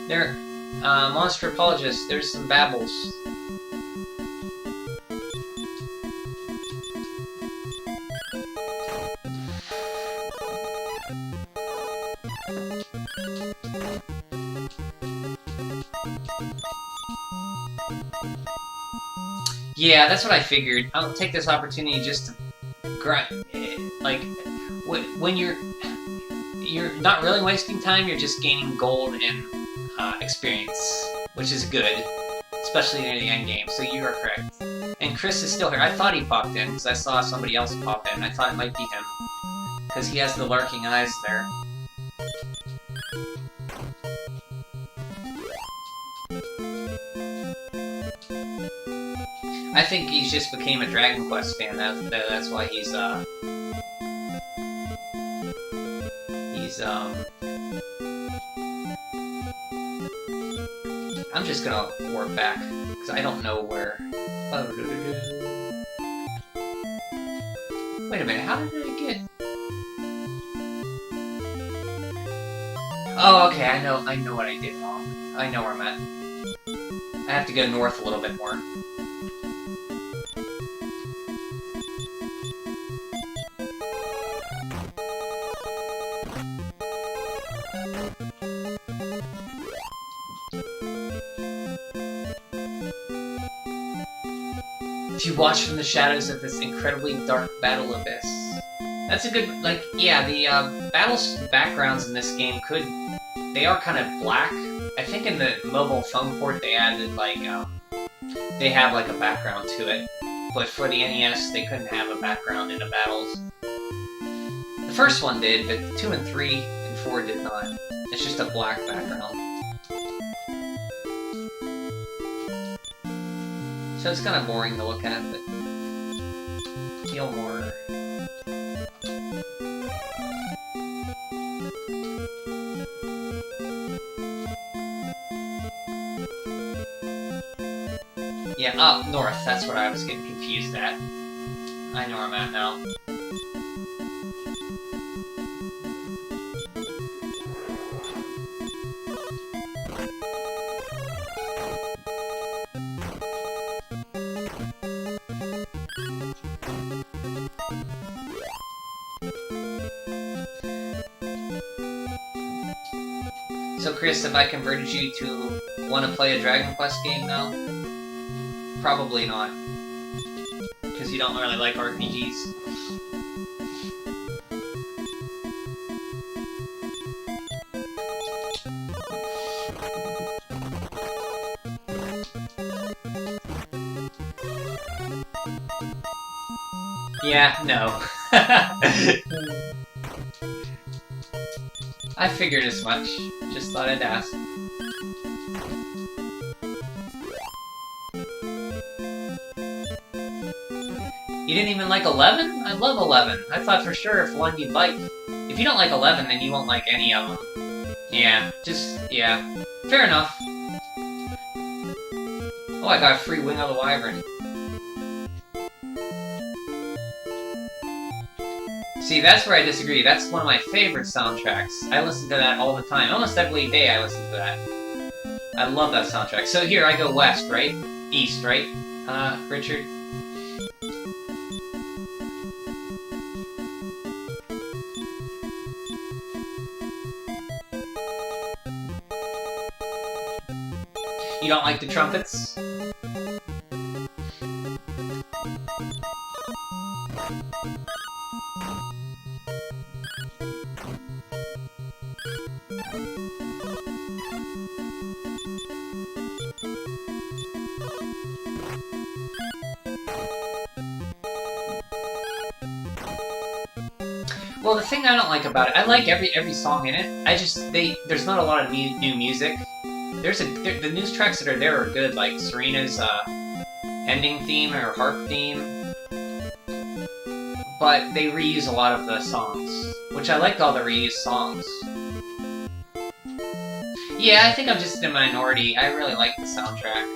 Speaker 2: There, Monster Apologist, there's some babbles. Yeah, that's what I figured. I'll take this opportunity just to grind, like, when you're not really wasting time, you're just gaining gold and experience, which is good, especially near the end game, so you are correct. And Chris is still here. I thought he popped in, because I saw somebody else pop in. I thought it might be him, because he has the lurking eyes there. I think he's just became a Dragon Quest fan, that's why he's I'm just gonna warp back, because I don't know where... Wait a minute, how did I get... Oh, okay, I know what I did wrong. I know where I'm at. I have to go north a little bit more. If you watch from the shadows of this incredibly dark battle abyss. That's a good, like, yeah, the battles backgrounds in this game they are kind of black. I think in the mobile phone port they added, like, they have, like, a background to it. But for the NES, they couldn't have a background in the battles. The first one did, but 2 and 3 and 4 did not. It's just a black background. So it's kind of boring to look at, but feel more. Yeah, up north, that's what I was getting confused at. I know where I'm at now. So Chris, have I converted you to want to play a Dragon Quest game now? Probably not. Because you don't really like RPGs. Yeah, no. I figured as much. Just thought I'd ask. You didn't even like 11? I love 11. I thought for sure if one you'd like. If you don't like 11, then you won't like any of them. Yeah, yeah. Fair enough. Oh, I got a free Wing of the Wyvern. See, that's where I disagree. That's one of my favorite soundtracks. I listen to that all the time. Almost every day I listen to that. I love that soundtrack. So here I go west, right? East, right? Richard? You don't like the trumpets? Well, the thing I don't like about it, I like every song in it. There's not a lot of new music. The new tracks that are there are good, like Serena's ending theme or harp theme. But they reuse a lot of the songs, which I like all the reused songs. Yeah, I think I'm just in a minority. I really like the soundtrack.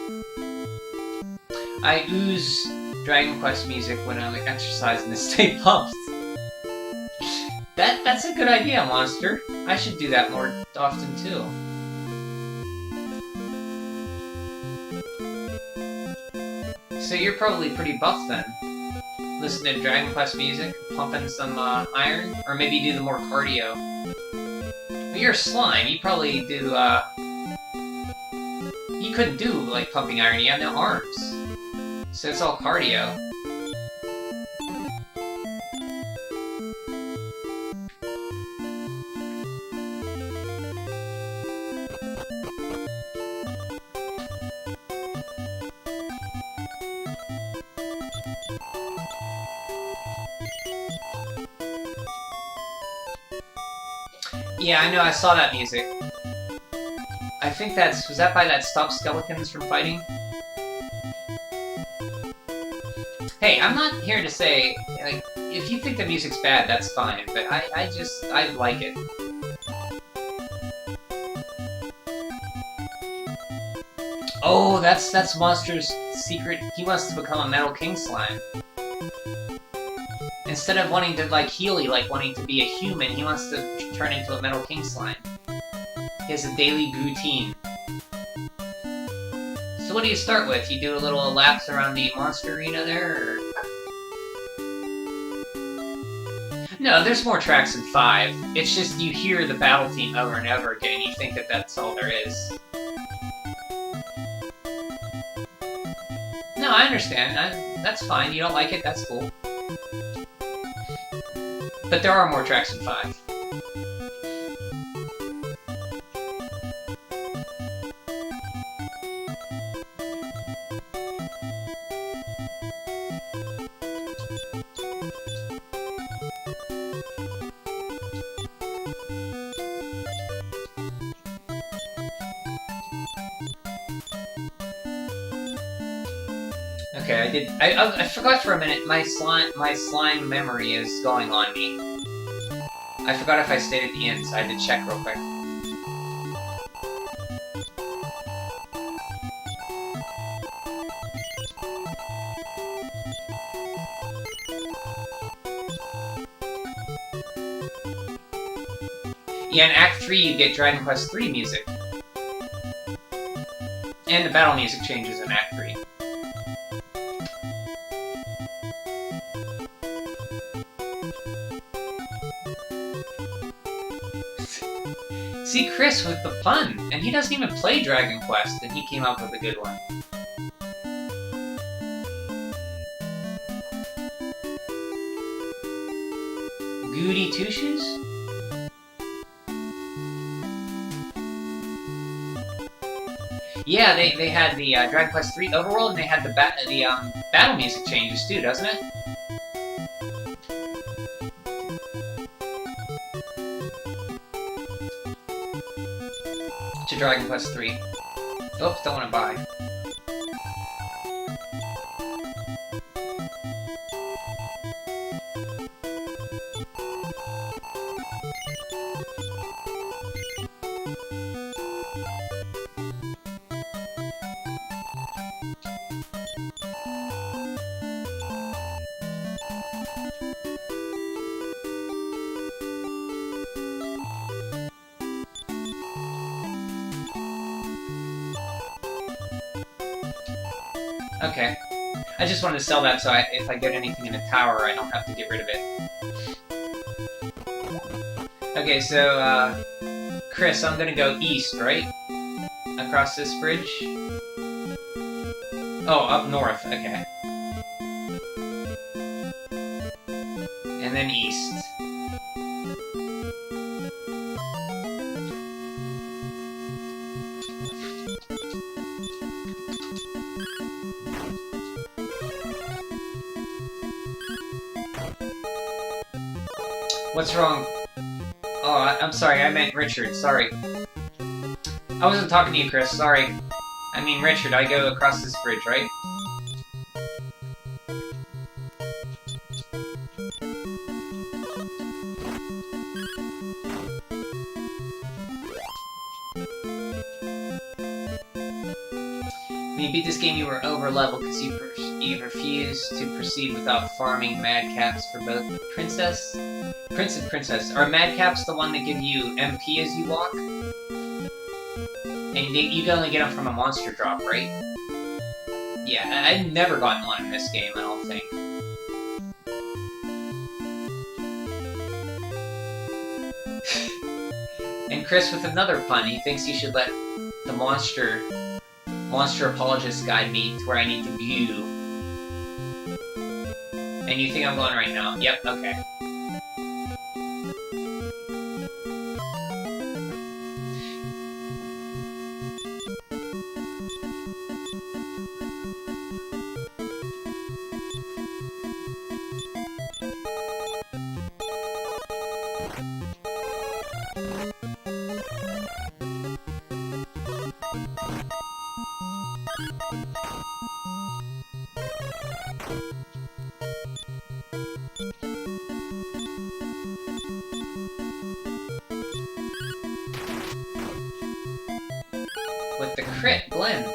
Speaker 2: I ooze Dragon Quest music when I'm exercising to stay pumped. That's a good idea, Monster. I should do that more often, too. So you're probably pretty buff, then. Listen to Dragon Quest music, pumping some iron, or maybe do the more cardio. Well, you're a slime, you probably do, you couldn't do, like, pumping iron, you have no arms. So it's all cardio. Yeah, I know, I saw that music. I think was that by that Stop Skeletons from Fighting? Hey, I'm not here to say, like, if you think the music's bad, that's fine, but I like it. Oh, that's Monster's secret. He wants to become a Metal King slime. Instead of wanting to like Healy, like wanting to be a human, he wants to turn into a Metal King slime. He has a daily routine. So what do you start with? You do a little laps around the monster arena there, or... No, there's more tracks than 5. It's just you hear the battle theme over and over again, and you think that that's all there is. No, I understand. That's fine. You don't like it, that's cool. But there are more tracks than 5. Okay, I forgot for a minute. My slime memory is going on me. I forgot if I stayed at the end, so I had to check real quick. Yeah, in Act 3 you get Dragon Quest III music. And the battle music changes in Act 3. See Chris with the pun, and he doesn't even play Dragon Quest, and he came up with a good one. Goody Two-Shoes? Yeah, they had the Dragon Quest III Overworld, and they had the battle music changes too, doesn't it? To Dragon Quest III. Oops, don't want to buy. Okay. I just wanted to sell that so if I get anything in a tower, I don't have to get rid of it. Okay, so, Chris, I'm gonna go east, right? Across this bridge? Oh, up north, okay. And then east. What's wrong? Oh, I'm sorry, I meant Richard, sorry. I wasn't talking to you, Chris, sorry. I mean Richard, I go across this bridge, right? When you beat this game, you were over-leveled because you refused to proceed without farming madcaps for both Prince and Princess. Are madcaps the one that give you MP as you walk? And you can only get them from a monster drop, right? Yeah, I've never gotten one in this game, I don't think. And Chris with another pun, he thinks you should let the monster apologist guide me to where I need to view. And you think I'm going right now? Yep, okay. With the crit, Glenn.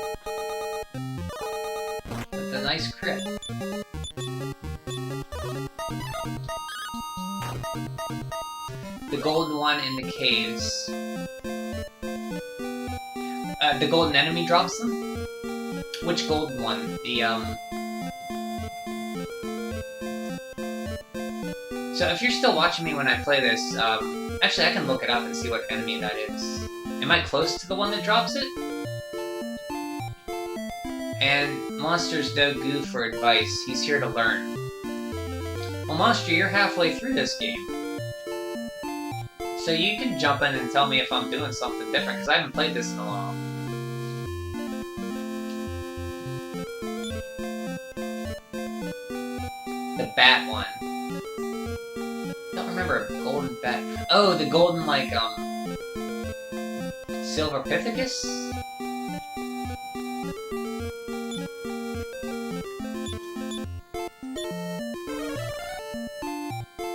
Speaker 2: the golden one in the caves. The golden enemy drops them? Which golden one? So if you're still watching me when I play this, actually I can look it up and see what enemy that is. Am I close to the one that drops it? And Monster's no goo for advice. He's here to learn. Well, Monster, you're halfway through this game. So you can jump in and tell me if I'm doing something different, because I haven't played this in a while. The bat one. Don't remember a golden bat. Oh, the golden, like, Silverpithecus?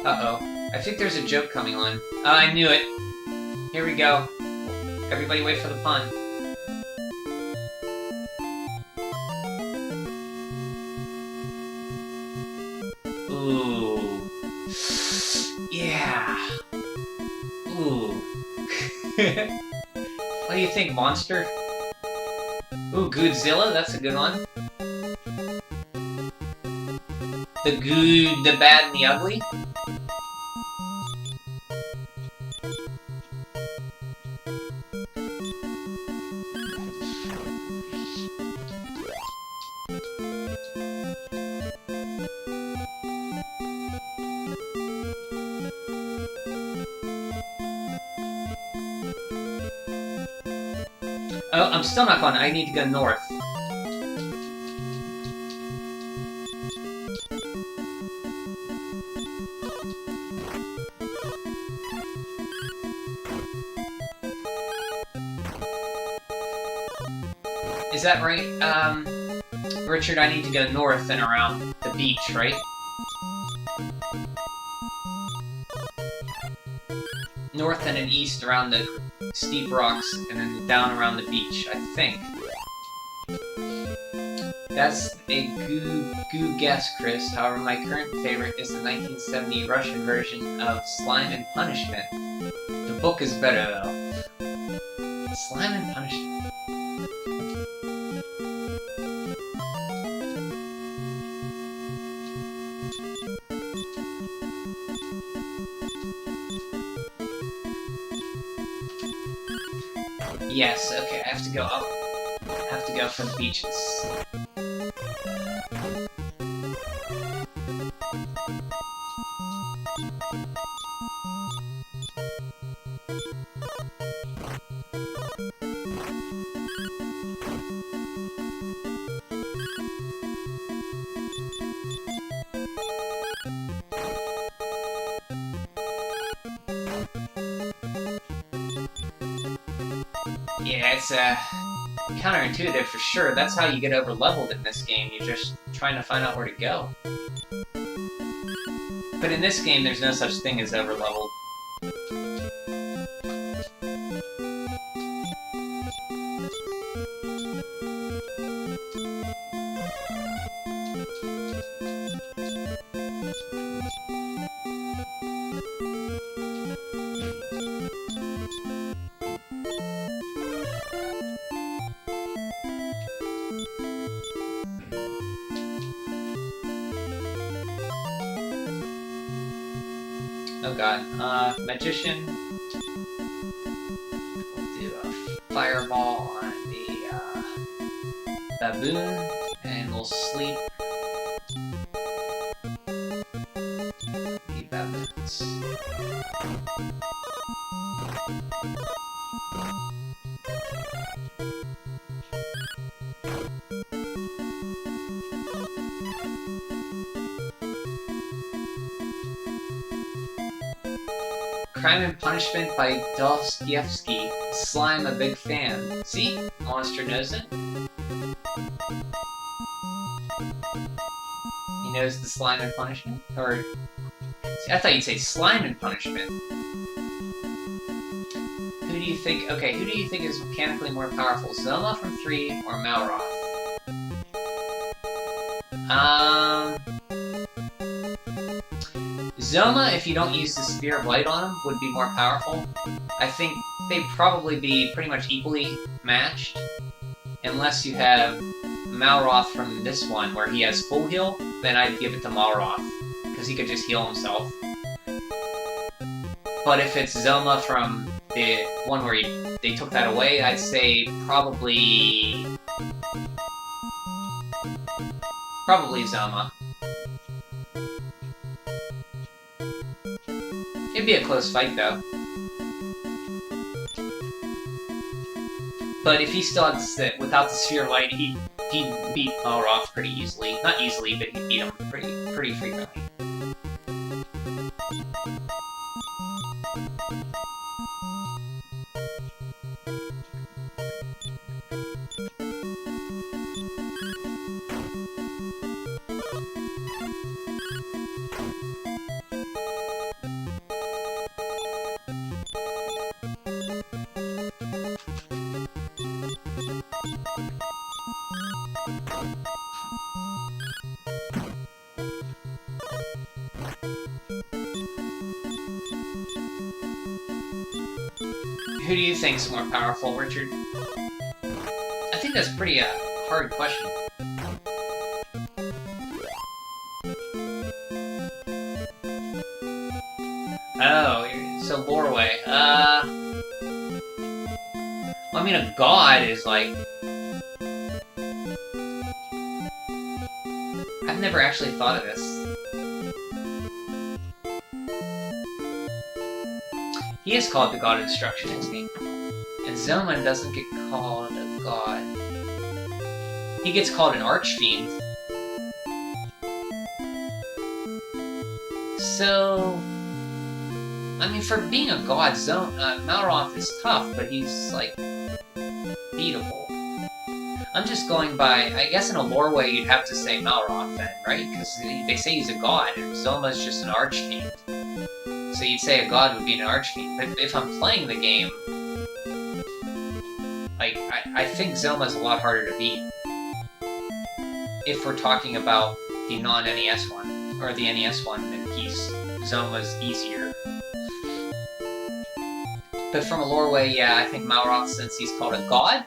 Speaker 2: Uh-oh. I think there's a joke coming on. Oh, I knew it. Here we go. Everybody wait for the pun. Ooh. Yeah. Ooh. What do you think, Monster? Ooh, Godzilla, that's a good one. The good, the bad, and the ugly? Oh, I'm still not going. I need to go north. Is that right? Richard, I need to go north and around the beach, right? North and then east around the steep rocks, and then down around the beach, I think. That's a goo guess, Chris. However, my current favorite is the 1970 Russian version of Slime and Punishment. The book is better, though. Slime and Punishment. Yes, okay, I have to go up. I have to go for the beaches. Yeah, it's counterintuitive for sure. That's how you get over-leveled in this game. You're just trying to find out where to go. But in this game, there's no such thing as over-leveled. Oh god, Magician. We'll do a fireball on the, baboon, and we'll sleep the baboons. Crime and Punishment by Dostoevsky. Slime, a big fan. See? Monster knows it. He knows the Slime and Punishment? Or... See, I thought you'd say Slime and Punishment. Who do you think... Okay, who do you think is mechanically more powerful? Zelma from 3 or Malroth?
Speaker 1: Zoma, if you don't use the Sphere of Light on him, would be more powerful. I think they'd probably be pretty much equally matched. Unless you have Malroth from this one, where he has full heal, then I'd give it to Malroth, because he could just heal himself. But if it's Zoma from the one where they took that away, I'd say probably Zoma. It'd be a close fight, though. But if he still had without the Sphere of Light, he'd beat Malroth pretty easily. Not easily, but he'd beat him pretty frequently. Who do you think's more powerful, Richard? I think that's a pretty hard question. Oh, so Lorway. Well, I mean, a god is like... I've never actually thought of this. He is called the God of Destruction, isn't he? And Zoman doesn't get called a god. He gets called an Archfiend. So... I mean, for being a god, Malroth is tough, but he's, like, beatable. I'm just going by... I guess in a lore way, you'd have to say Malroth then, right? Because they say he's a god, and Zoma's just an Archfiend. So you'd say a god would be an Archfiend, but if I'm playing the game, like, I think Zoma's a lot harder to beat. If we're talking about the non-NES one, or the NES one, then Zoma's easier. But from a lore way, yeah, I think Malroth, since he's called a god,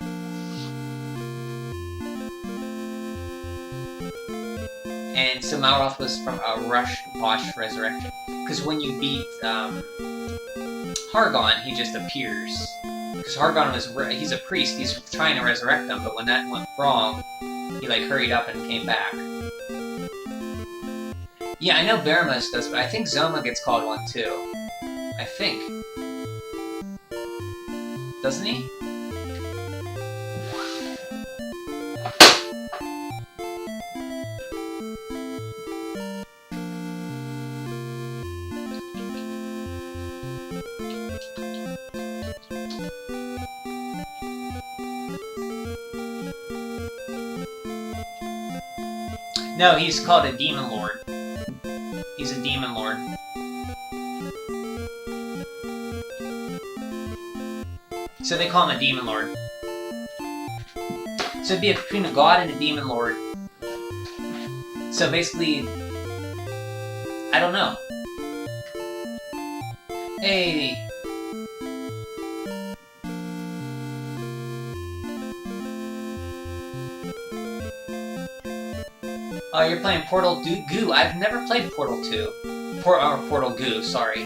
Speaker 1: and so Malroth was from a Rush Resurrection. Because when you beat Hargon, he just appears. Because Hargon he's a priest, he's trying to resurrect them, but when that went wrong, he like hurried up and came back. Yeah, I know Baramus does, but I think Zoma gets called one too. I think. Doesn't he? No, he's called a Demon Lord. He's a Demon Lord. So they call him a Demon Lord. So it'd be between a god and a Demon Lord. So basically... I don't know. Hey... Oh, you're playing Portal Goo. I've never played Portal 2. Portal Goo, sorry.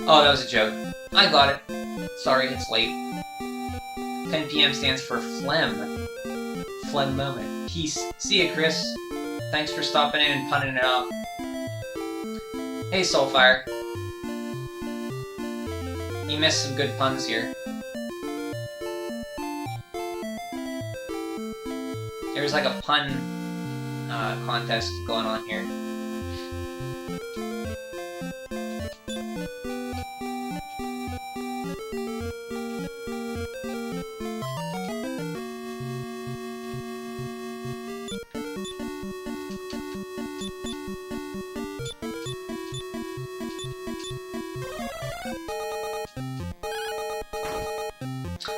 Speaker 1: Oh, that was a joke. I got it. Sorry, it's late. 10 PM stands for phlegm. Phlegm moment. Peace. See ya, Chris. Thanks for stopping in and punning it out. Hey, Soulfire. You missed some good puns here. There's like a pun contest going on here.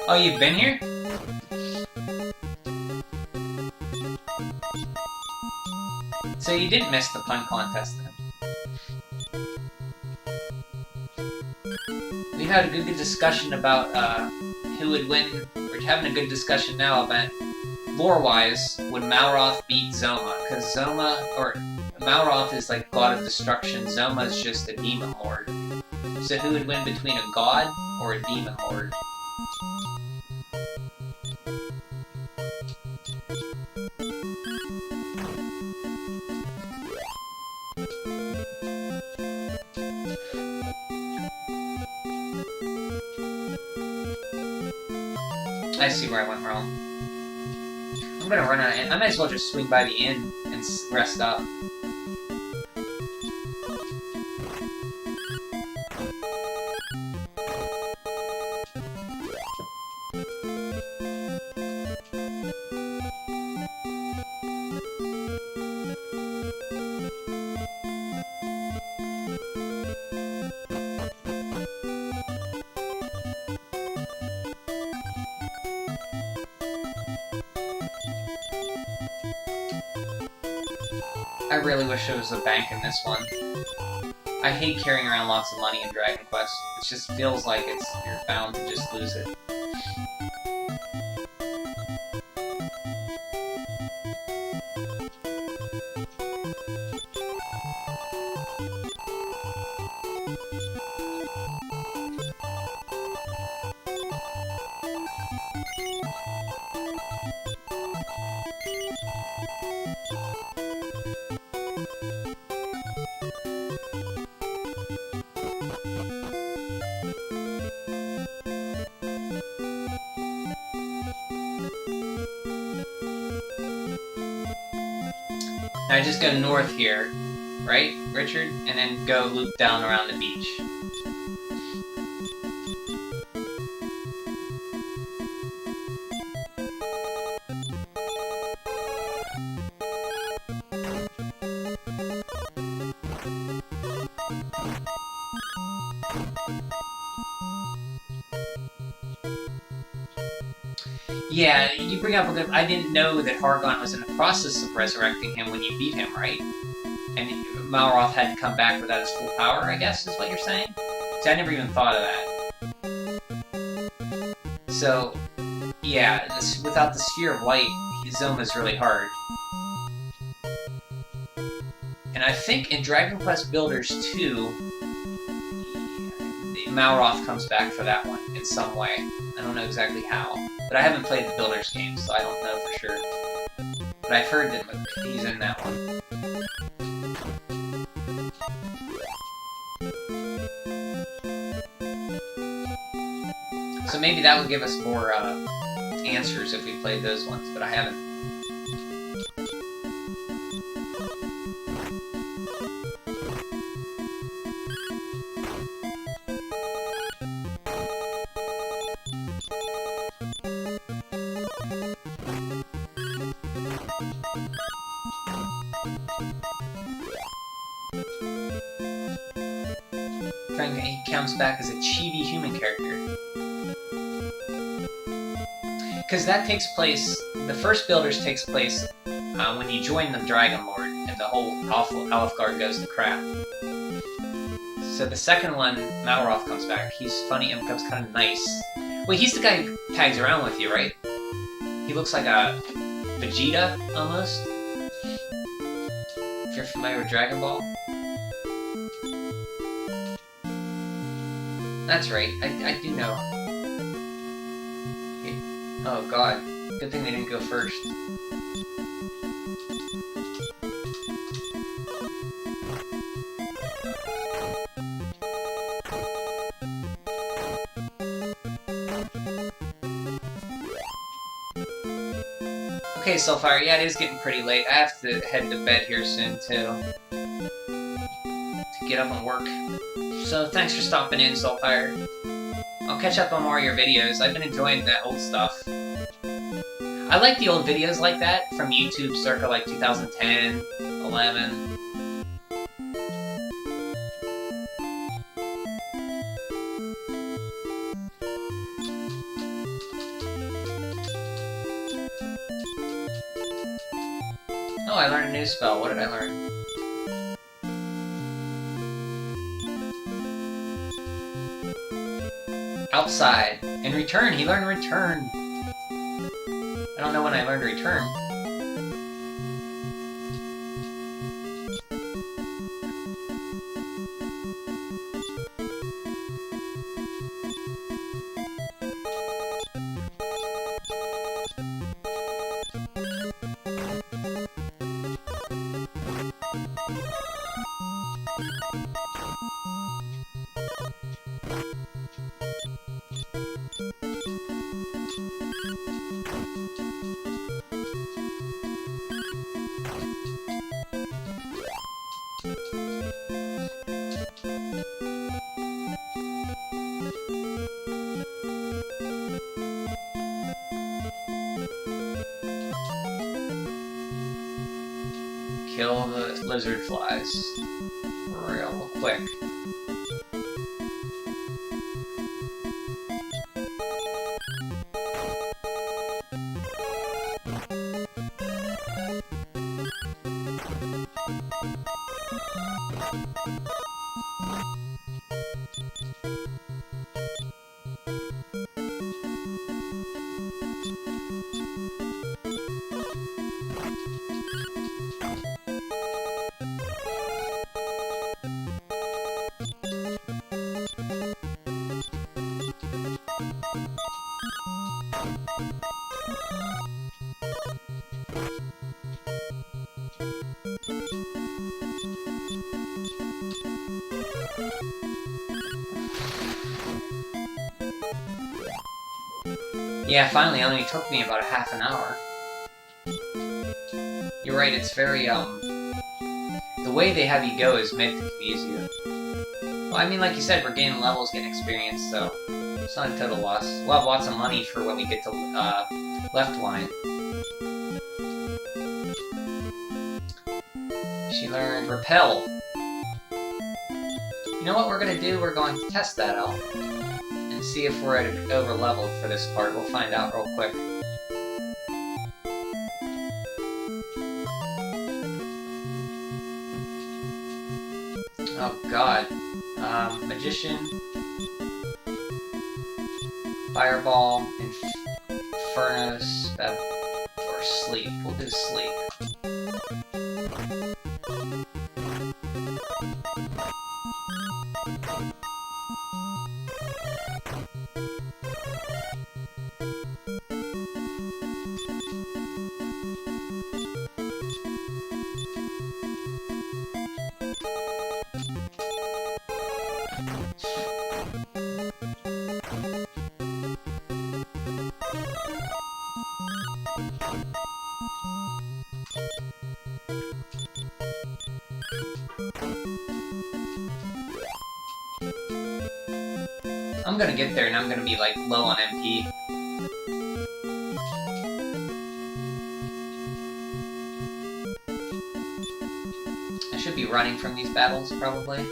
Speaker 1: Oh, you've been here? So
Speaker 2: you didn't miss the pun contest then. We've had a good discussion about who would win. We're having a good discussion now about lore-wise, would Malroth beat Zoma? Because Malroth is like god of destruction, Zoma is just a demon lord. So who would win between a god or a demon lord? I see where I went wrong. I'm gonna run out of... I might as well just swing by the inn and rest up. I really wish there was a bank in this one. I hate carrying around lots of money in Dragon Quest. It just feels like you're bound to just lose it. Now I just go north here, right, Richard? And then go loop down around the beach. Yeah, you bring up a good... I didn't know that Hargon was in the process of resurrecting him when you beat him, right? And Malroth had to come back without his full power, I guess, is what you're saying? See, I never even thought of that. So, yeah, without the Sphere of Light, Zoma's really hard. And I think in Dragon Quest Builders 2, Malroth comes back for that one in some way. I don't know exactly how. But I haven't played the Builders game, so I don't know for sure. But I've heard that he's in that one. So maybe that would give us more answers if we played those ones, but I haven't. He comes back as a chibi human character. Because that takes place... The first Builders takes place when you join the Dragon Lord, and the whole Alfgard goes to crap. So the second one, Malroth comes back. He's funny and becomes kind of nice. Wait, he's the guy who tags around with you, right? He looks like a Vegeta, almost. If you're familiar with Dragon Ball. That's right, I do know. Oh god, good thing they didn't go first. Okay, Soulfire, yeah, it is getting pretty late. I have to head to bed here soon, too. To get up and work. So, thanks for stopping in, Soulfire. I'll catch up on more of your videos. I've been enjoying that old stuff. I like the old videos like that from YouTube circa like 2010, 11. Oh, I learned a new spell. What did I learn? Outside. And return. He learned return. I don't know when I learned return. Kill the lizard flies. Real quick. Yeah, finally, it only took me about a half an hour. You're right, it's very, the way they have you go is meant to confuse you. Well, I mean, like you said, we're gaining levels, getting experience, so it's not a total loss. We'll have lots of money for when we get to, left line. She learned Repel. You know what we're gonna do? We're going to test that out. And see if we're at over leveled for this part. We'll find out real quick. Oh god. Magician, Fireball, Inferno, or Sleep. We'll do Sleep. I'm gonna get there and I'm gonna be like low on MP. I should be running from these battles probably.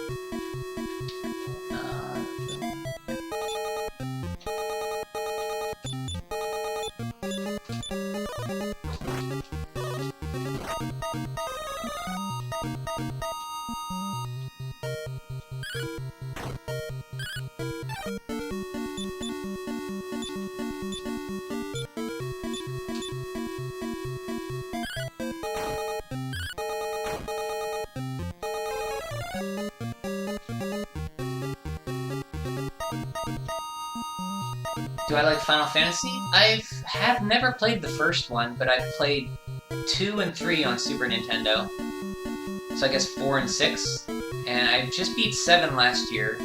Speaker 2: Do I like Final Fantasy? I have never played the first one, but I've played 2 and 3 on Super Nintendo. So I guess 4 and 6. And I just beat 7 last year.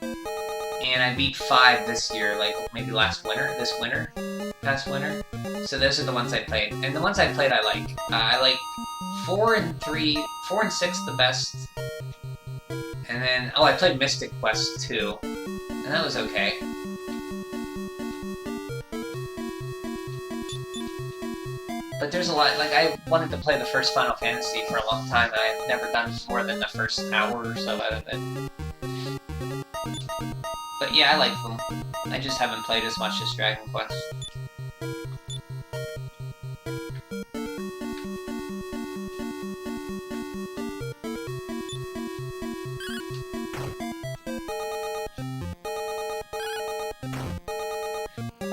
Speaker 2: And I beat 5 this year, like maybe past winter. So those are the ones I played. And the ones I played I like. I like 4 and 6 the best. And then, oh, I played Mystic Quest 2. And that was okay. But there's a lot, like, I wanted to play the first Final Fantasy for a long time, and I've never done more than the first hour or so out of it. But yeah, I like them. I just haven't played as much as Dragon Quest.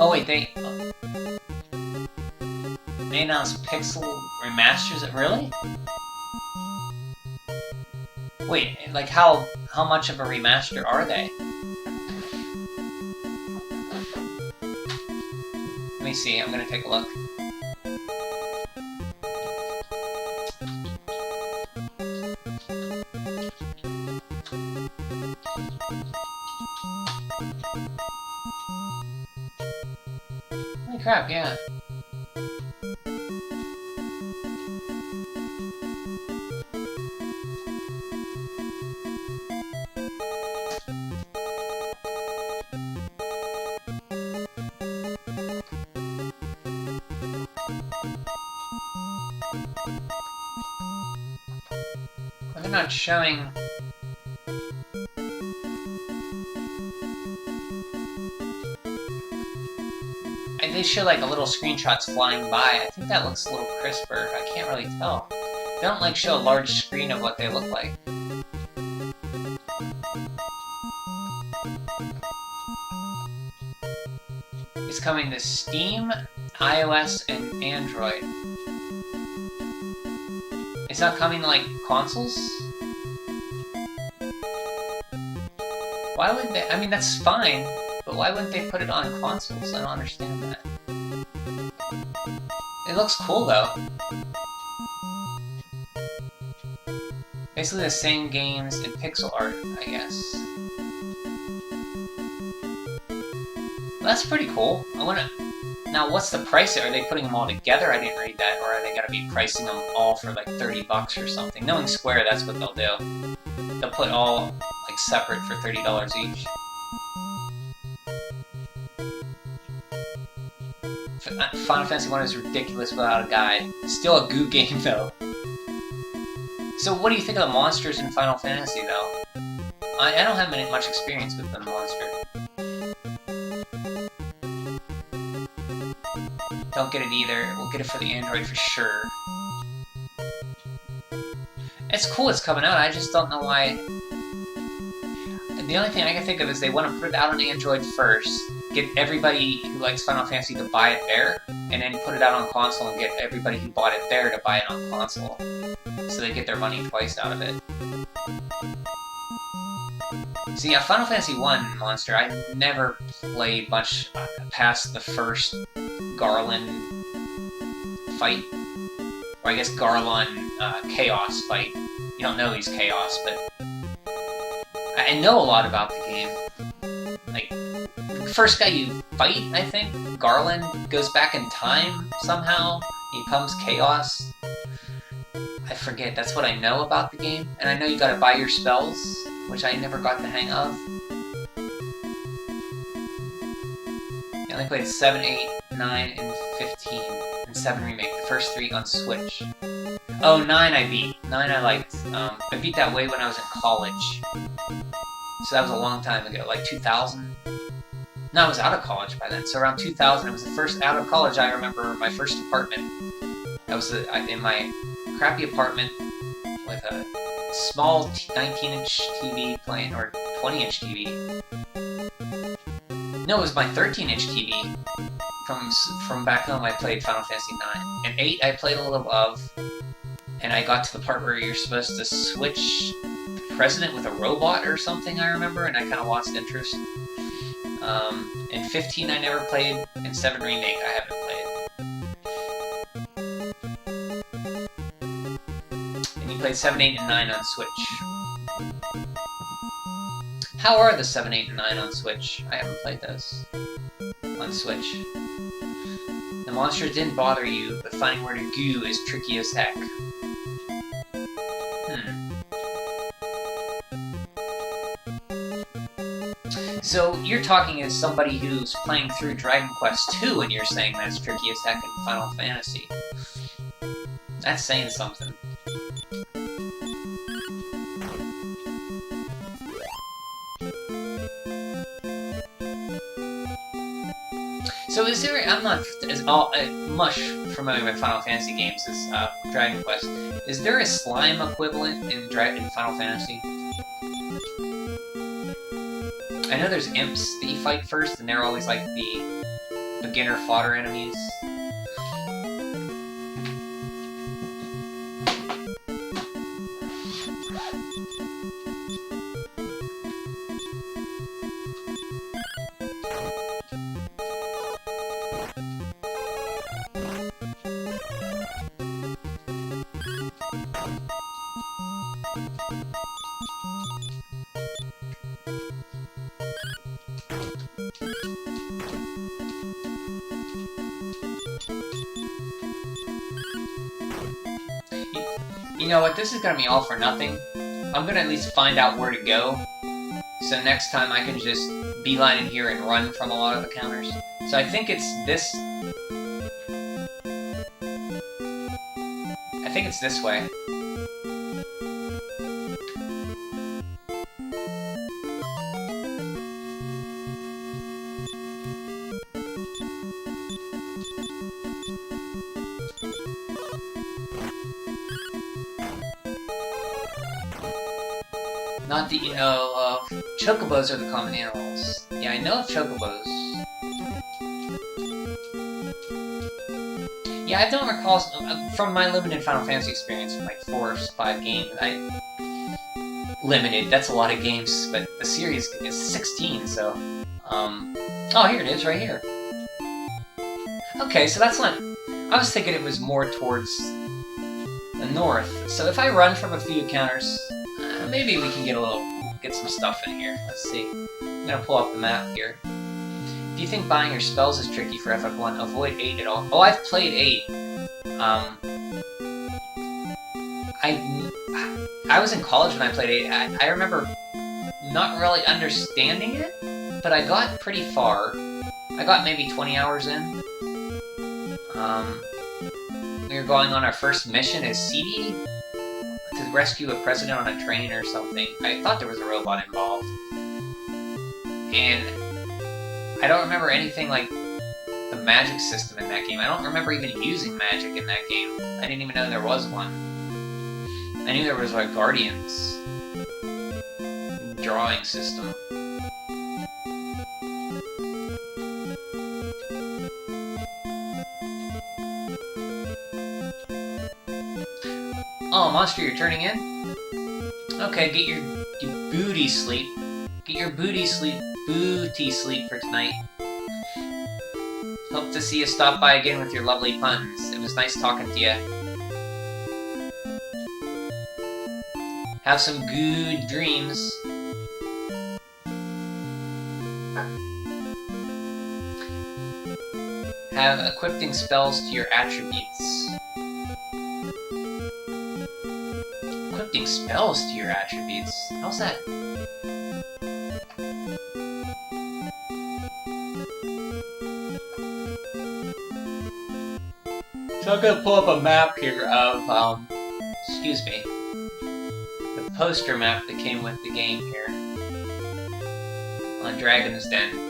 Speaker 2: Oh wait, they announced Pixel remasters. Really? Wait, like how much of a remaster are they? Let me see. I'm gonna take a look. Holy crap! Yeah. Well, they're not showing. And they show like a little screenshots flying by. I think that looks a little crisper. I can't really tell. They don't like show a large screen of what they look like. It's coming to Steam, iOS, and Android. It's not coming to, like, consoles? Why would they? I mean, that's fine, but why wouldn't they put it on consoles? I don't understand that. It looks cool, though. Basically the same games in pixel art, I guess. Well, that's pretty cool. I wanna... Now, what's the price? Are they putting them all together? I didn't read that. Or are they gonna be pricing them all for like $30 or something? Knowing Square, that's what they'll do. They'll put all like separate for $30 each. Final Fantasy 1 is ridiculous without a guide. Still a goo game though. So what do you think of the monsters in Final Fantasy though? I don't have much experience with the monster. Don't get it either. We'll get it for the Android for sure. It's cool it's coming out, I just don't know why... The only thing I can think of is they want to put it out on Android first, get everybody who likes Final Fantasy to buy it there, and then put it out on console and get everybody who bought it there to buy it on console. So they get their money twice out of it. See, yeah, Final Fantasy 1 Monster, I never played much past the first Garland fight. Or I guess Garland Chaos fight. You don't know he's Chaos, but I know a lot about the game. Like, the first guy you fight, I think, Garland goes back in time somehow. He becomes Chaos. I forget, that's what I know about the game. And I know you gotta buy your spells, which I never got the hang of. I only played 7, 8, 9, and 15, and 7 Remake, the first 3 on Switch. Oh, 9 I beat. 9 I liked. I beat that way when I was in college. So that was a long time ago, like 2000? No, I was out of college by then, so around 2000, it was the first out of college I remember my first apartment. I was in my crappy apartment with a small 19-inch TV playing, or 20-inch TV. No, it was my 13-inch TV. From back home, I played Final Fantasy 9. And 8, I played a little of. And I got to the part where you're supposed to switch the president with a robot or something, I remember, and I kind of lost interest. And 15, I never played, and 7 Remake, I haven't played. And you played 7, 8, and 9 on Switch. How are the 7, 8, and 9 on Switch? I haven't played those on Switch. The monsters didn't bother you, but finding where to goo is tricky as heck. So you're talking as somebody who's playing through Dragon Quest II and you're saying that's tricky as heck in Final Fantasy. That's saying something. So is there, I'm not as much familiar with Final Fantasy games as Dragon Quest. Is there a slime equivalent in Final Fantasy? I know there's imps that you fight first, and they're always like the beginner fodder enemies. You know what, this is gonna be all for nothing. I'm gonna at least find out where to go, so next time I can just beeline in here and run from a lot of the counters. So I think it's this... I think it's this way. Not that you know of. Chocobos are the common animals. Yeah, I know of chocobos. Yeah, I don't recall, from my limited Final Fantasy experience, from like 4 or 5 games, limited, that's a lot of games, but the series is 16, so... Oh, here it is, right here. Okay, so that's not... I was thinking it was more towards the north, so if I run from a few encounters, maybe we can get some stuff in here. Let's see. I'm gonna pull up the map here. If you think buying your spells is tricky for FF1, avoid 8 at all. Oh, I've played 8. I was in college when I played 8. I remember not really understanding it, but I got pretty far. I got maybe 20 hours in. We were going on our first mission as CD to rescue a president on a train or something. I thought there was a robot involved. And I don't remember anything like the magic system in that game. I don't remember even using magic in that game. I didn't even know there was one. I knew there was like Guardians drawing system. Oh, monster, you're turning in? Okay, get your booty sleep. Get your booty sleep for tonight. Hope to see you stop by again with your lovely puns. It was nice talking to you. Have some good dreams. Have equipping spells to your attributes. Equipping spells to your attributes? How's that? So I'm gonna pull up a map here of, excuse me, the poster map that came with the game here on Dragon's Den.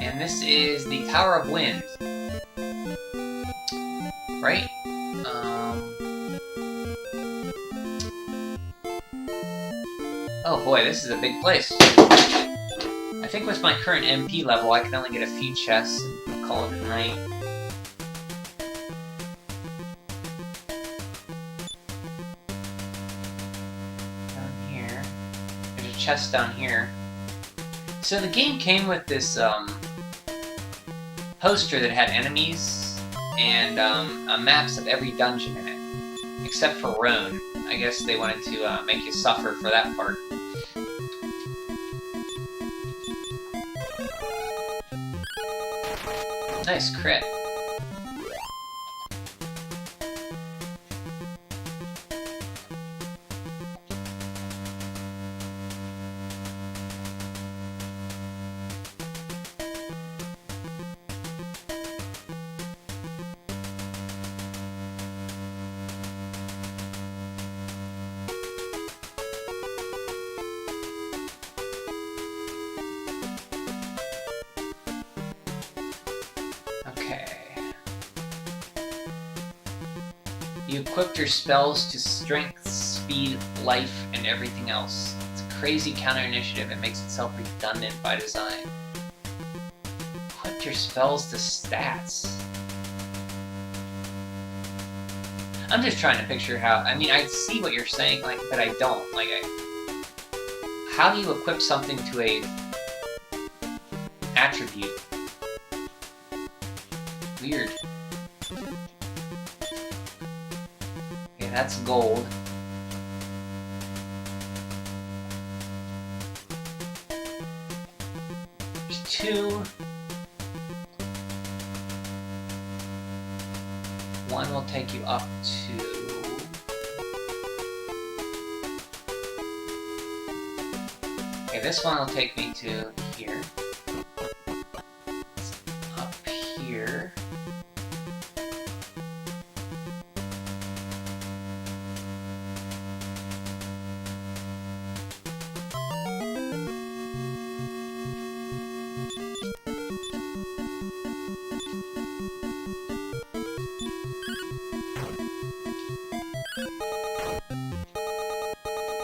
Speaker 2: And this is the Tower of Wind. Right? Oh boy, this is a big place. I think with my current MP level, I can only get a few chests and call it a night. Down here. There's a chest down here. So the game came with this, poster that had enemies and maps of every dungeon in it, except for Roan. I guess they wanted to make you suffer for that part. Nice crit. You equipped your spells to strength, speed, life, and everything else. It's a crazy counter-initiative. It makes itself redundant by design. Equipped your spells to stats. I'm just trying to picture how... I mean, I see what you're saying, like, but I don't. Like, how do you equip something to a attribute? Weird. Okay, that's gold. There's 2. One will take you up to... Okay, this one will take me to here. Up here.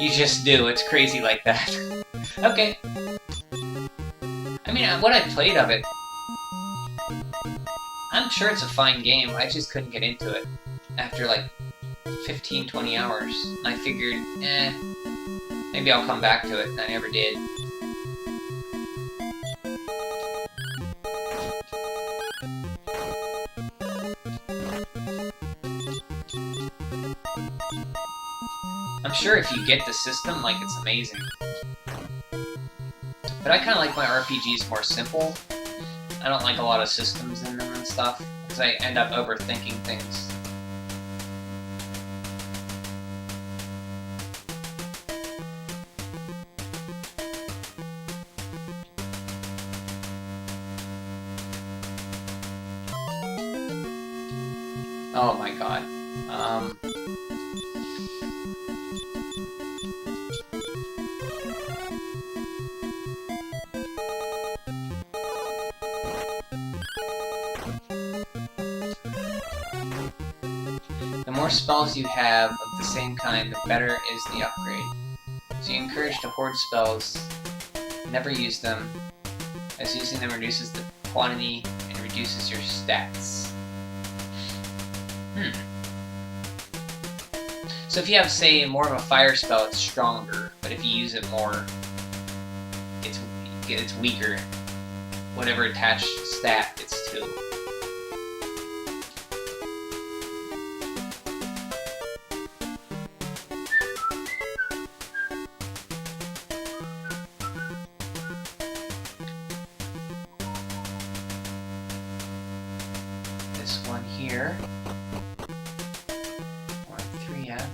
Speaker 2: You just do. It's crazy like that. Okay. I mean, what I played of it, I'm sure it's a fine game. I just couldn't get into it after like 15, 20 hours. And I figured, maybe I'll come back to it, and I never did. I'm sure if you get the system, like, it's amazing. But I kind of like my RPGs more simple. I don't like a lot of systems in them and stuff, because I end up overthinking things. Oh my god. The more spells you have of the same kind, the better is the upgrade. So you encourage to hoard spells, never use them, as using them reduces the quantity and reduces your stats. So if you have, say, more of a fire spell, it's stronger, but if you use it more, it's weaker. Whatever attached stat it's to. This one here. 1, 3, yeah.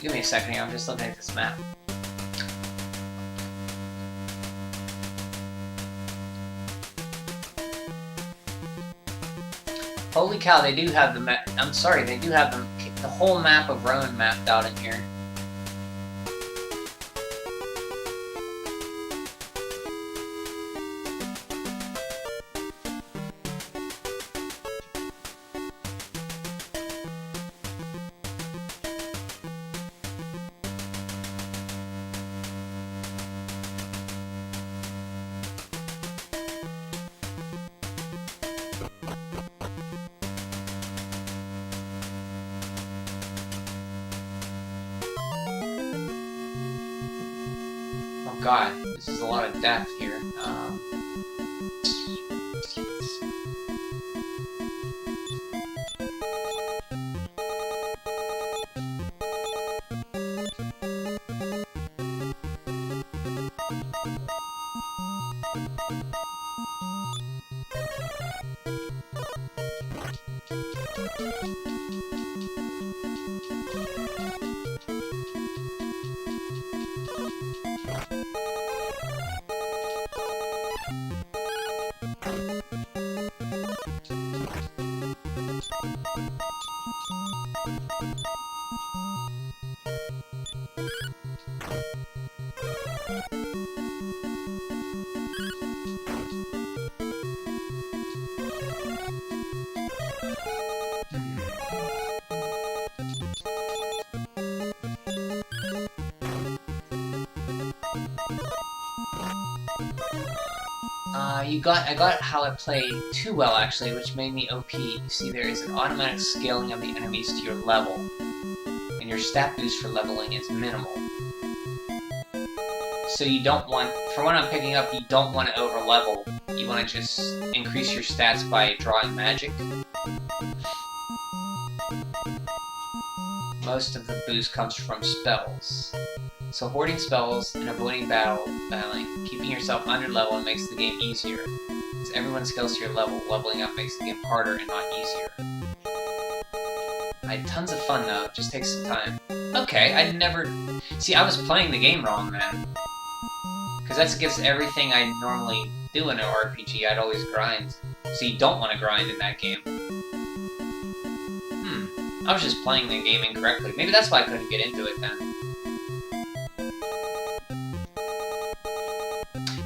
Speaker 2: Give me a second here, I'm just looking at this map. Holy cow, they do have the map. I'm sorry, they do have the whole map of Rowan mapped out in here. God, this is a lot of depth here. I got how it played too well, actually, which made me OP. You see, there is an automatic scaling of the enemies to your level, and your stat boost for leveling is minimal. So you don't want, from what I'm picking up, you don't want to over-level. You want to just increase your stats by drawing magic. Most of the boost comes from spells. So hoarding spells and avoiding battling, keeping yourself under level makes the game easier. As everyone scales to your level, leveling up makes the game harder and not easier. I had tons of fun though, it just takes some time. Okay, I never... See, I was playing the game wrong then. Because that's against everything I normally do in an RPG, I'd always grind. So you don't want to grind in that game. I was just playing the game incorrectly. Maybe that's why I couldn't get into it then.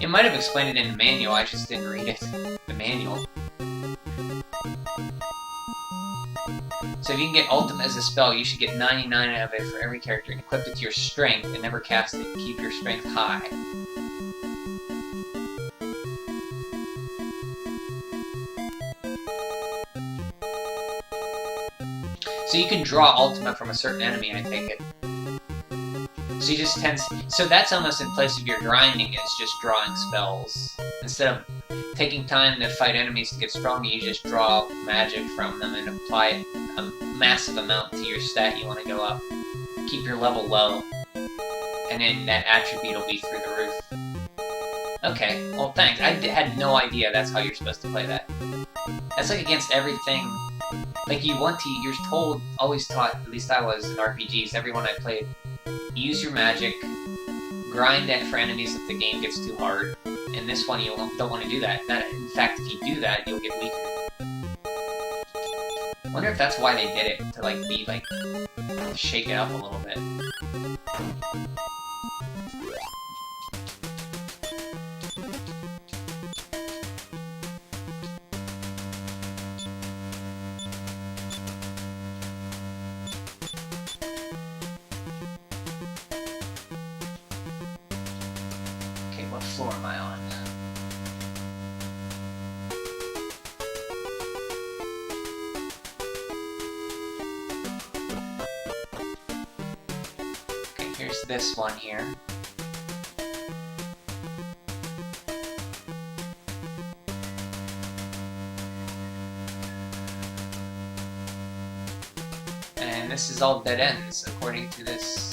Speaker 2: It might have explained it in the manual, I just didn't read it. The manual. So if you can get Ultimate as a spell, you should get 99 of it for every character and equip it to your strength and never cast it. Keep your strength high. So you can draw Ultimate from a certain enemy, I take it. So you just tend... So that's almost in place of your grinding, is just drawing spells. Instead of taking time to fight enemies to get stronger, you just draw magic from them and apply a massive amount to your stat you want to go up. Keep your level low. And then that attribute will be through the roof. Okay, well thanks. I had no idea that's how you're supposed to play that. That's like against everything... Like you're told, always taught, at least I was in RPGs, everyone I played, use your magic, grind it for enemies if the game gets too hard. In this one, you don't want to do that. In fact, if you do that, you'll get weaker. I wonder if that's why they did it, to shake it up a little bit. What floor am I on? Okay, here's this one here. And this is all dead ends, according to this.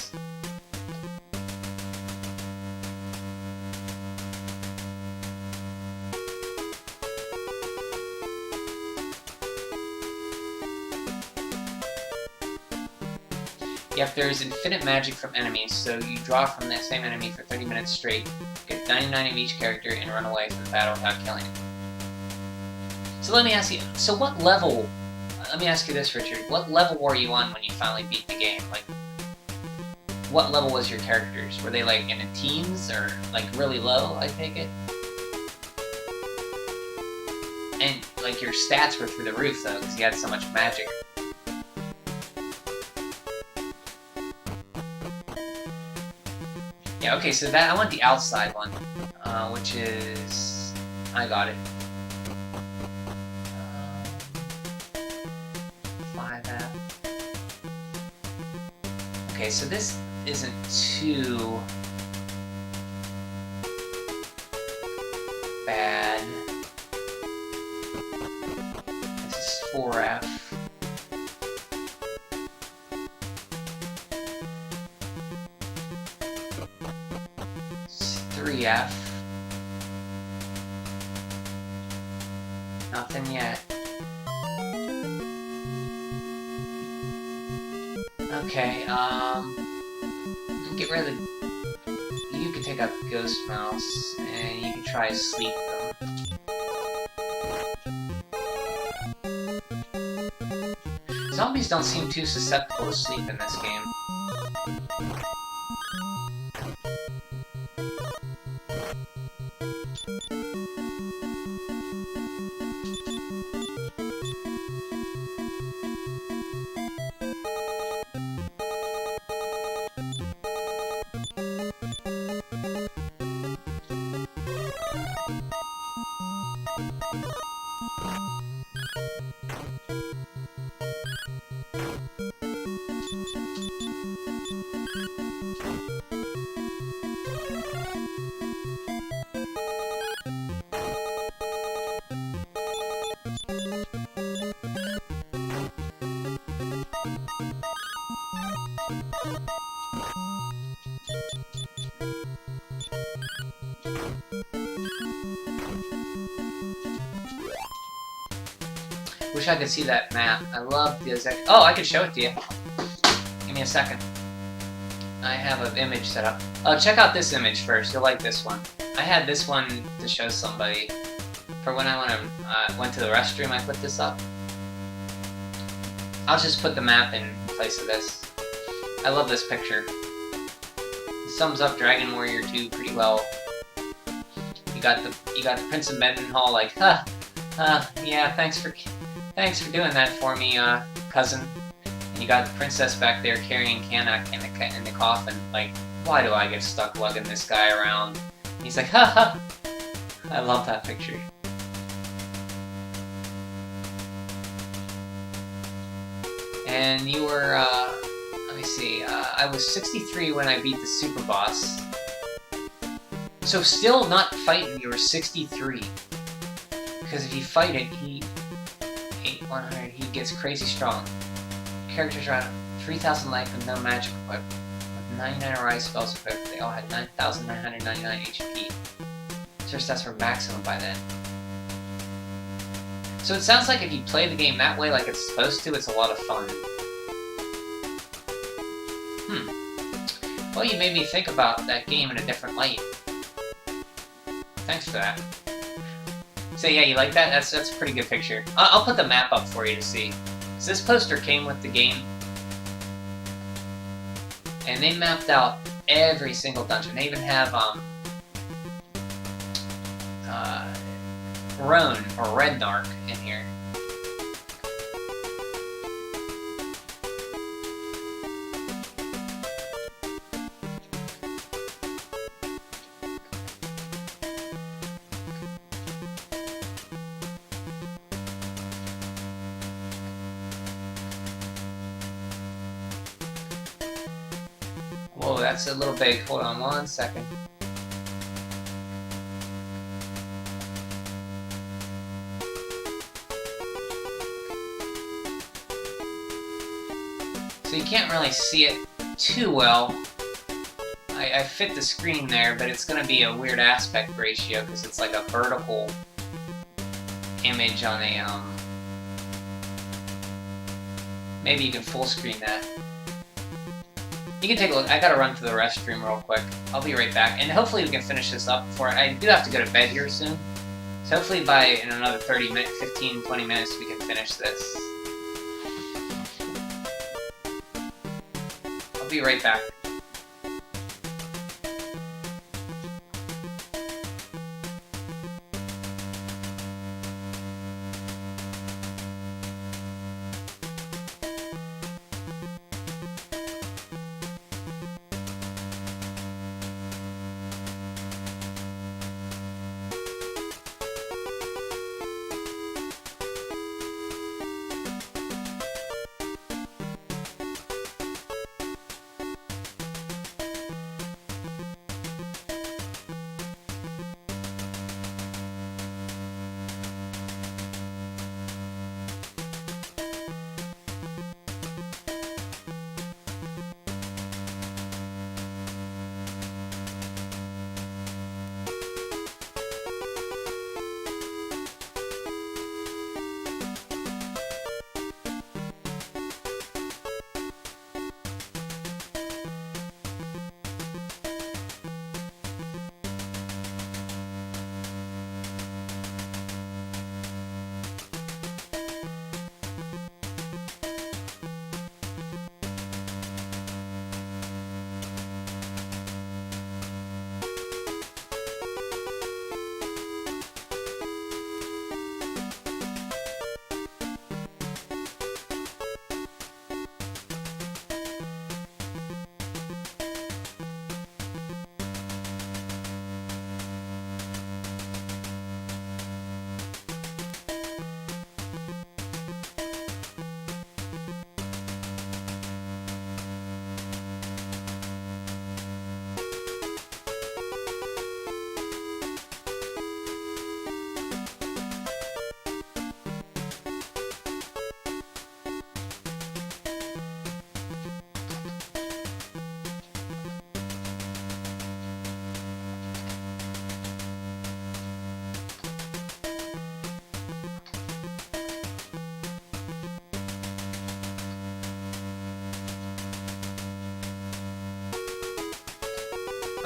Speaker 2: Yep, there is infinite magic from enemies, so you draw from that same enemy for 30 minutes straight, get 99 of each character, and run away from the battle without killing it. So let me ask you, let me ask you this, Richard, what level were you on when you finally beat the game? Like, what level was your characters? Were they, like, in the teens, or, like, really low, I take it? And, like, your stats were through the roof, though, because you had so much magic. Yeah, okay, so I want the outside one, which is... I got it. 5F. Okay, so this isn't too... bad. This is 4F. 3F. Nothing yet. Okay, get rid of the... You can take out the Ghost Mouse, and you can try to sleep them. Zombies don't seem too susceptible to sleep in this game. Wish I could see that map. I love the exact... Oh, I could show it to you. Give me a second. I have an image set up. Oh, check out this image first. You'll like this one. I had this one to show somebody. For when I went to the restroom, I put this up. I'll just put the map in place of this. I love this picture. It sums up Dragon Warrior 2 pretty well. You got the Prince of Mendenhall like, yeah, thanks for doing that for me, cousin. And you got the princess back there carrying Kanak in the coffin. Like, why do I get stuck lugging this guy around? And he's like, ha. I love that picture. And you were, let me see, I was 63 when I beat the super boss. So still not fighting, you were 63. Because if you fight it, he 100, he gets crazy strong. Characters are on 3,000 life with no magic equipped. With 99 arise spells equipped, they all had 9,999 HP. So stats were maximum by then. So it sounds like if you play the game that way like it's supposed to, it's a lot of fun. Well, you made me think about that game in a different light. Thanks for that. So yeah, you like that? That's a pretty good picture. I'll put the map up for you to see. So this poster came with the game. And they mapped out every single dungeon. They even have, Roan, or Rednark, in here. Whoa, that's a little big. Hold on one second. So you can't really see it too well. I fit the screen there, but it's going to be a weird aspect ratio because it's like a vertical image on a, maybe you can full screen that. You can take a look. I gotta run to the restroom real quick. I'll be right back. And hopefully we can finish this up before... I do have to go to bed here soon. So hopefully in another 30 minutes, 15, 20 minutes, we can finish this. I'll be right back.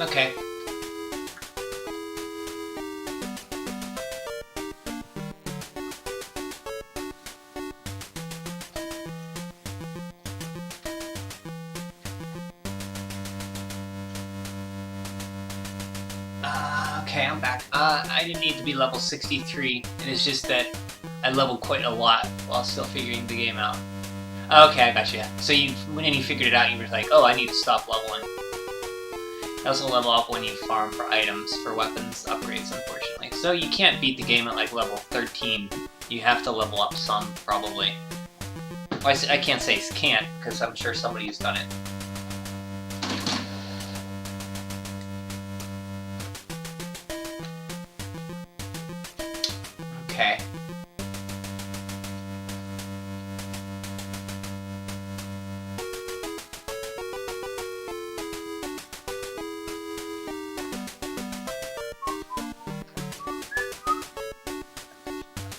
Speaker 2: Okay. Okay, I'm back. I didn't need to be level 63. It is just that I leveled quite a lot while still figuring the game out. Okay, I got you. So when you figured it out, you were like, oh, I need to stop leveling. You also level up when you farm for items, for weapons upgrades, unfortunately. So you can't beat the game at like level 13. You have to level up some, probably. Well, I can't say can't, because I'm sure somebody's done it. Okay.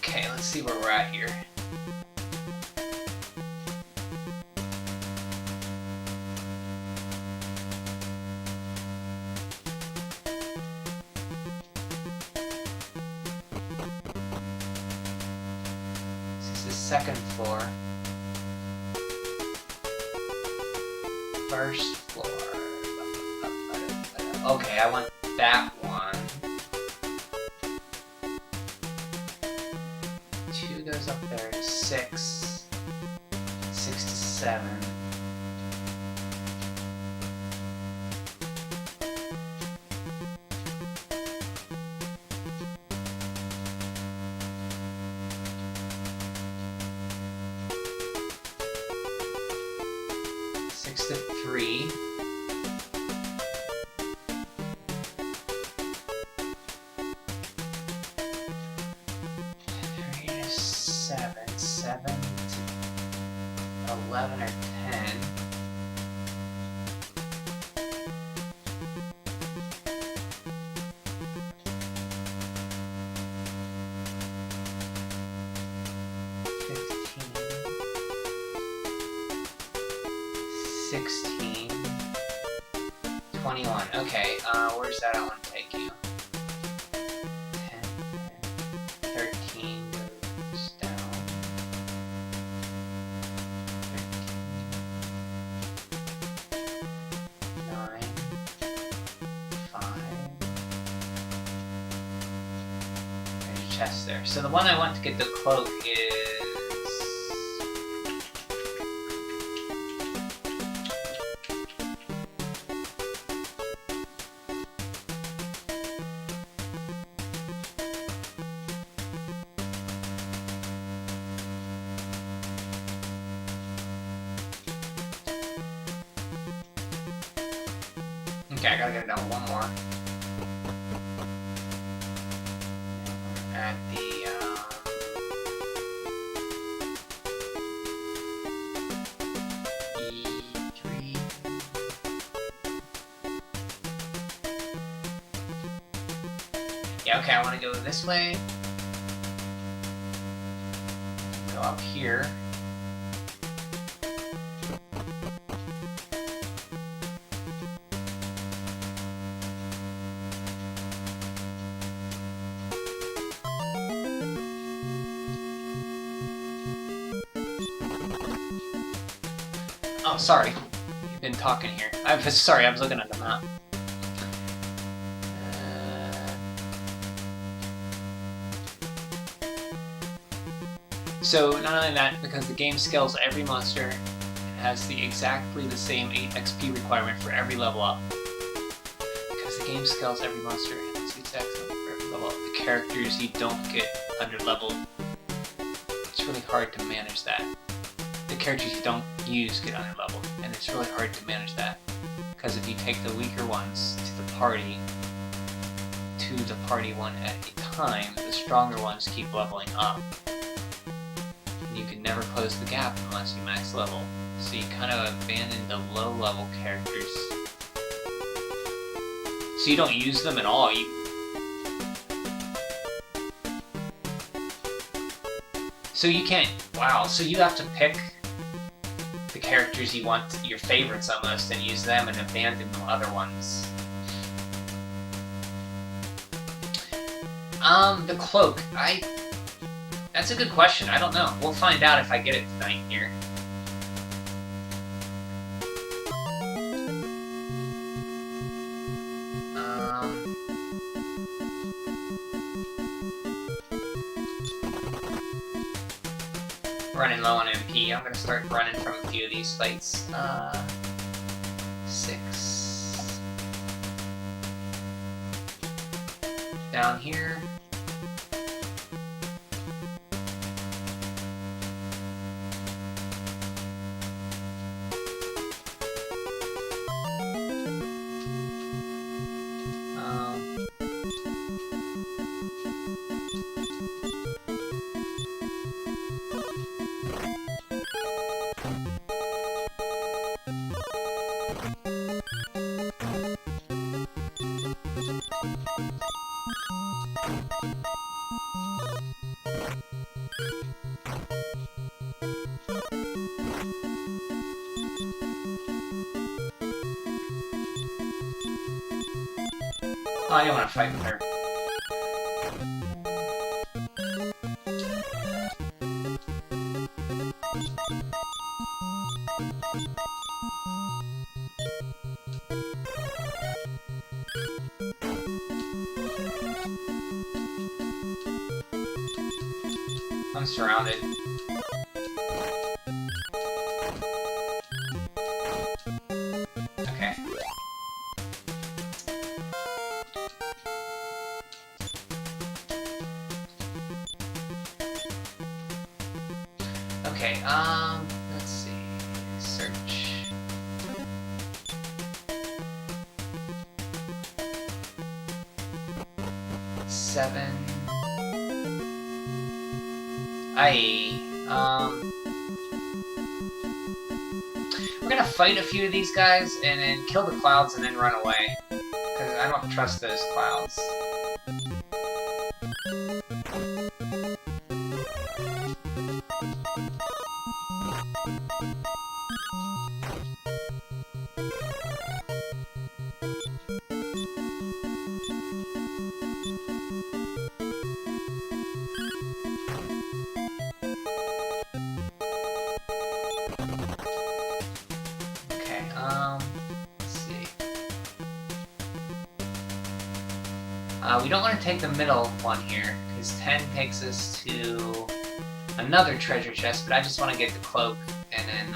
Speaker 2: Okay, let's see where we're at here. This is the second floor. First floor. Okay, I want that one. 2 goes up there to 6. 6 to 7. Six to 3. 3 to 7. 7 to 11 or 10. 16, 21. Okay, where's that one take you? 10, 13 goes down. 13, 9, 5. There's a chest there. So the one I want to get the cloak is... Okay, I gotta get it down one more. At the, E3. Yeah, okay, I want to go this way. Go up here. Oh, sorry. You've been talking here. Sorry, I was looking at the map. So, not only that, because the game scales every monster, it has exactly the same 8 XP requirement for every level up. Because the game scales every monster, and it's exactly for every level up. The characters, you don't get under-leveled. It's really hard to manage that. The characters you don't use get under-leveled, and it's really hard to manage that. Because if you take the weaker ones to the party one at a time, the stronger ones keep leveling up. And you can never close the gap unless you max level. So you kind of abandon the low-level characters. So you don't use them at all. So you can't... Wow, so you have to pick the characters you want, your favorites almost, and use them and abandon the other ones.
Speaker 1: The cloak. That's a good question. I don't know. We'll find out if I get it tonight here. Running low on MP. I'm gonna start running from a few of these fights. 6. Down here. Oh, I didn't want to fight with her. I'm surrounded. Okay. Okay, let's see. Search. Seven. We're gonna fight a few of these guys and then kill the clouds and then run away. Because I don't trust those clouds. Let's see. We don't want to take the middle one here, because 10 takes us to another treasure chest, but I just want to get the cloak, and then,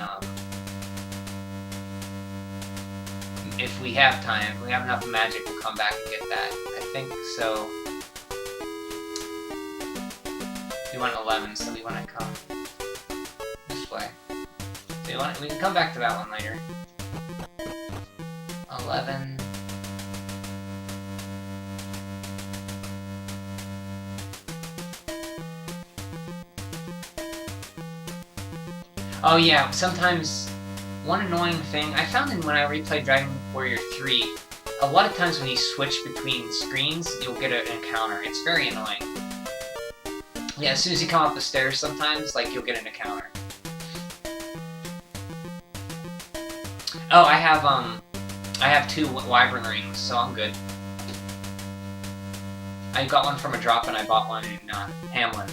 Speaker 1: if we have time, if we have enough magic, we'll come back and get that. I think so. We want 11, so we want to come this way. So we can come back to that one later. 11. Oh yeah, sometimes one annoying thing I found when I replayed Dragon Warrior 3, a lot of times when you switch between screens, you'll get an encounter. It's very annoying. Yeah, as soon as you come up the stairs sometimes, like, you'll get an encounter. Oh, I have 2 Wyvern rings, so I'm good. I got one from a drop and I bought one in Hamlin.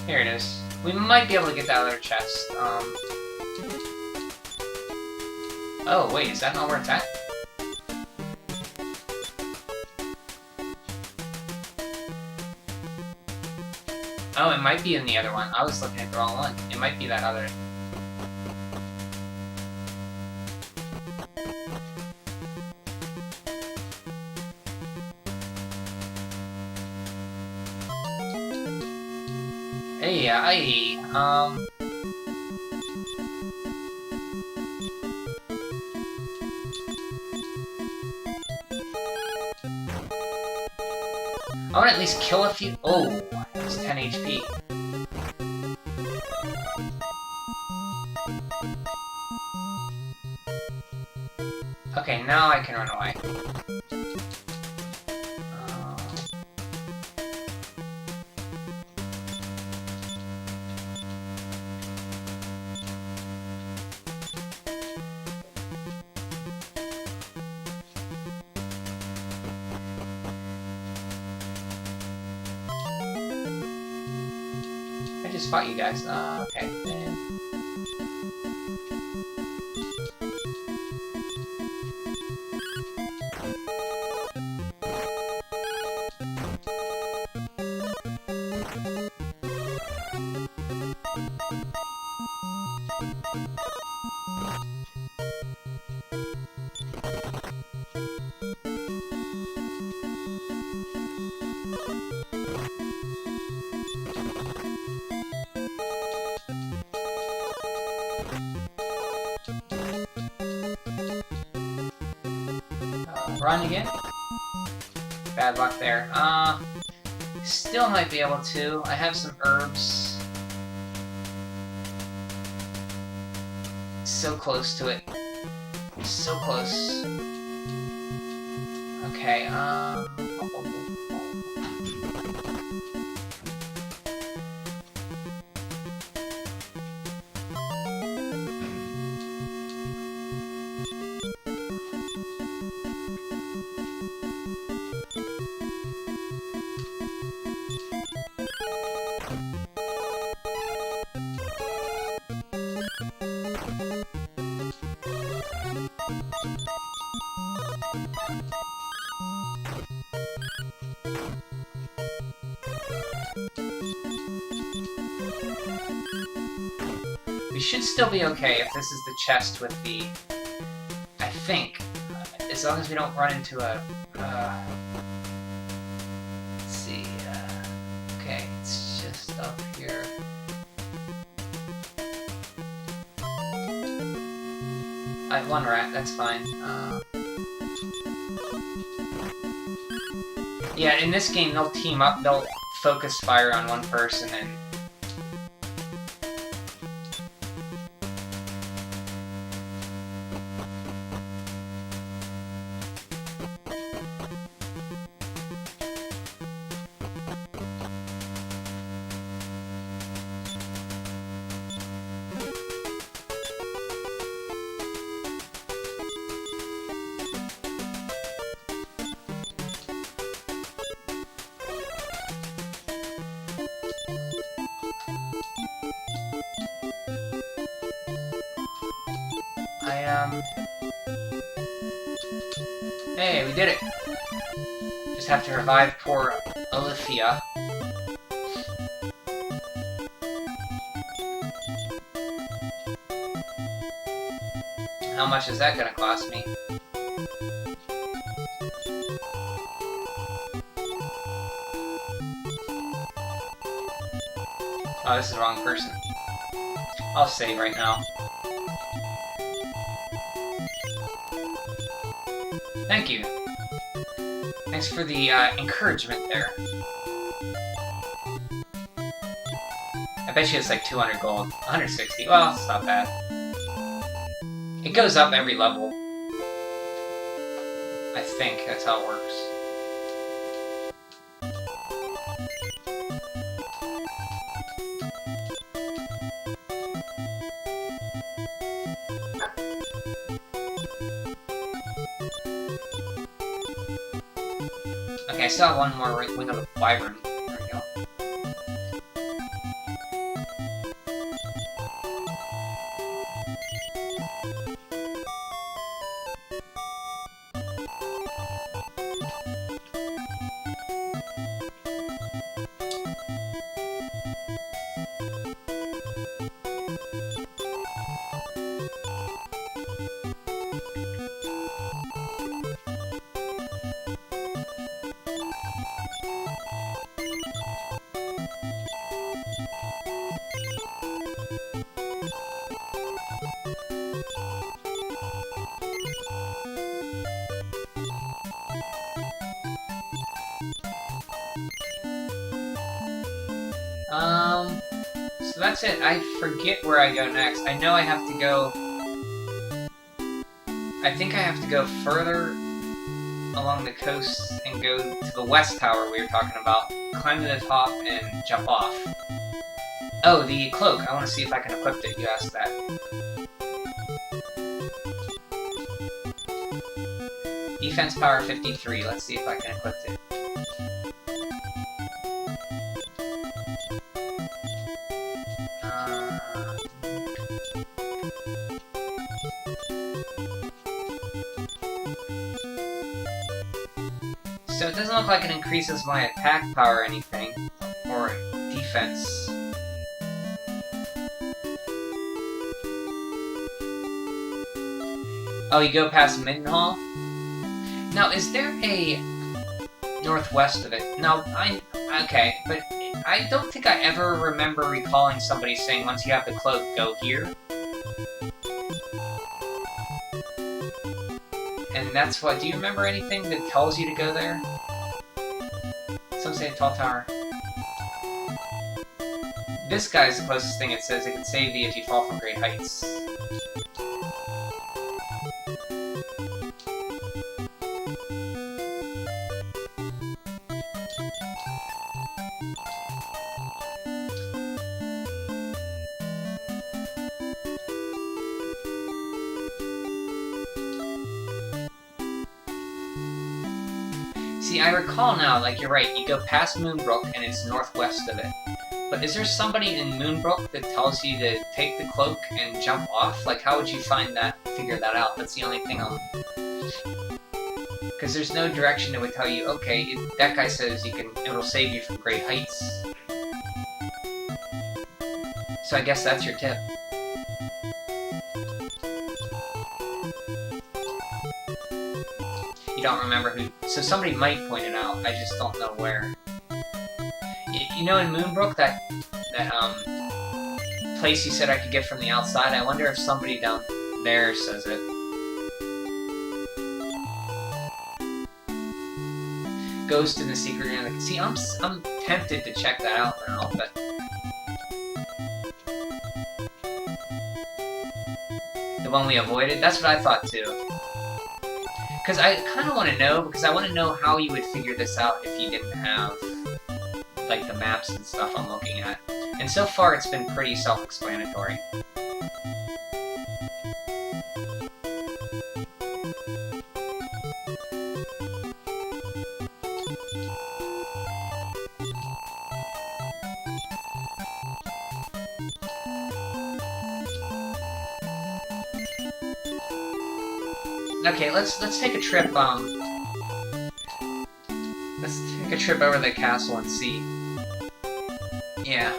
Speaker 1: Here it is. We might be able to get that other chest. Oh, wait, is that not where it's at? Oh, it might be in the other one. I was looking at the wrong one. It might be that other. Hey,
Speaker 2: I want to at least kill a few. Oh, it's 10 HP. Okay, now I can run away. I just fought you guys. Okay. Run again? Bad luck there. Still might be able to. I have some herbs. So close to it. So close. Okay, we should still be okay if this is the chest with the... I think. As long as we don't run into a... let's see... okay, it's just up here. I have one rat, that's fine. Yeah, in this game, they'll team up, they'll focus fire on one person and... Hey, we did it! Just have to revive poor Olivia. How much is that gonna cost me? Oh, this is the wrong person. I'll save right now. Thank you. Thanks for the encouragement there. I bet you it's like 200 gold. 160. Well, it's not bad. It goes up every level. I think that's how it works. Okay, I still have one more wing of the wyvern. There we go. So that's it. I forget where I go next. I know I have to go... I think I have to go further along the coast and go to the west tower we were talking about. Climb to the top and jump off. Oh, the cloak. I want to see if I can equip it. You asked that. Defense power 53. Let's see if I can equip it. So it doesn't look like it increases my attack power or anything, or defense. Oh, you go past Middenhall? Now, is there a northwest of it? No, okay, but I don't think I ever remember recalling somebody saying once you have the cloak, go here. And that's what, do you remember anything that tells you to go there? Some say a tall tower. This guy's the closest thing it says. It can save you if you fall from great heights. See, I recall now, like, you're right, you go past Moonbrook and it's northwest of it. But is there somebody in Moonbrook that tells you to take the cloak and jump off? Like, how would you find that, figure that out? That's the only thing I'm... Because there's no direction that would tell you, okay, that guy says it'll save you from great heights. So I guess that's your tip. You don't remember who... So somebody might point it out, I just don't know where. You know in Moonbrook, that place you said I could get from the outside, I wonder if somebody down there says it. Ghost in the secret room. See, I'm tempted to check that out now, but... The one we avoided? That's what I thought too. Because I kind of want to know, because I want to know how you would figure this out if you didn't have, like, the maps and stuff I'm looking at. And so far, it's been pretty self-explanatory. Okay, let's take a trip, let's take a trip over the castle and see. Yeah.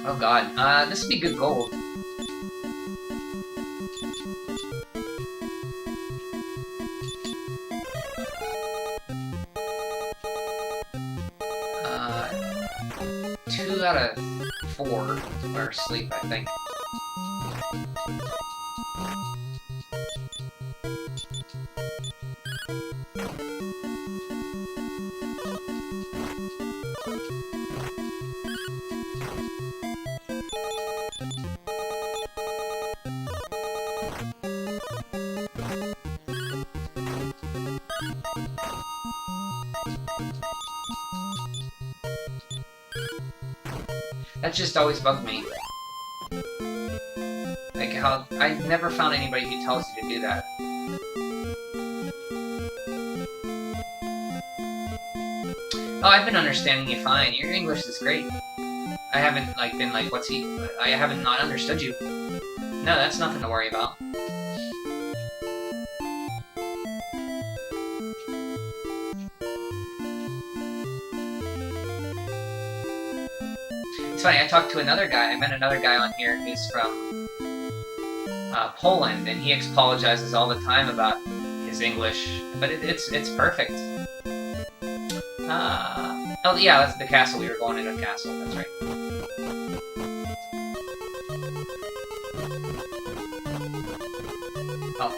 Speaker 2: Oh god, this would be good gold. Two out of 4 are asleep, I think. That just always bugged me. Like how I never found anybody who tells you to do that. Oh, I've been understanding you fine. Your English is great. I haven't been like, what's he? I haven't not understood you. No, that's nothing to worry about. It's funny, I talked to another guy, I met another guy on here who's from Poland, and he apologizes all the time about his English, but it's perfect. Oh yeah, that's the castle, we were going into a castle, that's right. Oh.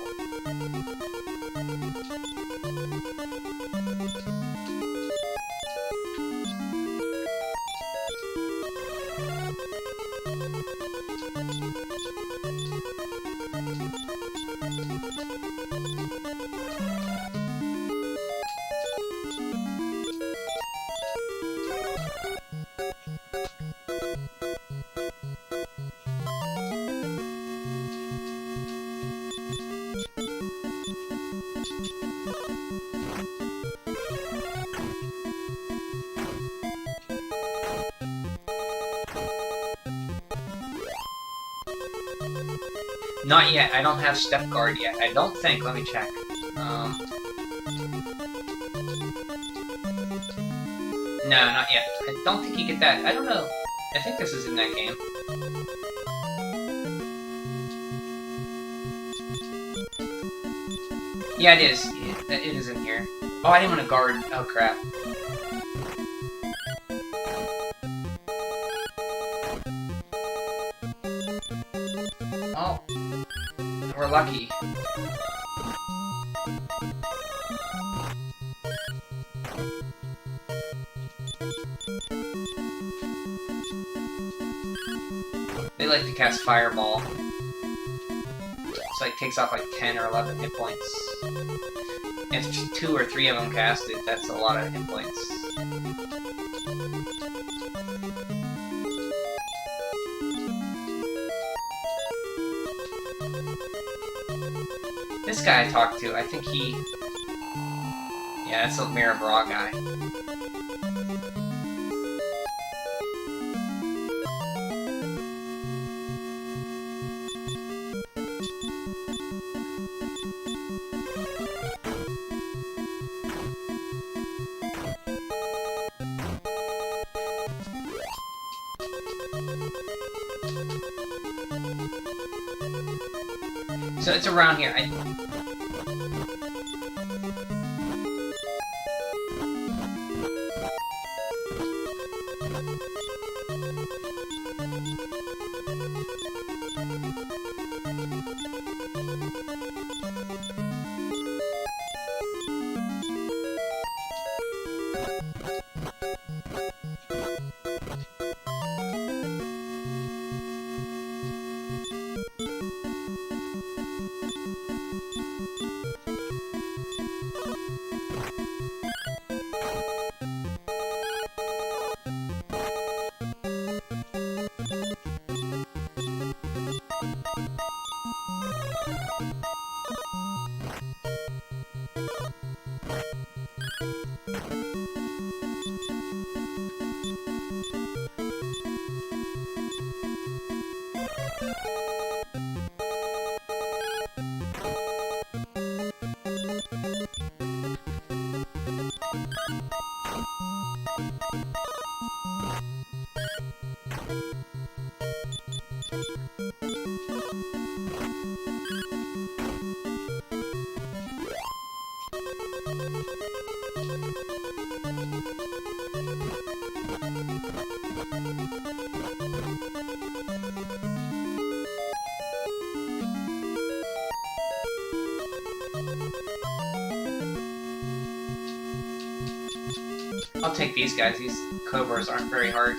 Speaker 2: Not yet. I don't have step guard yet. I don't think. Let me check. No, not yet. I don't think you get that. I don't know. I think this is in that game. Yeah, it is. It is in here. Oh, I didn't want to guard. Oh, crap. Oh. We're lucky. They like to cast Fireball. It's like takes off like 10 or 11 hit points. If 2 or 3 of them cast it, that's a lot of hit points. This guy I talked to, I think he... Yeah, that's a Mirror Bra guy. So it's around here. I'll take these guys. These Cobras aren't very hard.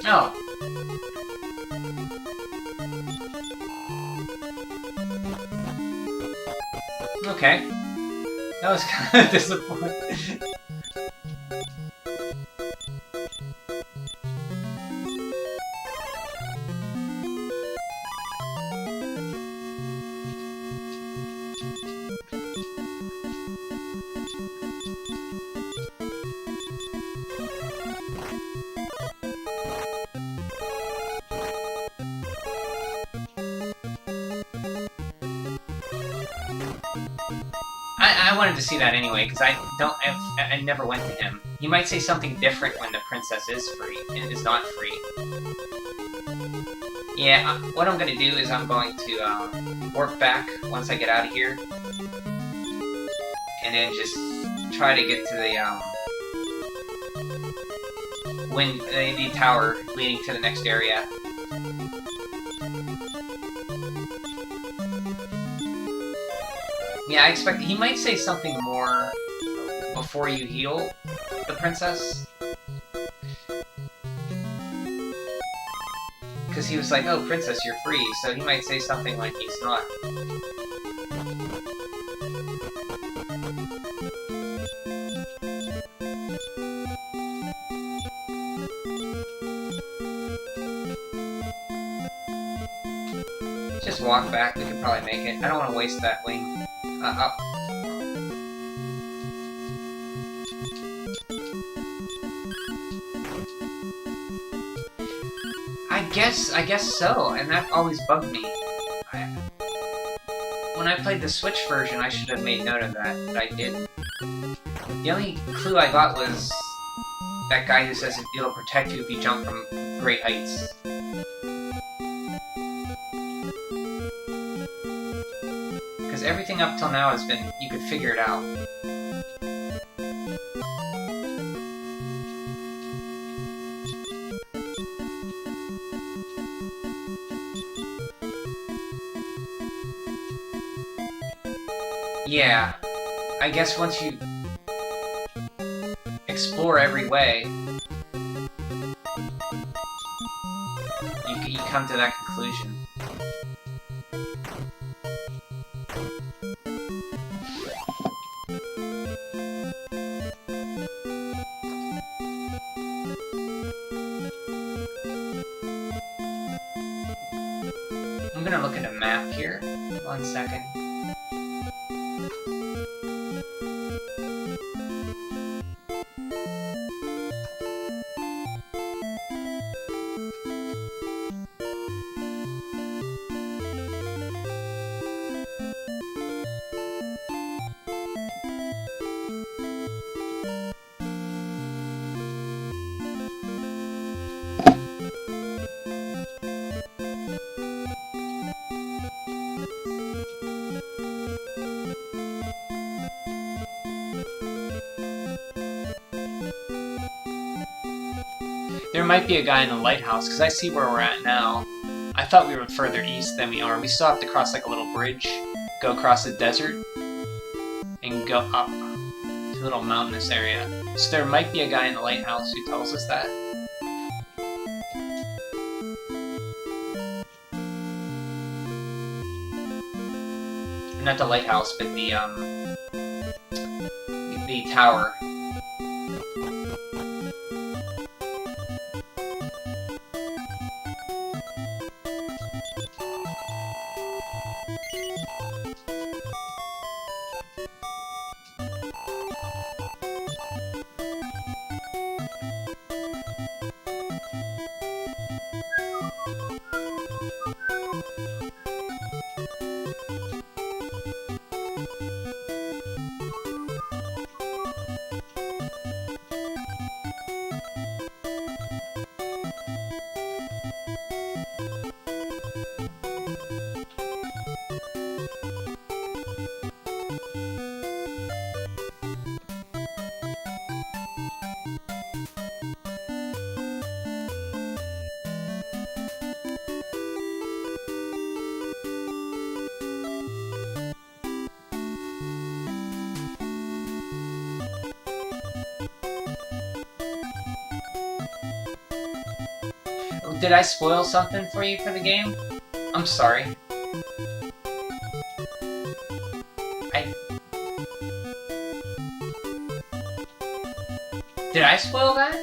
Speaker 2: Oh. Okay. That was kind of disappointing. I wanted to see that anyway, because I never went to him. He might say something different when the princess is free. It is not free. Yeah, what I'm gonna do is I'm going to warp back once I get out of here. And then just try to get to the tower leading to the next area. Yeah, I expect he might say something more before you heal the princess. Because he was like, oh, princess, you're free, so he might say something like he's not. Just walk back, we could probably make it. I don't want to waste that wing. Up. I guess so, and that always bugged me. When I played the Switch version, I should have made note of that, but I didn't. The only clue I got was that guy who says it'll protect you if you jump from great heights. Because everything up till now has been, you could figure it out. Yeah, I guess once you explore every way, you come to that conclusion. I'm gonna look at a map here. 1 second. There might be a guy in the lighthouse, because I see where we're at now. I thought we were further east than we are. We still have to cross like a little bridge, go across the desert, and go up to a little mountainous area. So there might be a guy in the lighthouse who tells us that. Not the lighthouse, but the tower. Did I spoil something for you for the game? I'm sorry. Did I spoil that?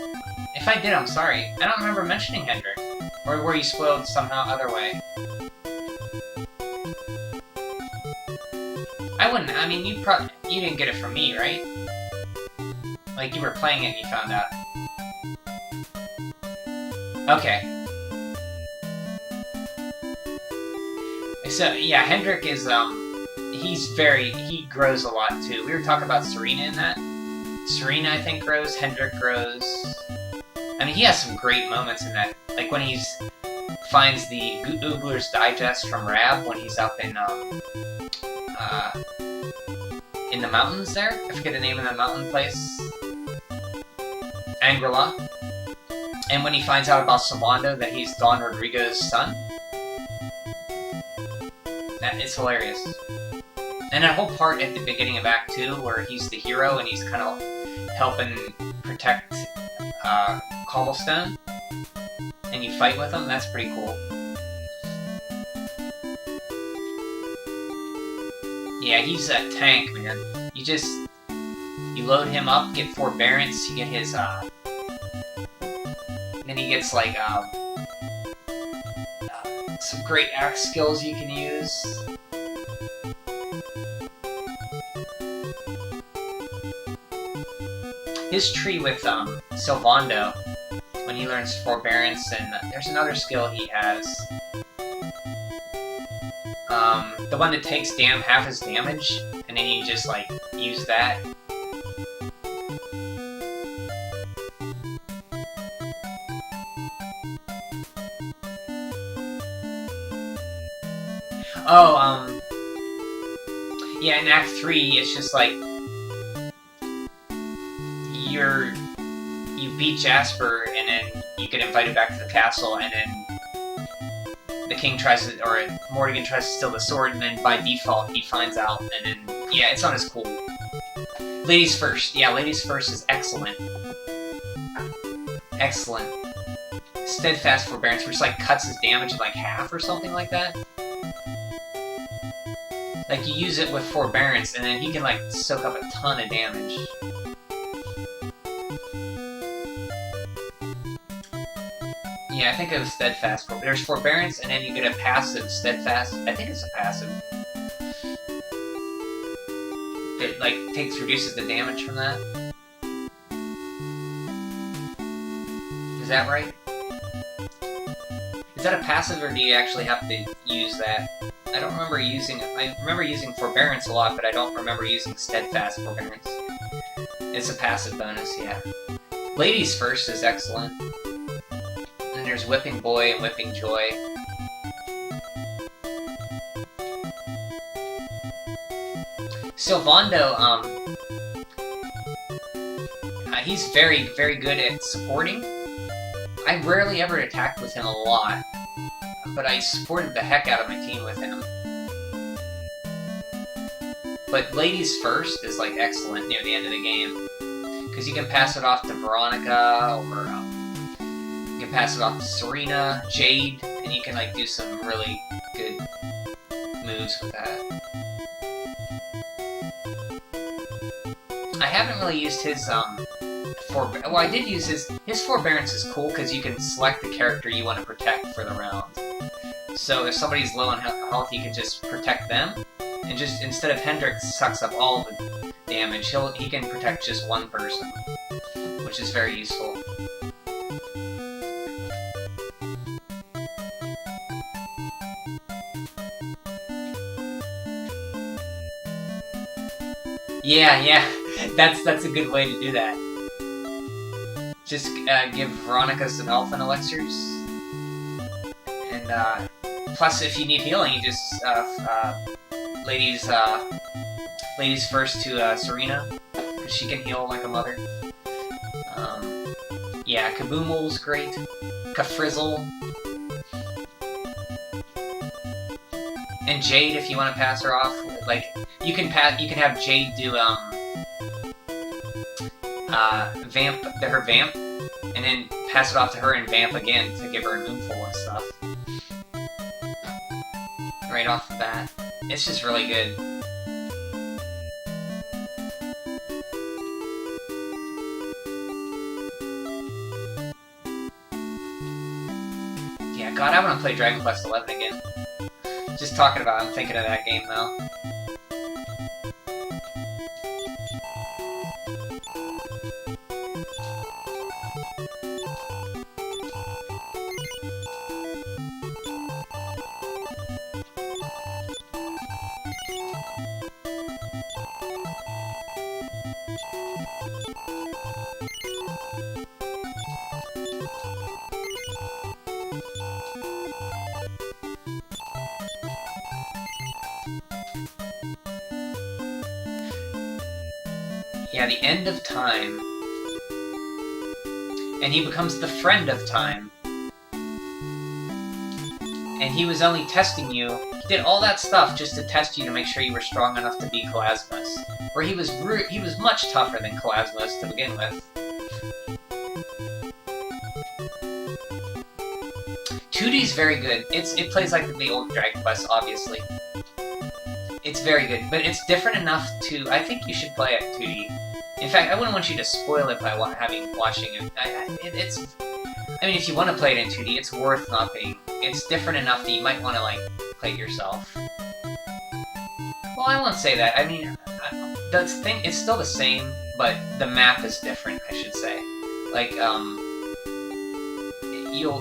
Speaker 2: If I did, I'm sorry. I don't remember mentioning Hendrik. Or were you spoiled somehow other way? I wouldn't. I mean, you didn't get it from me, right? Like, you were playing it and you found out. Okay. So, yeah, Hendrik is, he grows a lot, too. We were talking about Serena in that. Serena, I think, grows. Hendrik grows. I mean, he has some great moments in that. Like when he finds the Oogler's Digest from Rab when he's up in the mountains there. I forget the name of the mountain place. Angela. And when he finds out about Sylvando, that he's Don Rodrigo's son. That is hilarious. And that whole part at the beginning of Act 2 where he's the hero and he's kind of helping protect Cobblestone and you fight with him, that's pretty cool. Yeah, he's a tank, man. You load him up, get forbearance, you get his, then he gets, like, some great axe skills you can use. His tree with, Sylvando, when he learns forbearance, and there's another skill he has. The one that takes half his damage, and then you just, like, use that. Oh, yeah, in Act 3, it's just like, you beat Jasper, and then you get invited back to the castle, and then the king tries to, or Morrigan tries to steal the sword, and then by default he finds out, and then, yeah, it's not as cool. Ladies first. Yeah, ladies first is excellent. Excellent. Steadfast forbearance, which, like, cuts his damage in, like, half or something like that. Like, you use it with forbearance, and then he can, like, soak up a ton of damage. Yeah, I think it was steadfast. There's forbearance, and then you get a passive steadfast. I think it's a passive. It, like, reduces the damage from that. Is that right? Is that a passive, or do you actually have to use that? I don't remember using it. I remember using forbearance a lot, but I don't remember using steadfast forbearance. It's a passive bonus, yeah. Ladies first is excellent. And there's Whipping Boy and Whipping Joy. Sylvando, he's very, very good at supporting. I rarely ever attacked with him a lot, but I supported the heck out of my team with him. But Ladies First is, like, excellent near the end of the game. Because you can pass it off to Veronica, or you can pass it off to Serena, Jade, and you can, like, do some really good moves with that. I haven't really used his, well, I did use his forbearance is cool because you can select the character you want to protect for the round. So if somebody's low on health, you can just protect them, and just, instead of Hendrix sucks up all the damage, he can protect just one person, which is very useful. Yeah, that's a good way to do that. Just give Veronica some Elfin elixirs, and plus if you need healing, you just ladies first to Serena, because she can heal like a mother. Yeah, Kaboomle's great. Kafrizzle. And Jade, if you want to pass her off, like you can have Jade do her vamp, and then pass it off to her and vamp again to give her a moonful and stuff. Right off the bat. It's just really good. Yeah, God, I want to play Dragon Quest XI again. Just talking about it, I'm thinking of that game now. Yeah, the end of time. And he becomes the friend of time. And he was only testing you. He did all that stuff just to test you to make sure you were strong enough to beat Calasmos. Where he was much tougher than Calasmos to begin with. 2D's very good. It plays like the old Dragon Quest, obviously. It's very good, but it's different enough to... I think you should play it 2D. In fact, I wouldn't want you to spoil it by watching it. I mean, if you want to play it in 2D, it's worth not being. It's different enough that you might want to, like, play it yourself. Well, I won't say that. I mean, it's still the same, but the map is different, I should say. Like, you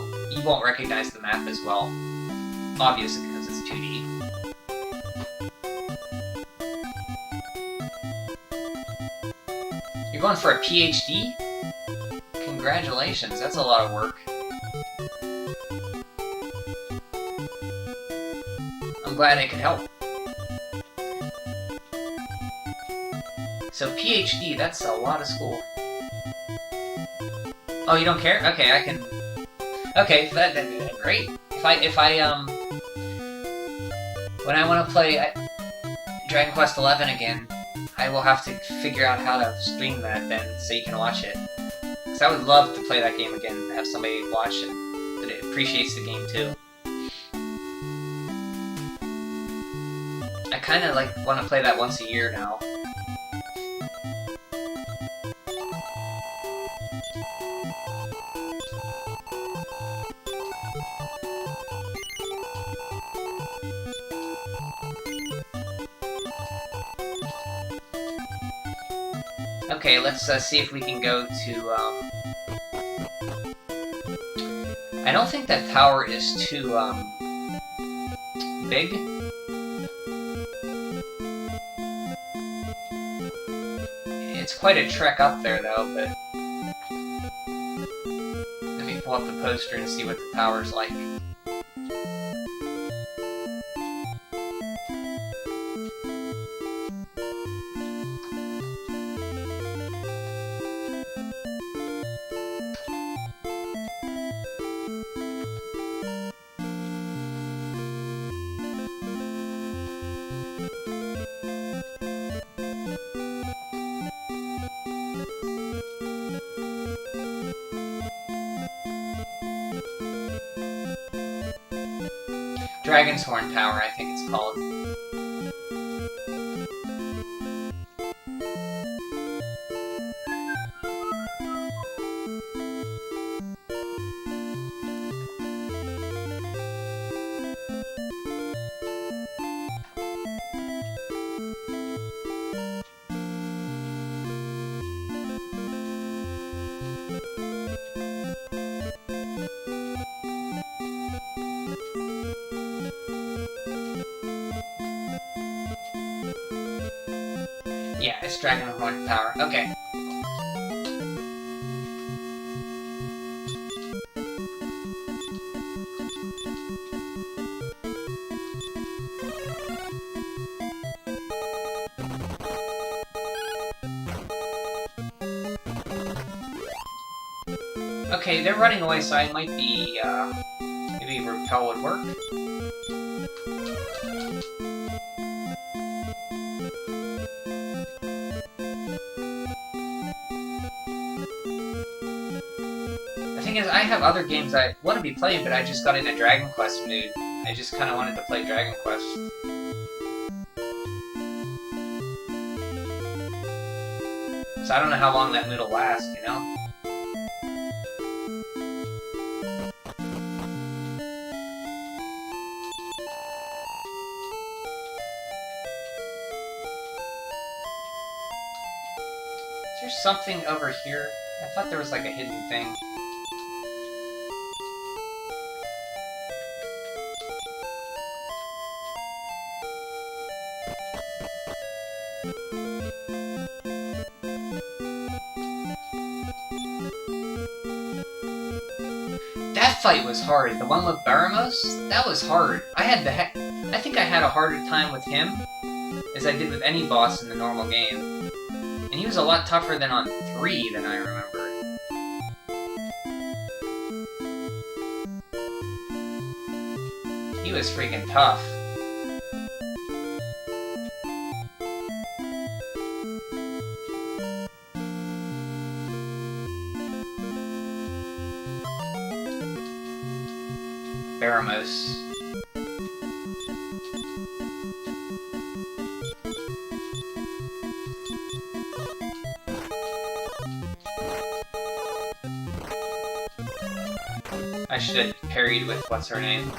Speaker 2: won't recognize the map as well. Obviously, because it's 2D. You're going for a PhD? Congratulations, that's a lot of work. I'm glad I could help. So PhD, that's a lot of school. Oh, you don't care? Okay, I can... Okay, great. If I when I want to play Dragon Quest XI again, I will have to figure out how to stream that then, so you can watch it. Because I would love to play that game again, and have somebody watch it that appreciates the game too. I kind of like want to play that once a year now. Okay, let's see if we can go to, I don't think that tower is too, big. It's quite a trek up there, though, but... Let me pull up the poster and see what the tower's like. Dragon's Horn Tower, I think it's called. Yeah, it's Dragon Horn Tower. Okay. Okay, they're running away, so I might be, maybe Repel would work. The thing is, I have other games I want to be playing, but I just got in a Dragon Quest mood. I just kind of wanted to play Dragon Quest. So I don't know how long that mood will last, you know? Is there something over here? I thought there was like a hidden thing. That fight was hard. The one with Baramos? That was hard. I think I had a harder time with him as I did with any boss in the normal game. And he was a lot tougher than on 3 than I remember. He was freaking tough. Baramos. I should have parried with what's her name.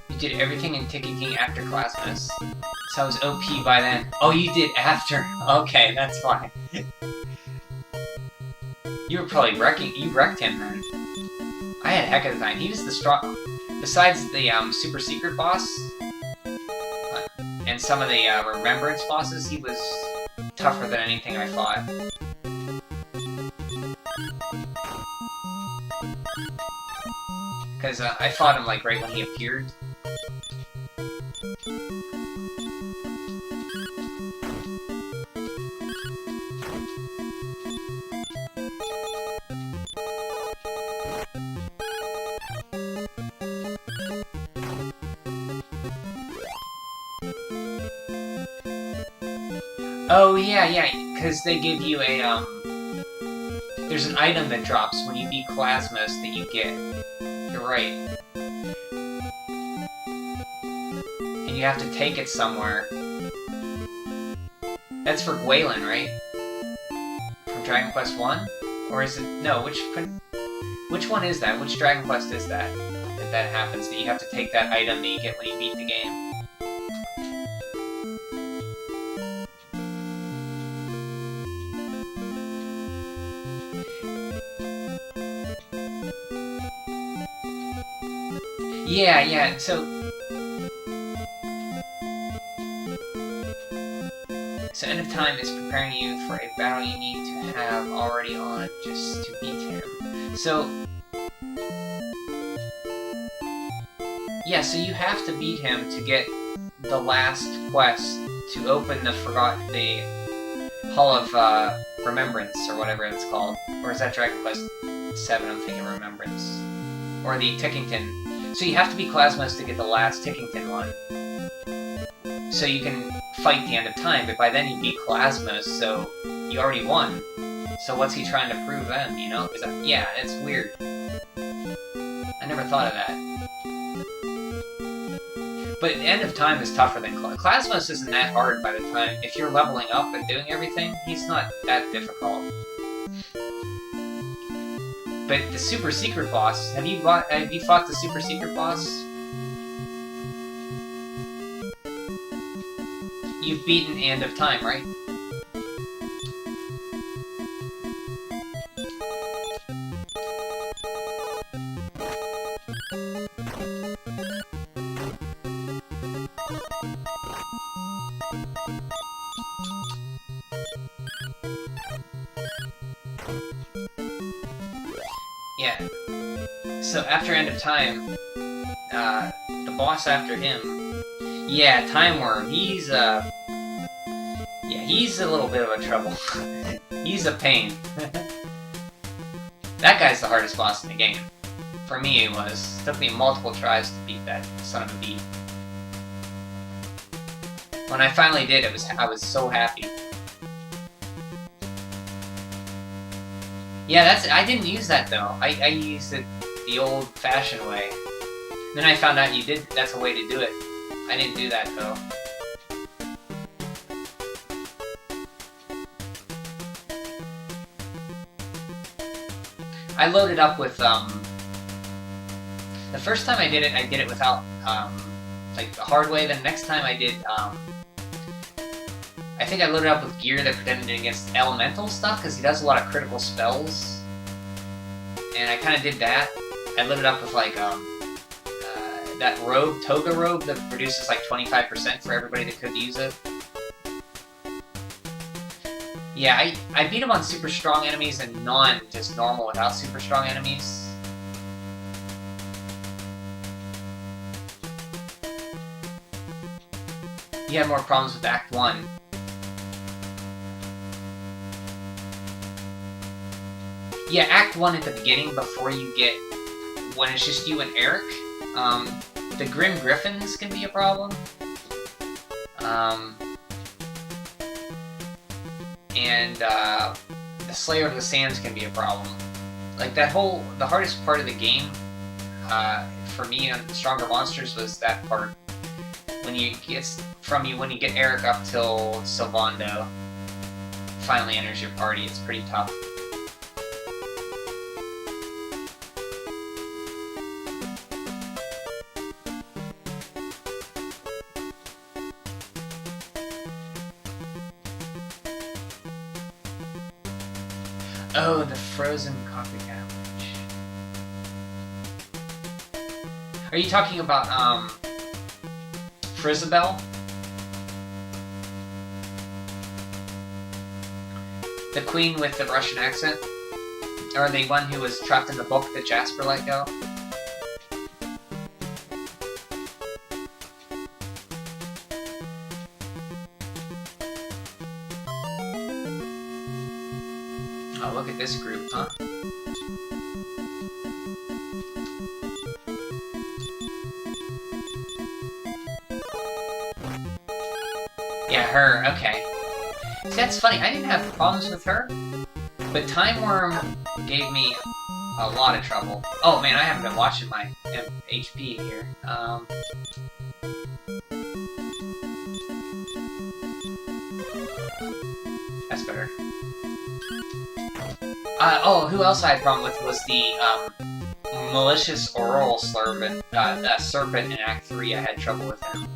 Speaker 2: You did everything in Taken King after Classmas. So I was OP by then. Oh, you did after. Okay, that's fine. You were probably you wrecked him then. I had a heck of a time. He was the strong... Besides the super secret boss, and some of the remembrance bosses, he was tougher than anything I fought. Because I fought him like right when he appeared. Oh, yeah, because they give you a, there's an item that drops when you beat Classmas that you get. You're right. And you have to take it somewhere. That's for Gwaylin, right? From Dragon Quest 1? Or is it... No, which one is that? Which Dragon Quest is that? That happens, that you have to take that item that you get when you beat the game? Yeah, so End of Time is preparing you for a battle you need to have already on just to beat him. So, yeah, so you have to beat him to get the last quest to open the Hall of Remembrance, or whatever it's called. Or is that Dragon Quest 7, I'm thinking Remembrance. Or the Tickington. So you have to beat Classmas to get the last Tickington one. So you can fight the End of Time, but by then you beat Classmas, so you already won. So what's he trying to prove then, you know? Yeah, it's weird. I never thought of that. But End of Time is tougher than Classmas isn't that hard by the time. If you're leveling up and doing everything, he's not that difficult. But the super secret boss, have you fought the super secret boss? You've beaten End of Time, right? Yeah. So after End of Time, the boss after him, yeah, Time Worm, he's a little bit of a trouble. He's a pain. That guy's the hardest boss in the game. For me, it was. It took me multiple tries to beat that son of a bee. When I finally did, I was so happy. Yeah, I didn't use that though. I used it the old-fashioned way. Then I found out that's a way to do it. I didn't do that though. I loaded up with, the first time I did it without, like, the hard way. The next time I did, I think I loaded up with gear that protected against elemental stuff, because he does a lot of critical spells. And I kind of did that. I loaded up with, like, that robe, toga robe, that produces like 25% for everybody that could use it. Yeah, I beat him on super strong enemies and just normal without super strong enemies. You had more problems with Act 1. Yeah, Act 1 at the beginning, before you get... when it's just you and Eric, the Grim Griffins can be a problem. And the Slayer of the Sands can be a problem. Like, the hardest part of the game, for me on Stronger Monsters was that part. When you get Eric up till Sylvando finally enters your party, it's pretty tough. Oh, the frozen coffee cabbage. Are you talking about, Frizzabelle? The queen with the Russian accent? Or the one who was trapped in the book that Jasper let go? Oh, look at this group, huh? Yeah, her, okay. See, that's funny, I didn't have problems with her, but Time Worm gave me a lot of trouble. Oh man, I haven't been watching my HP here. That's better. Oh, who else I had a problem with was the, malicious oral serpent in Act 3. I had trouble with him.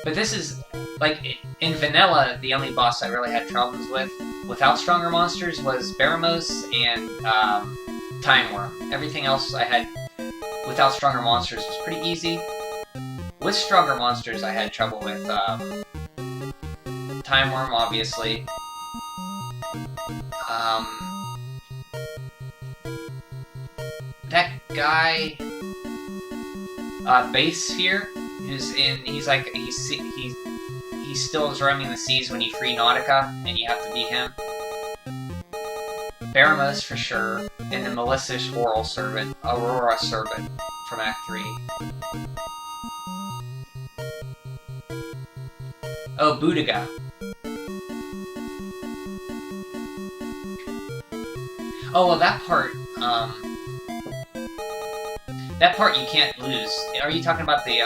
Speaker 2: But this is, like, in vanilla, the only boss I really had problems with, without Stronger Monsters, was Baramos and, Time Worm. Everything else I had, without Stronger Monsters, was pretty easy. With Stronger Monsters, I had trouble with, Time Worm, obviously. That guy, Base Sphere, he still is roaming the seas when you free Nautica, and you have to beat him. Baramos for sure, and the malicious Aurora Serpent from Act 3. Oh, Boudiga. Oh, well, that part you can't lose. Are you talking about the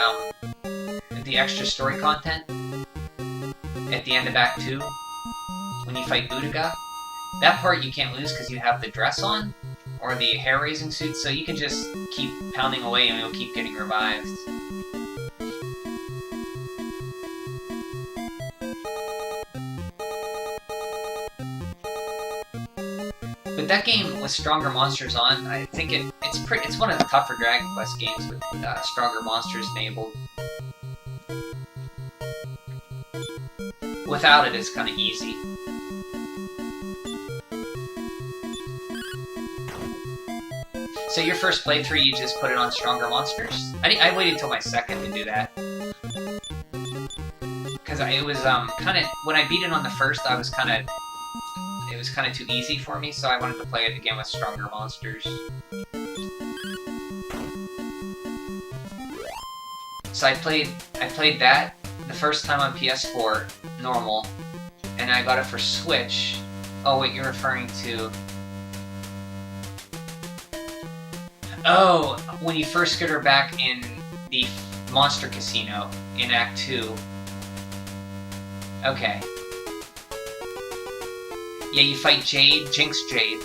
Speaker 2: extra story content at the end of Act 2 when you fight Boudiga? That part you can't lose because you have the dress on or the hair-raising suit, so you can just keep pounding away and you'll keep getting revived. But that game with Stronger Monsters on, I think it's one of the tougher Dragon Quest games with Stronger Monsters enabled. Without it, it's kind of easy. So your first playthrough, you just put it on Stronger Monsters? I waited till my second to do that. Because it was kind of, when I beat it on the first, it was kind of too easy for me, so I wanted to play it again with Stronger Monsters. So I played that the first time on PS4, normal, and I got it for Switch. Oh wait, you're referring to... Oh, when you first get her back in the Monster Casino in Act 2. Okay. Yeah, you fight Jinx Jade,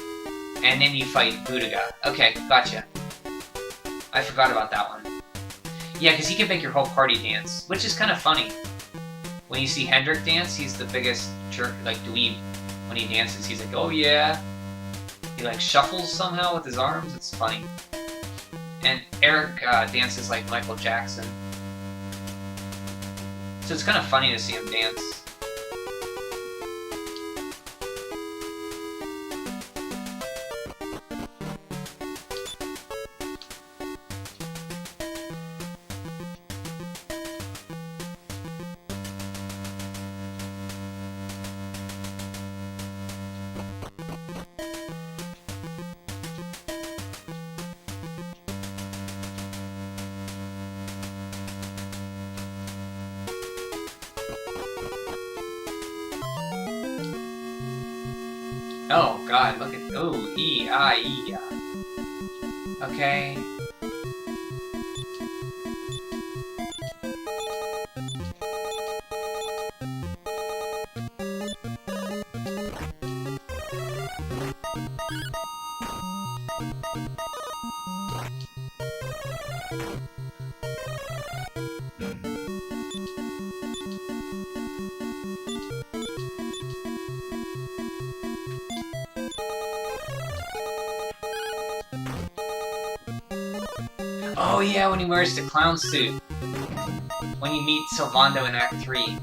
Speaker 2: and then you fight Boudiga. Okay, gotcha. I forgot about that one. Yeah, because he can make your whole party dance, which is kind of funny. When you see Hendrik dance, he's the biggest jerk, like dweeb. When he dances, he's like, oh yeah. He like shuffles somehow with his arms. It's funny. And Eric dances like Michael Jackson. So it's kind of funny to see him dance. Oh god, look at E-I-E. Okay. Oh yeah, when he wears the clown suit. When you meet Sylvando in Act 3.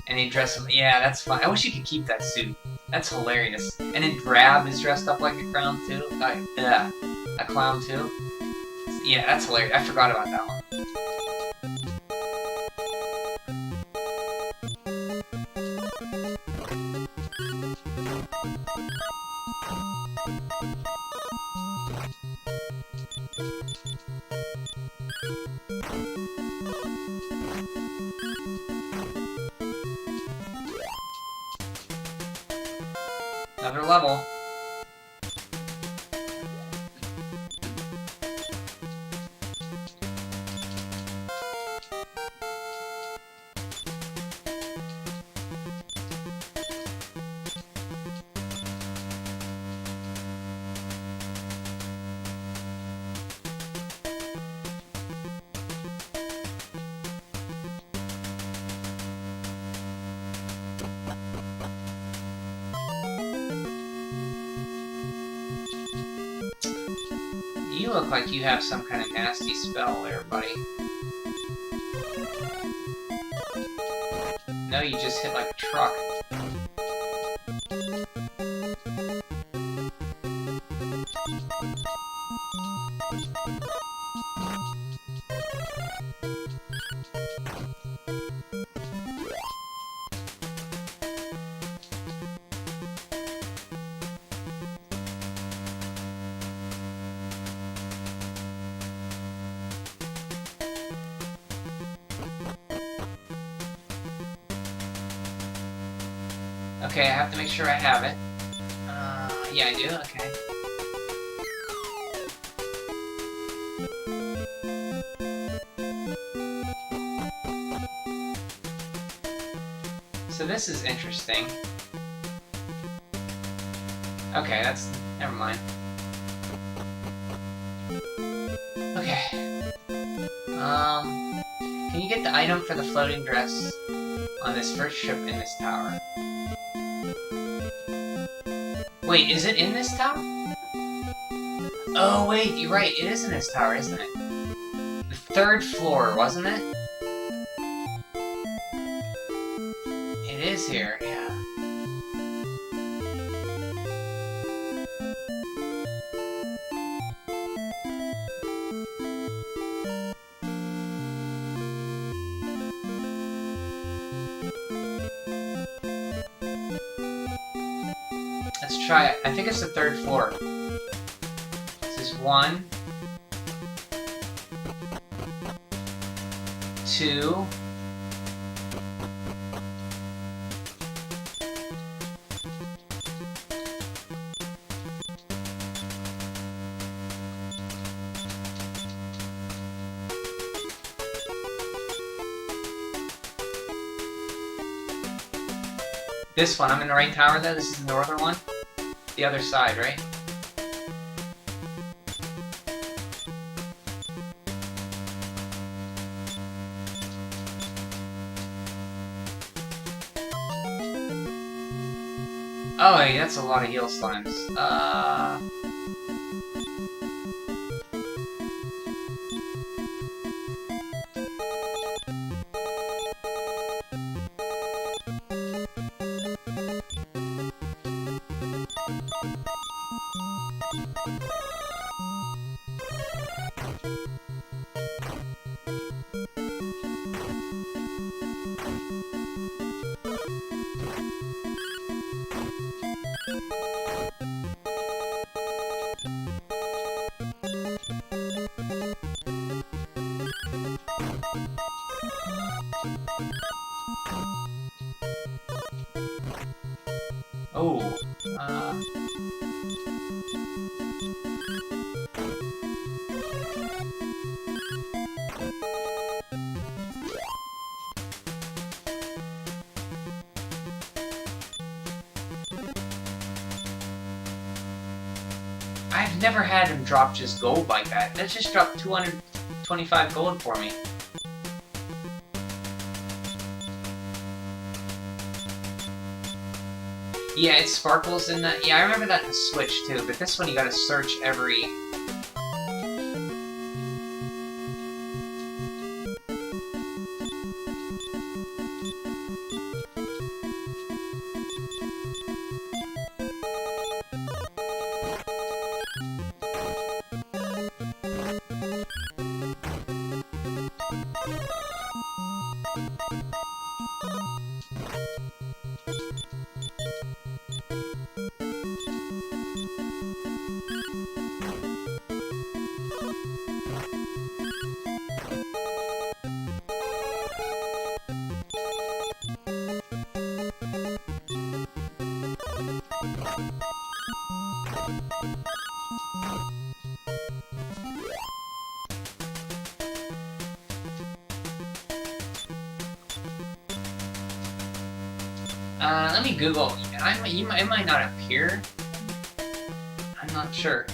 Speaker 2: And they dress him. Yeah, that's fun. I wish you could keep that suit. That's hilarious. And then Drab is dressed up like a clown too. A clown too. Yeah, that's hilarious. I forgot about that one. Another level. You look like you have some kind of nasty spell there, buddy. No, you just hit like a truck. Okay, I have to make sure I have it. Yeah, I do? Okay. So this is interesting. Okay, that's... never mind. Okay. Can you get the item for the floating dress on this first trip in this tower? Wait, is it in this tower? Oh, wait, you're right. It is in this tower, isn't it? The third floor, wasn't it? It is here, yeah. Let's try it. I think it's the third floor. This is 1, 2. This one, I'm in the right tower though? This is the northern one? The other side, right? Oh, hey, that's a lot of heal slimes. Oh, I've never had him drop just gold like that. That just dropped 225 gold for me. Yeah, it sparkles in that. Yeah, I remember that in the Switch too, but this one you gotta search every... let me Google. It might not appear. I'm not sure.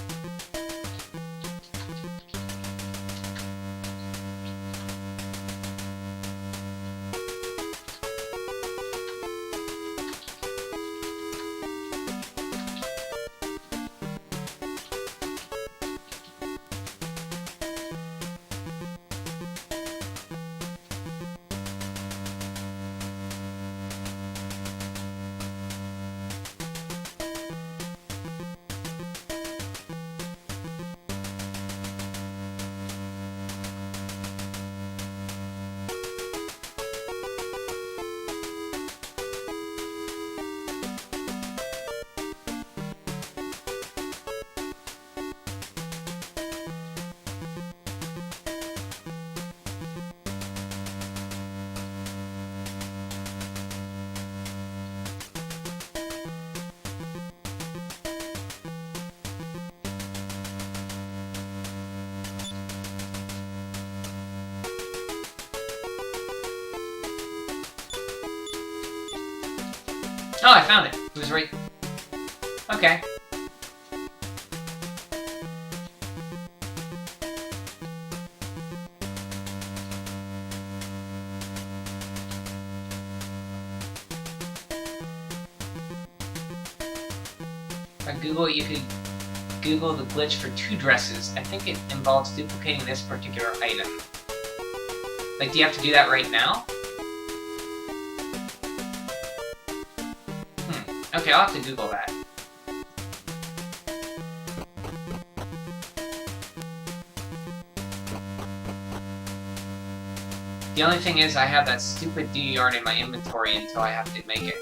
Speaker 2: Oh, I found it. It was right... Okay. If I Google it, you could Google the glitch for 2 dresses. I think it involves duplicating this particular item. Like, do you have to do that right now? Okay, I'll have to Google that. The only thing is, I have that stupid D yarn in my inventory until I have to make it.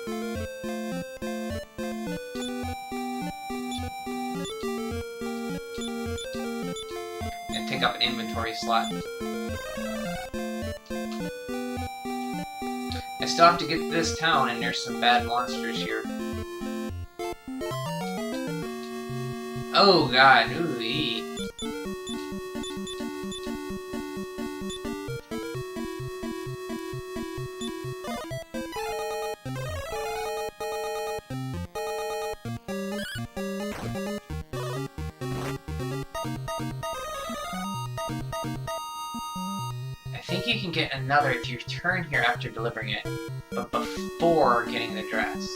Speaker 2: And pick up an inventory slot. I still have to get to this town, and there's some bad monsters here. Oh god, ooh-ee. I think you can get another if you return here after delivering it, but before getting the dress.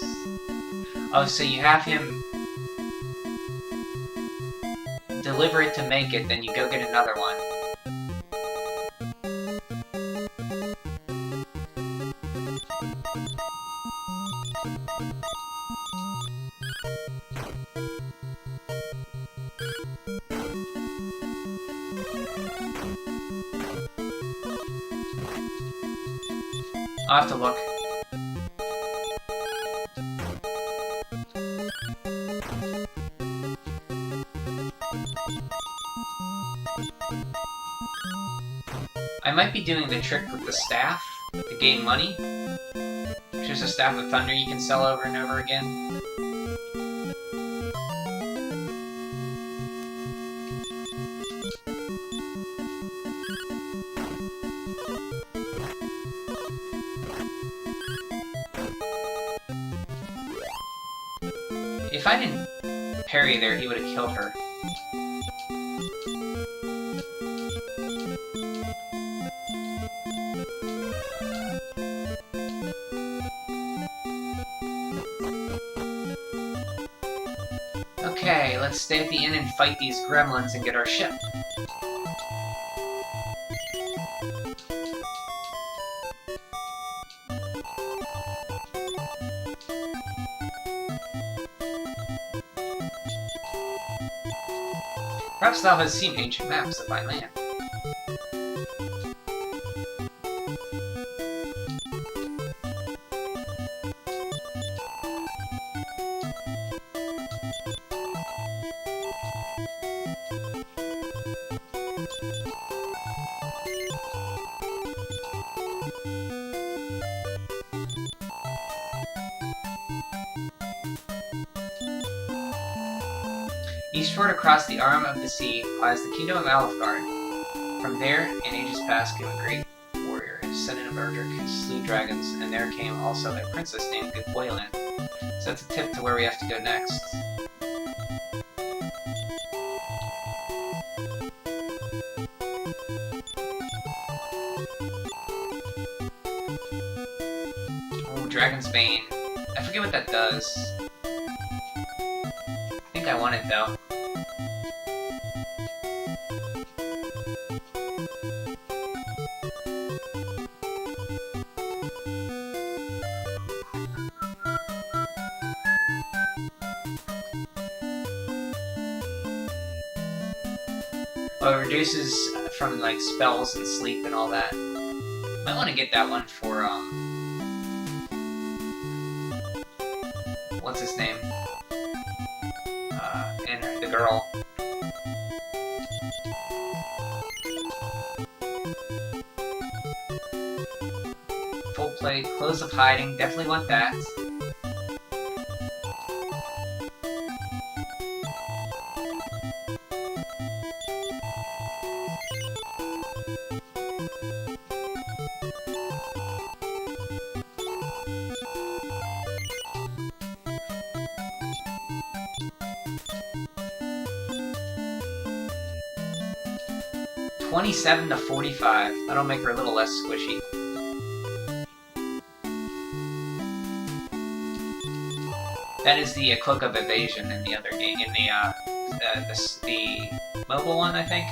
Speaker 2: Oh, so you have him deliver it to make it, then you go get another one. I'll have to look. I might be doing the trick with the staff to gain money. It's just a staff of thunder you can sell over and over again. If I didn't parry there, he would have killed her. Okay, let's stay at the inn and fight these gremlins and get our ship. Perhaps thou hast seen ancient maps of thy land. Eastward across the arm of the sea lies the kingdom of Alfgard. From there, in ages past, came a great warrior, a descendant of Erdrick, who slew dragons, and there came also a princess named Gwyllin. So that's a tip to where we have to go next. Oh, Dragon's Bane. I forget what that does. I think I want it though. Well, it reduces from like spells and sleep and all that. Might want to get that one for what's his name? And the girl. Full plate, clothes of hiding. Definitely want that. $27 to $45. That'll make her a little less squishy. That is the Cloak of Evasion in the other game, in the mobile one, I think.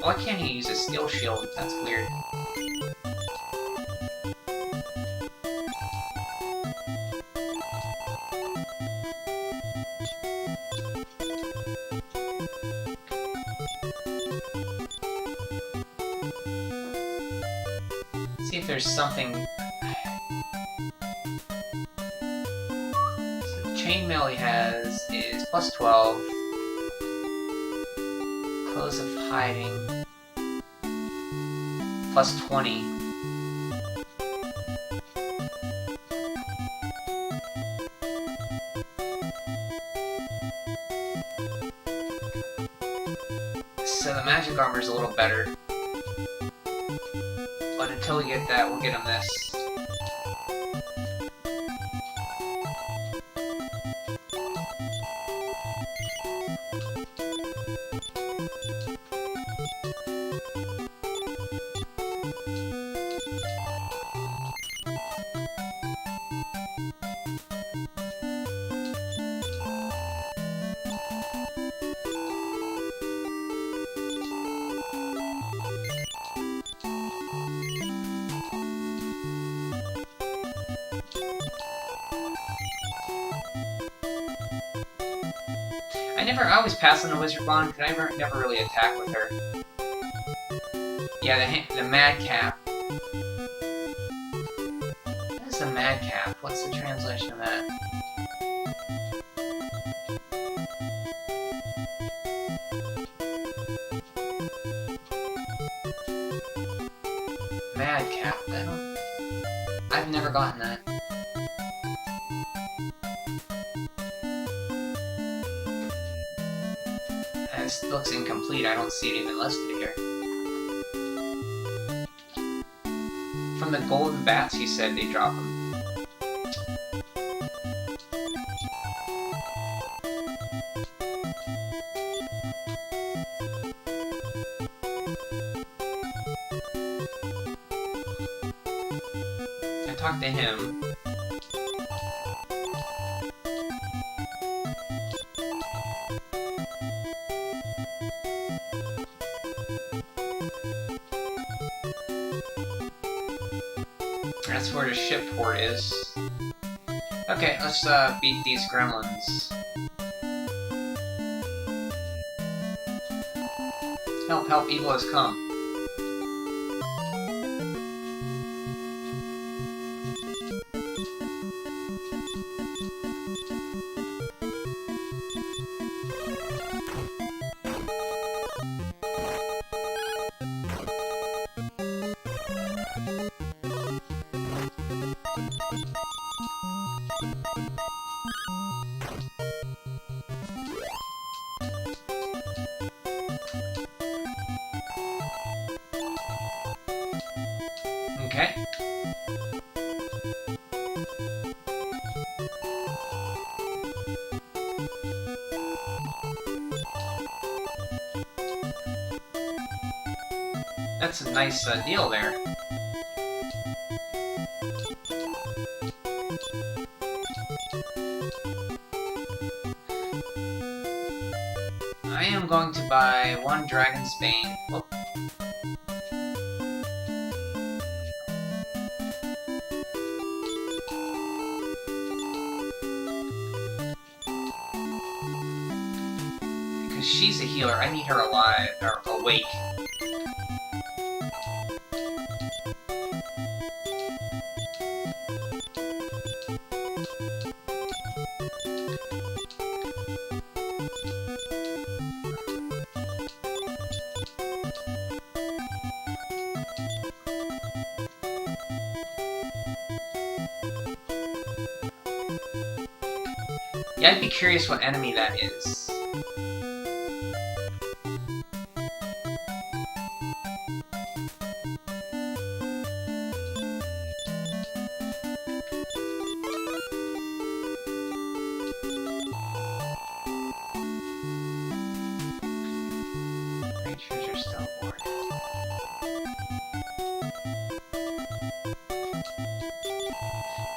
Speaker 2: Why can't he use a steel shield? That's weird. See if there's something. So the chainmail he has is plus 12. Clothes of hiding. Plus 20. So the magic armor is a little better. But until we get that, we'll get him this. I always pass on the Wizard Bond because I never really attack with her. Yeah, the Madcap. What is the Madcap? What's the translation of that? Madcap. I've never gotten that. This looks incomplete. I don't see it even listed here. From the golden bats, he said they drop them. I talked to him. That's where the ship port is. Okay, let's beat these gremlins. Help, help, evil has come. Okay. That's a nice deal there. I am going to buy one Dragon's Bane. Whoop. Because she's a healer, I need her alive, or awake. Yeah, I'd be curious what enemy that is. Great treasure still board.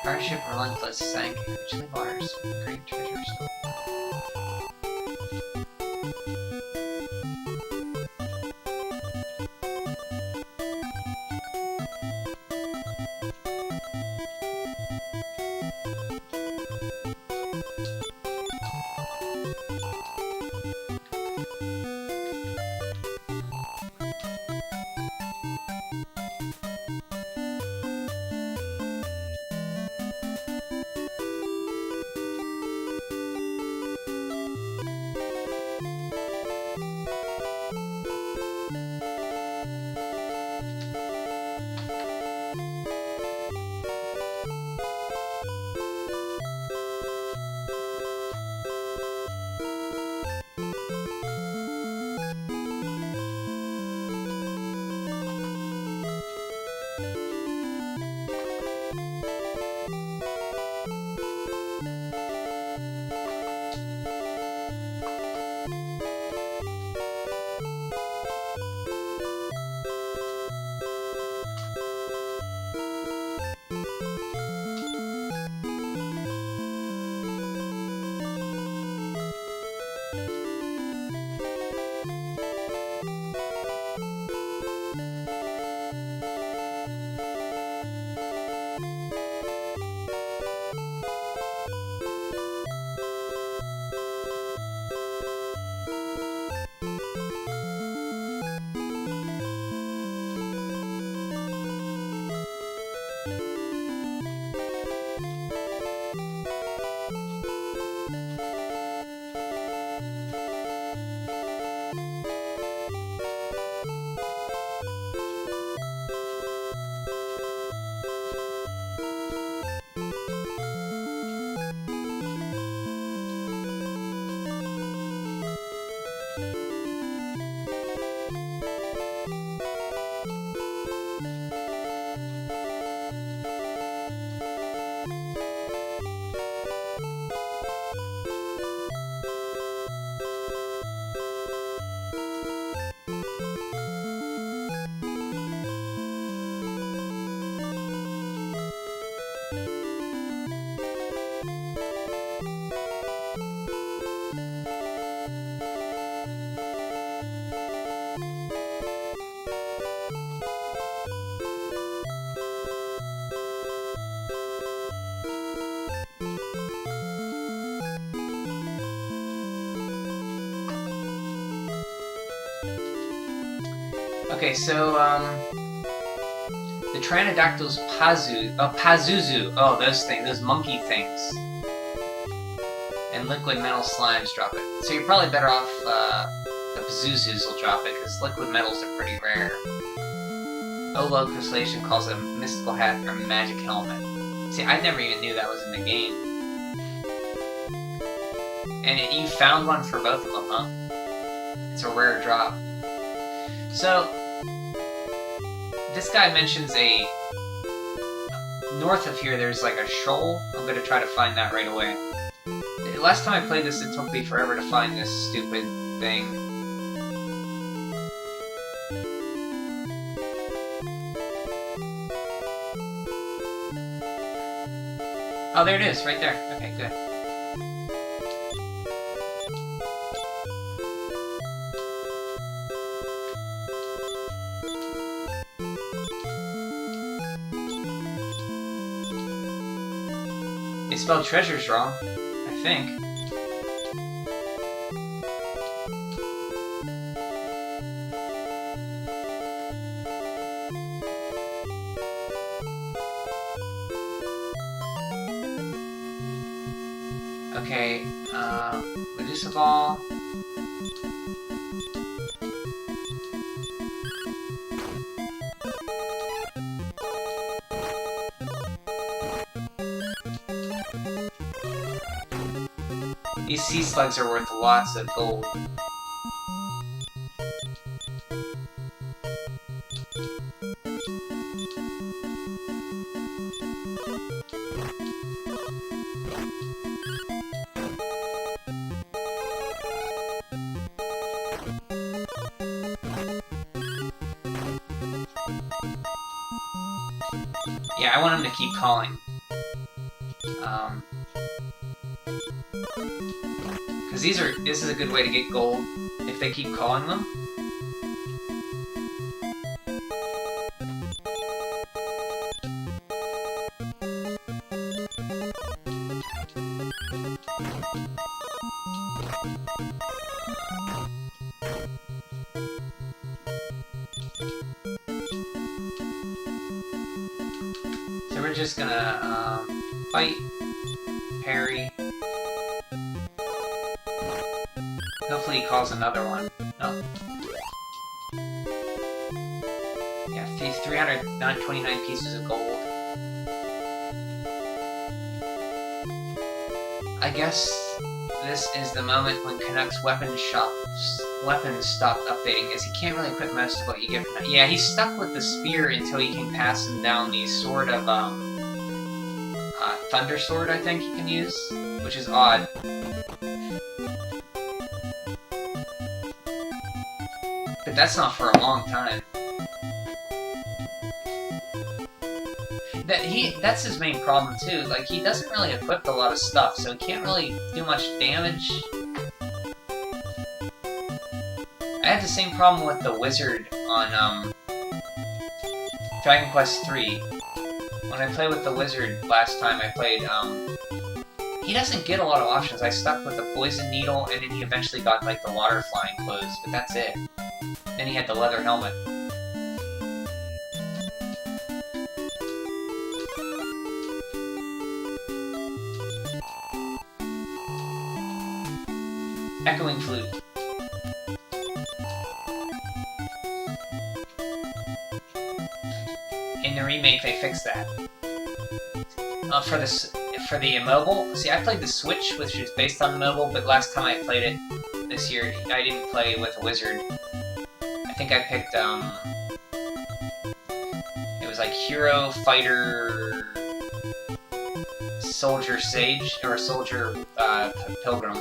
Speaker 2: Starship Relentless sank richly waters. Great treasure still. Okay, so, the Pteranodactyl's Pazuzu. Oh, those things, those monkey things. And liquid metal slimes drop it. So you're probably better off, the Pazuzus will drop it, because liquid metals are pretty rare. Olo Crystallation calls it a mystical hat or magic helmet. See, I never even knew that was in the game. And you found one for both of them, huh? It's a rare drop. So, this guy mentions north of here there's like a shoal. I'm gonna try to find that right away. Last time I played this, it took me forever to find this stupid thing. Oh, there it is, right there. Okay, good. They spelled treasures wrong, I think. Okay, Medusa Ball. These sea slugs are worth lots of gold. Yeah, I want him to keep calling. Because this is a good way to get gold if they keep calling them. So we're just gonna fight, parry. Hopefully he calls another one. No. Yeah, 329 pieces of gold. I guess this is the moment when Canuck's weapons stopped updating, as he can't really equip most of what you get from it. Yeah, he's stuck with the spear until he can pass him down the sort of, Thunder Sword, I think he can use, which is odd. But that's not for a long time. That's his main problem too. Like, he doesn't really equip a lot of stuff, so he can't really do much damage. I had the same problem with the wizard on Dragon Quest III. When I played with the wizard last time I played, he doesn't get a lot of options. I stuck with the poison needle, and then he eventually got like the water flying clothes, but that's it. Then he had the leather helmet. Echoing flute. In the remake, they fixed that. For the mobile, see, I played the Switch, which is based on the mobile, but last time I played it this year, I didn't play with Wizard. I think I picked, it was like Hero, Fighter, Soldier Sage, or Soldier, Pilgrim.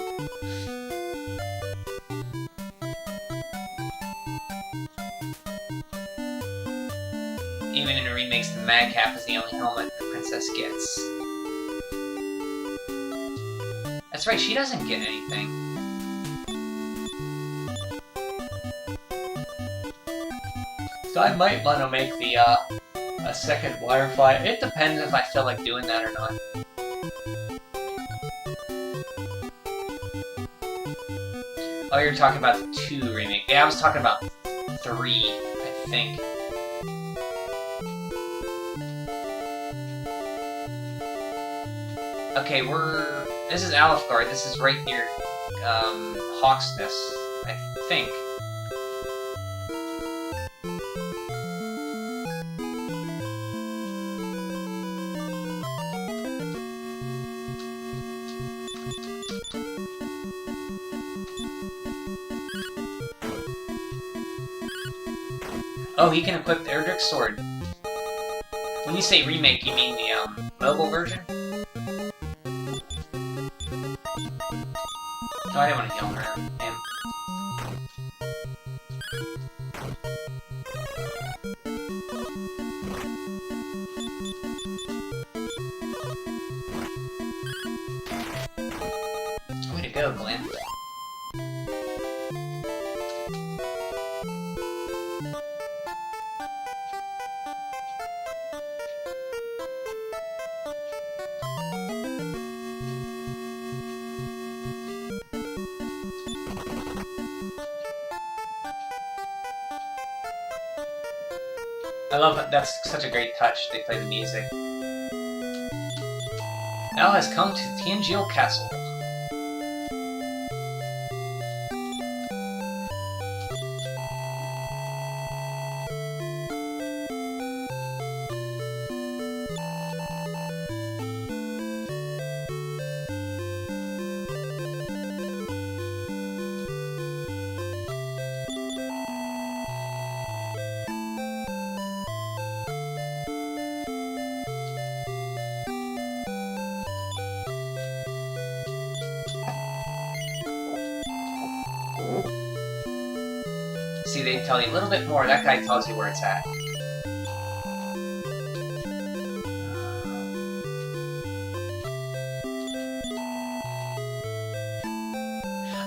Speaker 2: Even in the remakes, the Madcap is the only helmet the princess gets. That's right, she doesn't get anything. So I might want to make the, a second water fight. It depends if I feel like doing that or not. Oh, you're talking about the 2 remake. Yeah, I was talking about 3, I think. Okay, this is Alfgard. This is right near, Hawksness, I think. Oh, he can equip the Erdrick's sword. When you say remake, you mean the, mobile version? Oh, I didn't want to heal him. Way to go, Glenn. I love that. That's such a great touch. They play the music. Al has come to Tianjil Castle. See, they tell you a little bit more. That guy tells you where it's at.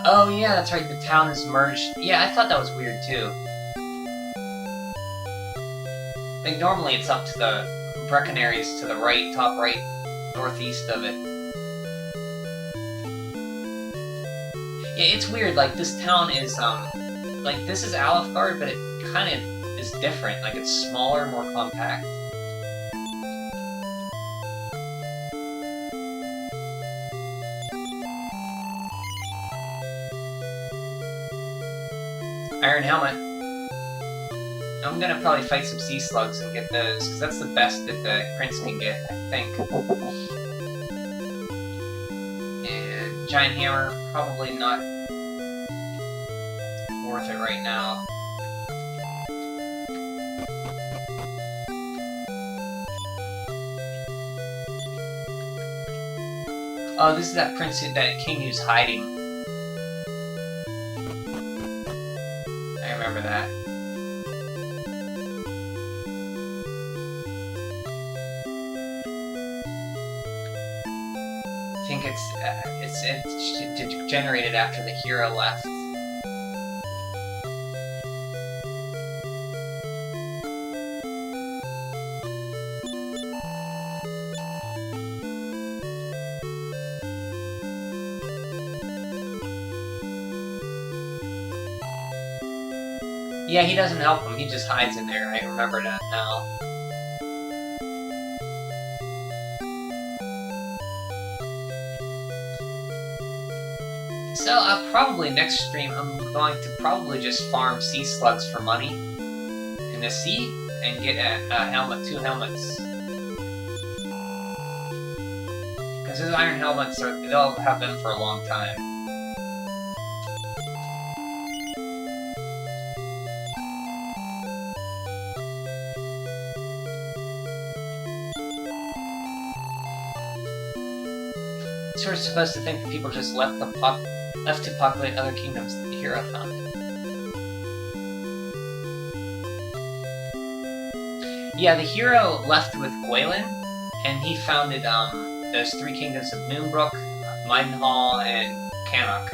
Speaker 2: Oh yeah, that's right, the town is merged. Yeah, I thought that was weird too. Like normally it's up to the Brecon to the right, top right, northeast of it. Yeah, it's weird, like this town is, like this is Alfgard, but it kind of is different. Like it's smaller, more compact. Iron Helmet. I'm gonna probably fight some sea slugs and get those, because that's the best that the prince can get, I think. And Giant Hammer, probably not worth it right now. Oh, this is that prince, that king who's hiding. I remember that. I think it's generated after the hero left. Yeah, he doesn't help him, he just hides in there. I remember that now. So, probably next stream, I'm going to probably just farm sea slugs for money in the sea and get a helmet, 2 helmets. Because his iron helmets, they'll have them for a long time. We're supposed to think that people just left to populate other kingdoms that the hero founded. Yeah, the hero left with Gwaelin, and he founded those three kingdoms of Moonbrook, Midenhall, and Cannock.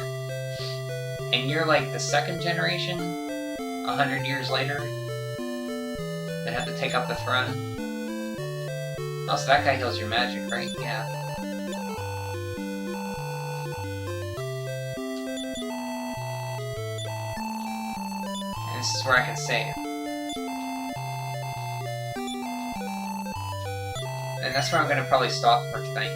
Speaker 2: And you're like the second generation, 100 years later, that have to take up the throne. Oh, so that guy heals your magic, right? Yeah. And this is where I can save. And that's where I'm gonna probably stop for tonight.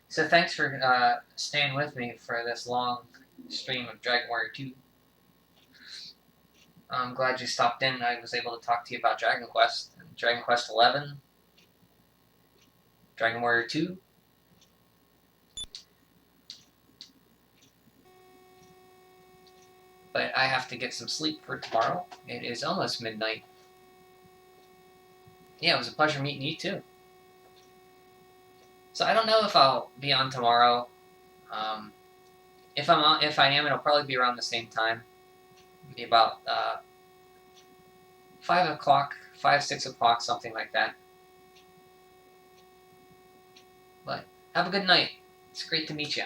Speaker 2: So thanks for staying with me for this long stream of Dragon Warrior 2. I'm glad you stopped in. I was able to talk to you about Dragon Quest, Dragon Quest 11, Dragon Warrior 2. But I have to get some sleep for tomorrow. It is almost midnight. Yeah, it was a pleasure meeting you too. So I don't know if I'll be on tomorrow. If I am, it'll probably be around the same time. It'll be about 5 o'clock, 6 o'clock, something like that. But have a good night. It's great to meet you.